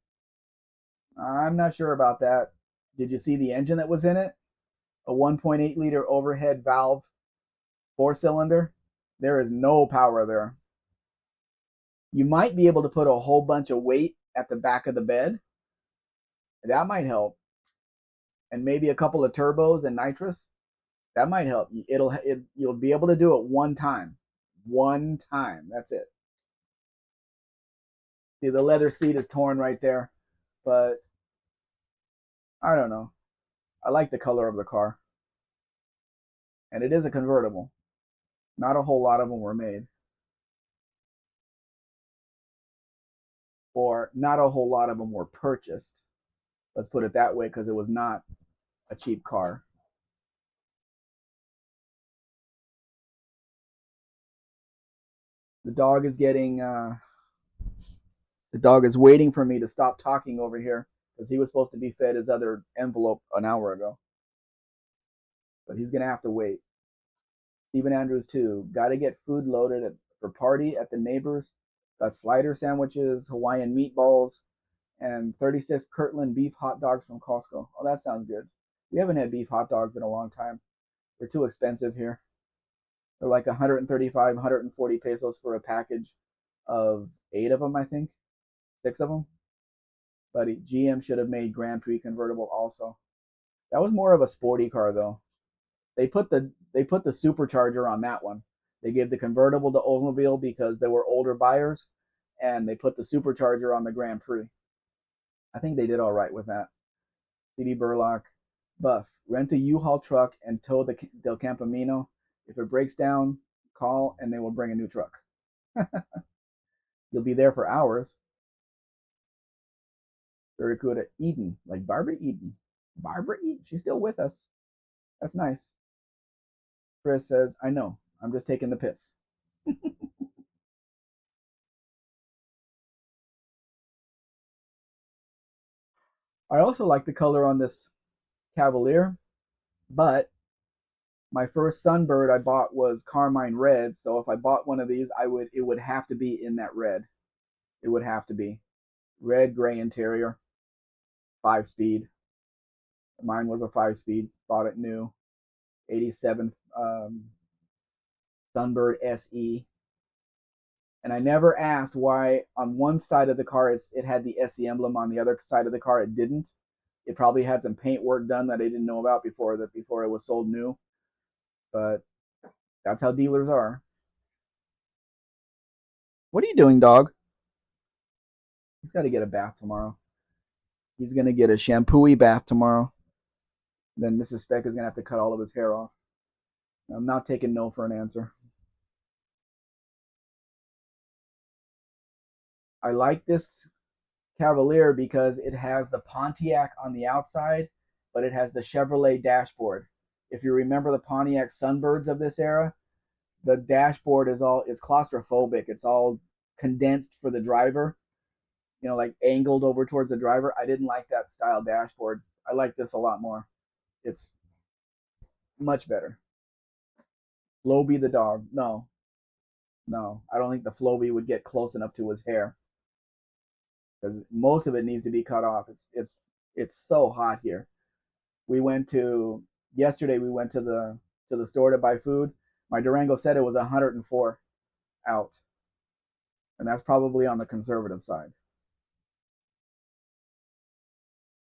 I'm not sure about that. Did you see the engine that was in it? A 1.8 liter overhead valve, 4-cylinder. There is no power there. You might be able to put a whole bunch of weight at the back of the bed. That might help. And maybe a couple of turbos and nitrous. That might help. You'll be able to do it one time. One time. That's it. See, the leather seat is torn right there. But I don't know. I like the color of the car. And it is a convertible. Not a whole lot of them were made. Or not a whole lot of them were purchased. Let's put it that way, because it was not a cheap car. The dog is waiting for me to stop talking over here because he was supposed to be fed his other envelope an hour ago. But he's gonna have to wait. Stephen Andrews too. Got to get food loaded for party at the neighbors. Got slider sandwiches, Hawaiian meatballs, and 36 Kirtland beef hot dogs from Costco. Oh, that sounds good. We haven't had beef hot dogs in a long time. They're too expensive here. They're like 135, 140 pesos for a package of 8 of them, I think. 6 of them. But GM should have made Grand Prix convertible also. That was more of a sporty car though. They put the supercharger on that one. They gave the convertible to Oldsmobile because they were older buyers, and they put the supercharger on the Grand Prix. I think they did all right with that. CD Burlock, Buff, rent a U-Haul truck and tow the Del Campamino. If it breaks down, call and they will bring a new truck. You'll be there for hours. Very good at Eden, like Barbara Eden. Barbara Eden, she's still with us. That's nice. Chris says, I know, I'm just taking the piss. I also like the color on this Cavalier, but my first Sunbird I bought was carmine red, so if I bought one of these, it would have to be in that red. It would have to be. red gray interior, 5 speed. Mine was a 5 speed. Bought it new. 87 Sunbird SE. And I never asked why on one side of the car it had the SE emblem, on the other side of the car it didn't. It probably had some paint work done that I didn't know about before it was sold new. But that's how dealers are. What are you doing, dog? He's got to get a bath tomorrow. He's gonna get a shampooy bath tomorrow. Then Mrs. Spec is gonna have to cut all of his hair off. I'm not taking no for an answer. I like this Cavalier because it has the Pontiac on the outside, but it has the Chevrolet dashboard. If you remember the Pontiac Sunbirds of this era, the dashboard is claustrophobic. It's all condensed for the driver, like angled over towards the driver. I didn't like that style dashboard. I like this a lot more. It's much better. Floby the dog. No, no. I don't think the Floby would get close enough to his hair because most of it needs to be cut off. It's so hot here. We went to Yesterday. We went to the store to buy food. My Durango said it was 104 out, and that's probably on the conservative side.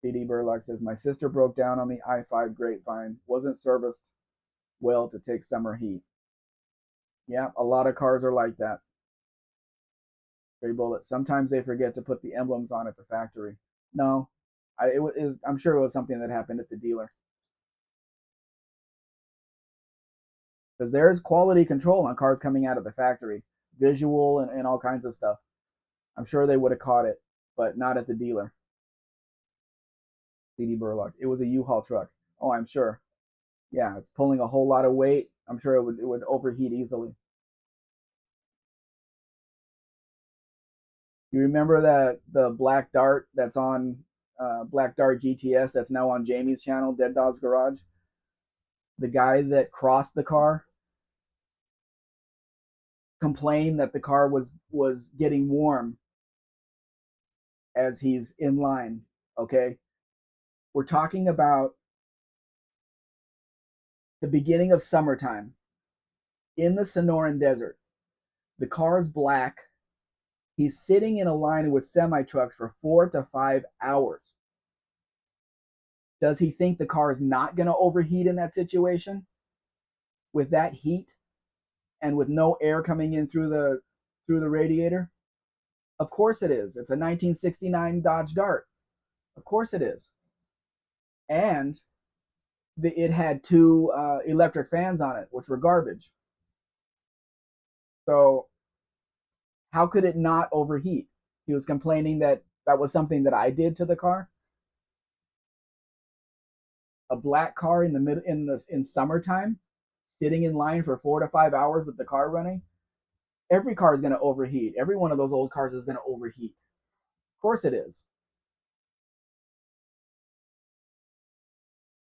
CD Burlock says my sister broke down on the I-5 Grapevine. Wasn't serviced well to take summer heat. Yeah, a lot of cars are like that. Stray Bullet. Sometimes they forget to put the emblems on at the factory. No, I'm sure it was something that happened at the dealer. Because there's quality control on cars coming out of the factory, visual and all kinds of stuff. I'm sure they would have caught it, but not at the dealer. CD Burlock. It was a U-Haul truck. Oh, I'm sure. Yeah, it's pulling a whole lot of weight. I'm sure it would overheat easily. You remember that the Black Dart that's on Black Dart GTS that's now on Jamie's channel, Dead Dog's Garage? The guy that crossed the car complained that the car was getting warm as he's in line. Okay, we're talking about the beginning of summertime in the Sonoran Desert. The car is black. He's sitting in a line with semi trucks for 4 to 5 hours. Does he think the car is not going to overheat in that situation with that heat and with no air coming in through the radiator? Of course it is. It's a 1969 Dodge Dart. Of course it is. And it had two electric fans on it, which were garbage. So how could it not overheat? He was complaining that that was something that I did to the car. A black car in the mid in summertime, sitting in line for 4 to 5 hours with the car running. Every car is going to overheat. Every one of those old cars is going to overheat. Of course it is.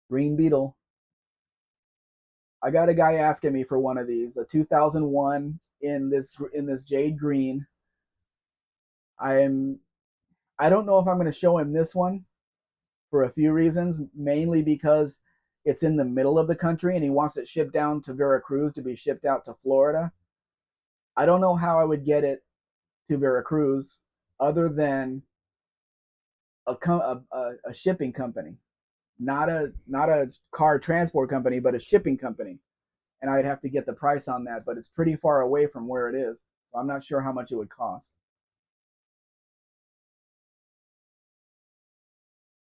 Green Beetle. I got a guy asking me for one of these, a 2001 in this jade green. I don't know if I'm going to show him this one for a few reasons, mainly because it's in the middle of the country and he wants it shipped down to Veracruz to be shipped out to Florida. I don't know how I would get it to Veracruz other than a shipping company, not a car transport company, but a shipping company. And I'd have to get the price on that, but it's pretty far away from where it is, so I'm not sure how much it would cost.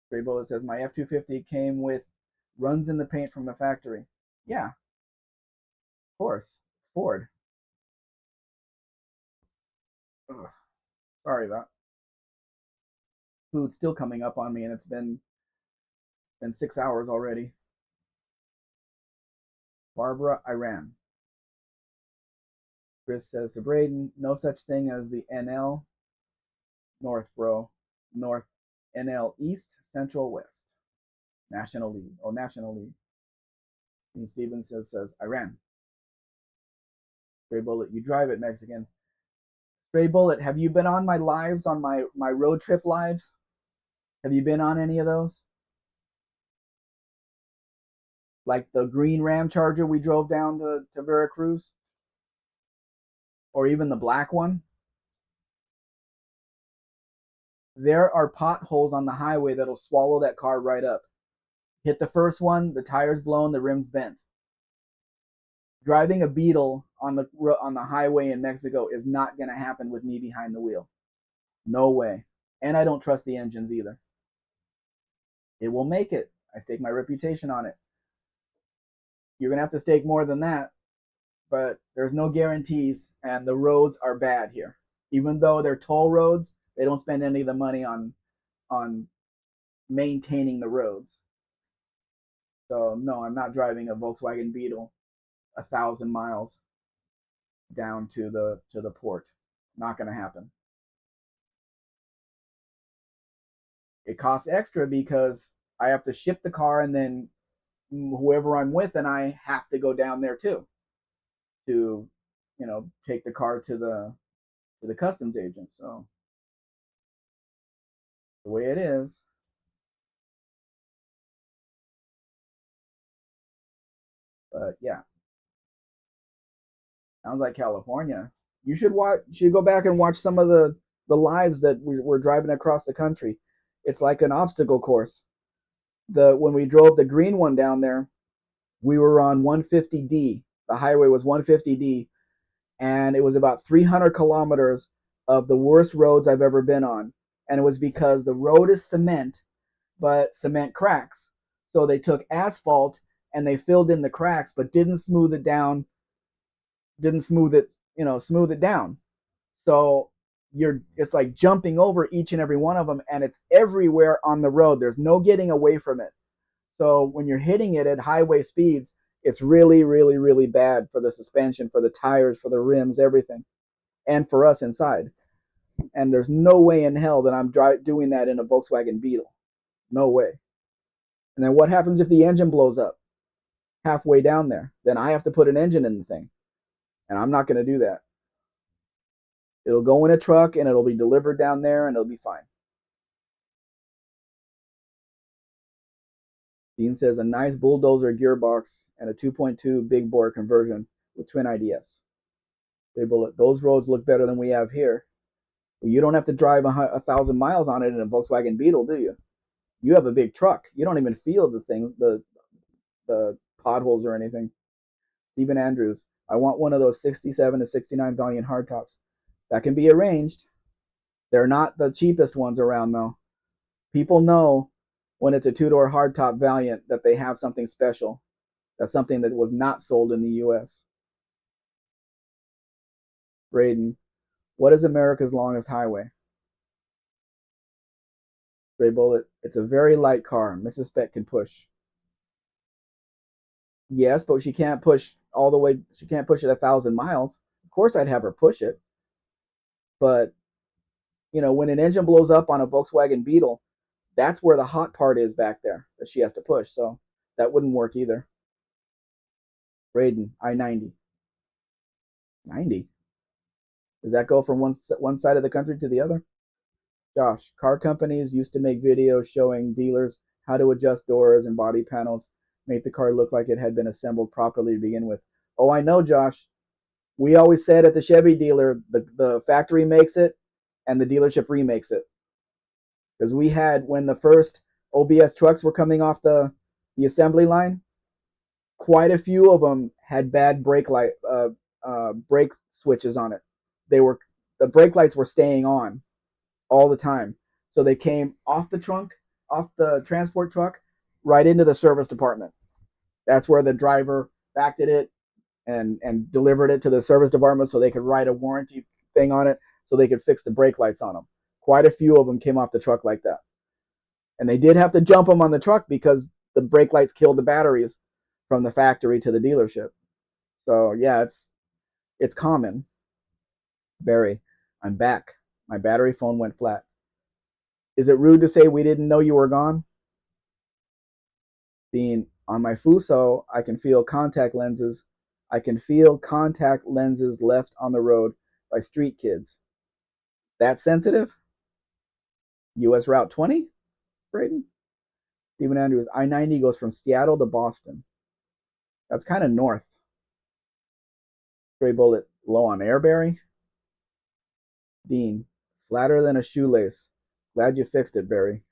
Stray Bullet says my F-250 came with runs in the paint from the factory. Yeah, of course, Ford. Ugh, sorry about food still coming up on me, and it's been 6 hours already. Barbara, Iran. Chris says to Braden, no such thing as the NL North, bro. North, NL East, Central, West. National League. Oh, National League. And Steven says Iran. Gray Bullet, you drive it, Mexican. Stray Bullet, have you been on my lives, on my road trip lives? Have you been on any of those? Like the green Ram Charger we drove down to Veracruz? Or even the black one? There are potholes on the highway that'll swallow that car right up. Hit the first one, the tire's blown, the rim's bent. Driving a Beetle on the highway in Mexico is not going to happen with me behind the wheel. No way. And I don't trust the engines either. It will make it. I stake my reputation on it. You're going to have to stake more than that, but there's no guarantees, and the roads are bad here. Even though they're toll roads, they don't spend any of the money on maintaining the roads. So no, I'm not driving a Volkswagen Beetle 1,000 miles down to the port. Not going to happen. It costs extra because I have to ship the car, and then whoever I'm with and I have to go down there too to, take the car to the customs agent. So the way it is. But yeah, sounds like California. You should watch. You should go back and watch some of the lives that we're driving across the country. It's like an obstacle course. When we drove the green one down there, we were on 150D. The highway was 150D, and it was about 300 kilometers of the worst roads I've ever been on. And it was because the road is cement, but cement cracks. So they took asphalt and they filled in the cracks, but didn't smooth it down, didn't smooth it down. So it's like jumping over each and every one of them, and it's everywhere on the road. There's no getting away from it. So when you're hitting it at highway speeds, it's really, really, really bad for the suspension, for the tires, for the rims, everything, and for us inside. And there's no way in hell that I'm doing that in a Volkswagen Beetle. No way. And then what happens if the engine blows up halfway down there? Then I have to put an engine in the thing, and I'm not going to do that. It'll go in a truck and it'll be delivered down there and it'll be fine. Dean says a nice bulldozer gearbox and a 2.2 big bore conversion with twin IDS. Those roads look better than we have here. Well, you don't have to drive 1,000 miles on it in a Volkswagen Beetle, do you? You have a big truck. You don't even feel the potholes or anything. Stephen Andrews, I want one of those 67 to 69 Valiant hardtops. That can be arranged. They're not the cheapest ones around, though. People know when it's a two-door hardtop Valiant that they have something special. That's something that was not sold in the U.S. Braden, what is America's longest highway? Stray Bullet, it's a very light car. Mrs. Spec can push. Yes, but she can't push all the way. She can't push it 1,000 miles. Of course, I'd have her push it. But, when an engine blows up on a Volkswagen Beetle, that's where the hot part is back there that she has to push. So that wouldn't work either. Braden, I-90. 90? Does that go from one side of the country to the other? Josh, car companies used to make videos showing dealers how to adjust doors and body panels, make the car look like it had been assembled properly to begin with. Oh, I know, Josh. We always said at the Chevy dealer, the factory makes it and the dealership remakes it. Because we had, when the first OBS trucks were coming off the assembly line, quite a few of them had bad brake switches on it. The brake lights were staying on all the time. So they came off the transport truck, right into the service department. That's where the driver backed it and delivered it to the service department so they could write a warranty thing on it so they could fix the brake lights on them. Quite a few of them came off the truck like that. And they did have to jump them on the truck because the brake lights killed the batteries from the factory to the dealership. So yeah, it's common. Barry, I'm back. My battery phone went flat. Is it rude to say we didn't know you were gone? Being on my Fuso, I can feel contact lenses. I can feel contact lenses left on the road by street kids. that sensitive? US Route 20, Braden? Stephen Andrews, I-90 goes from Seattle to Boston. That's kind of north. Stray Bullet, low on airberry. Dean, flatter than a shoelace. Glad you fixed it, Barry.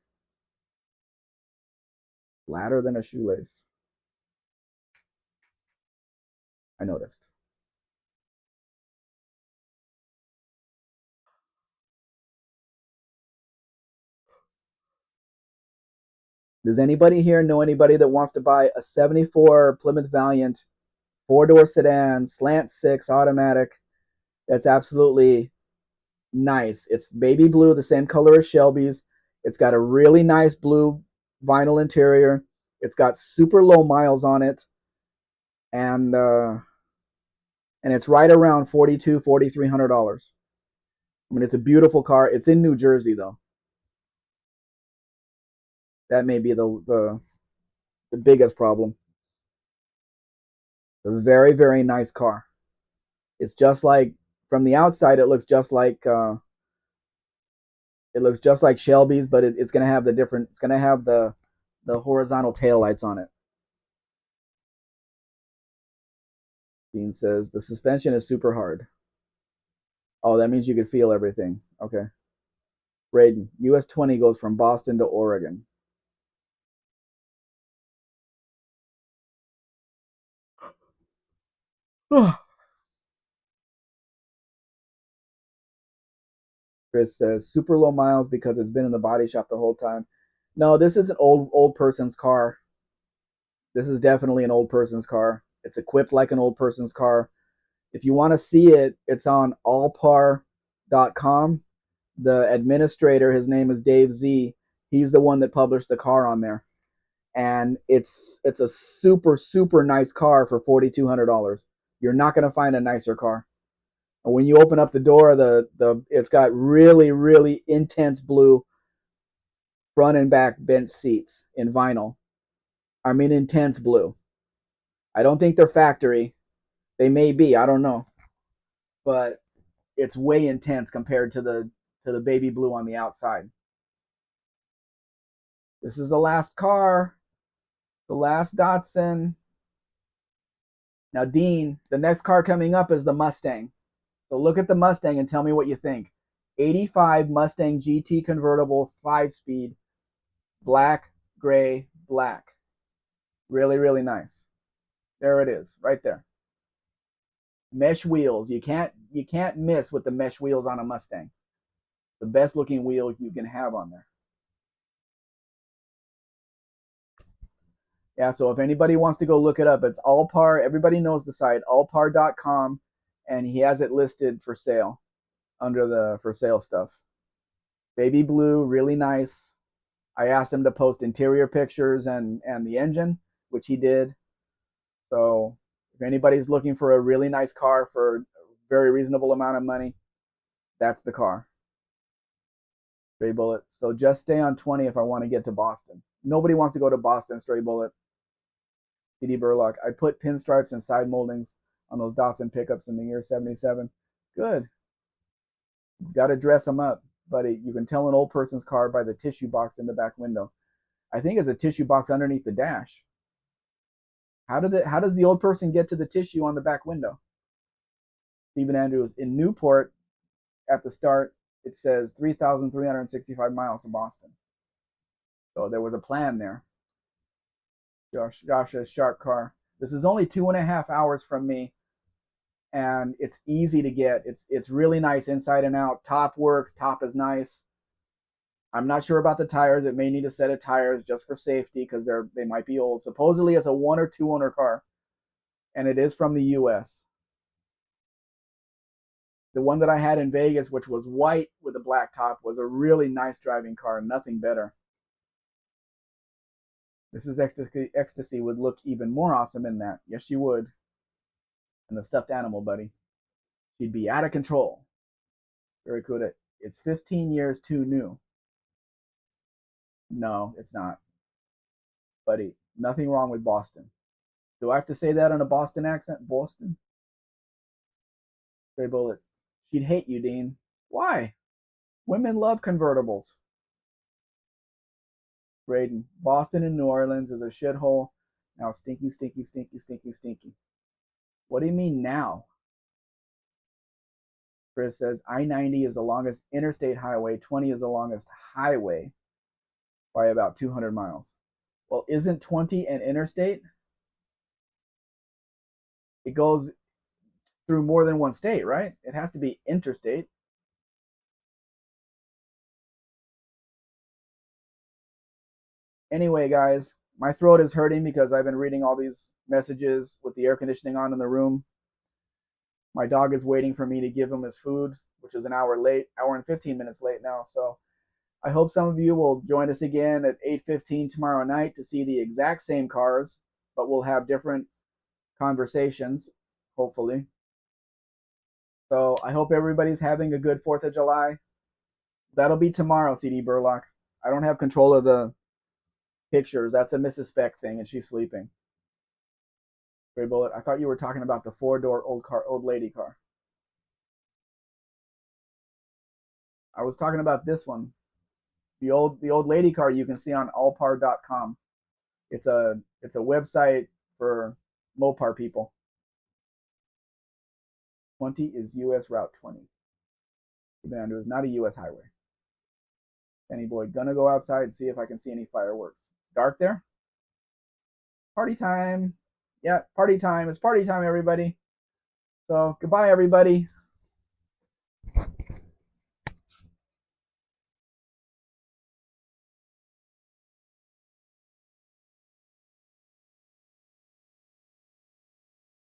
Flatter than a shoelace. I noticed. Does anybody here know anybody that wants to buy a 74 Plymouth Valiant, four-door sedan, slant six automatic? That's absolutely nice. It's baby blue, the same color as Shelby's. It's got a really nice blue vinyl interior. It's got super low miles on it, and it's right around $4,300. I mean, it's a beautiful car. It's in New Jersey though. That may be the biggest problem. It's a very very nice car. It's just like from the outside, it looks just like Shelby's, but it's gonna have the different. It's gonna have the horizontal tail lights on it. Dean says the suspension is super hard. Oh, that means you can feel everything. Okay. Braden, US 20 goes from Boston to Oregon. Chris says super low miles because it's been in the body shop the whole time. No, this is an old person's car. This is definitely an old person's car. It's equipped like an old person's car. If you want to see it, it's on allpar.com. The administrator, his name is Dave Z. He's the one that published the car on there, and it's a super super nice car for $4,200. You're not going to find a nicer car. And when you open up the door, the it's got really really intense blue front and back bench seats in vinyl. I mean intense blue. I don't think they're factory. They may be. I don't know, but it's way intense compared to the baby blue on the outside. This is the last car, the last Datsun. Now, Dean, the next car coming up is the Mustang. So look at the Mustang and tell me what you think. 85 Mustang GT convertible, 5-speed, black, gray, black. Really, really nice. There it is, right there. Mesh wheels. You can't miss with the mesh wheels on a Mustang. The best looking wheel you can have on there. Yeah, so if anybody wants to go look it up, it's Allpar. Everybody knows the site, allpar.com, and he has it listed for sale under the for sale stuff. Baby blue, really nice. I asked him to post interior pictures and the engine, which he did. So if anybody's looking for a really nice car for a very reasonable amount of money, that's the car. Stray Bullet. So just stay on 20 if I want to get to Boston. Nobody wants to go to Boston, Stray Bullet. CD Burlock. I put pinstripes and side moldings on those Datsun pickups in the year 77. Good. Got to dress them up, buddy. You can tell an old person's car by the tissue box in the back window. I think it's a tissue box underneath the dash. How does the old person get to the tissue on the back window? Stephen Andrews in Newport at the start. It says 3,365 miles to Boston. So there was a plan there. Josh says sharp car. This is only 2.5 hours from me, and it's easy to get. It's really nice inside and out. Top works. Top is nice. I'm not sure about the tires. It may need a set of tires just for safety because they might be old. Supposedly it's a 1 or 2 owner car, and it is from the U.S. The one that I had in Vegas, which was white with a black top, was a really nice driving car. Nothing better. This is ecstasy. Ecstasy would look even more awesome in that. Yes, she would. And the stuffed animal, buddy. She'd be out of control. Very good. It's 15 years too new. No, it's not. Buddy, nothing wrong with Boston. Do I have to say that in a Boston accent? Boston? Stray Bullet. She'd hate you, Dean. Why? Women love convertibles. Braden, Boston and New Orleans is a shithole. Now stinky, stinky, stinky, stinky, stinky. What do you mean now? Chris says I-90 is the longest interstate highway. 20 is the longest highway by about 200 miles. Well, isn't 20 an interstate? It goes through more than one state, right? It has to be interstate. Anyway, guys, my throat is hurting because I've been reading all these messages with the air conditioning on in the room. My dog is waiting for me to give him his food, which is an hour late, hour and 15 minutes late now. So I hope some of you will join us again at 8:15 tomorrow night to see the exact same cars, but we'll have different conversations, hopefully. So I hope everybody's having a good 4th of July. That'll be tomorrow, CD Burlock. I don't have control of the pictures. That's a Mrs. Spec thing, and she's sleeping. Gray Bullet, I thought you were talking about the 4-door old lady car. I was talking about this one. The old lady car you can see on allpar.com. It's a website for Mopar people. 20 is US Route 20. Evander is not a US highway. Danny Boy, gonna go outside and see if I can see any fireworks. It's dark there. Party time. Yeah, party time. It's party time, everybody. So goodbye, everybody.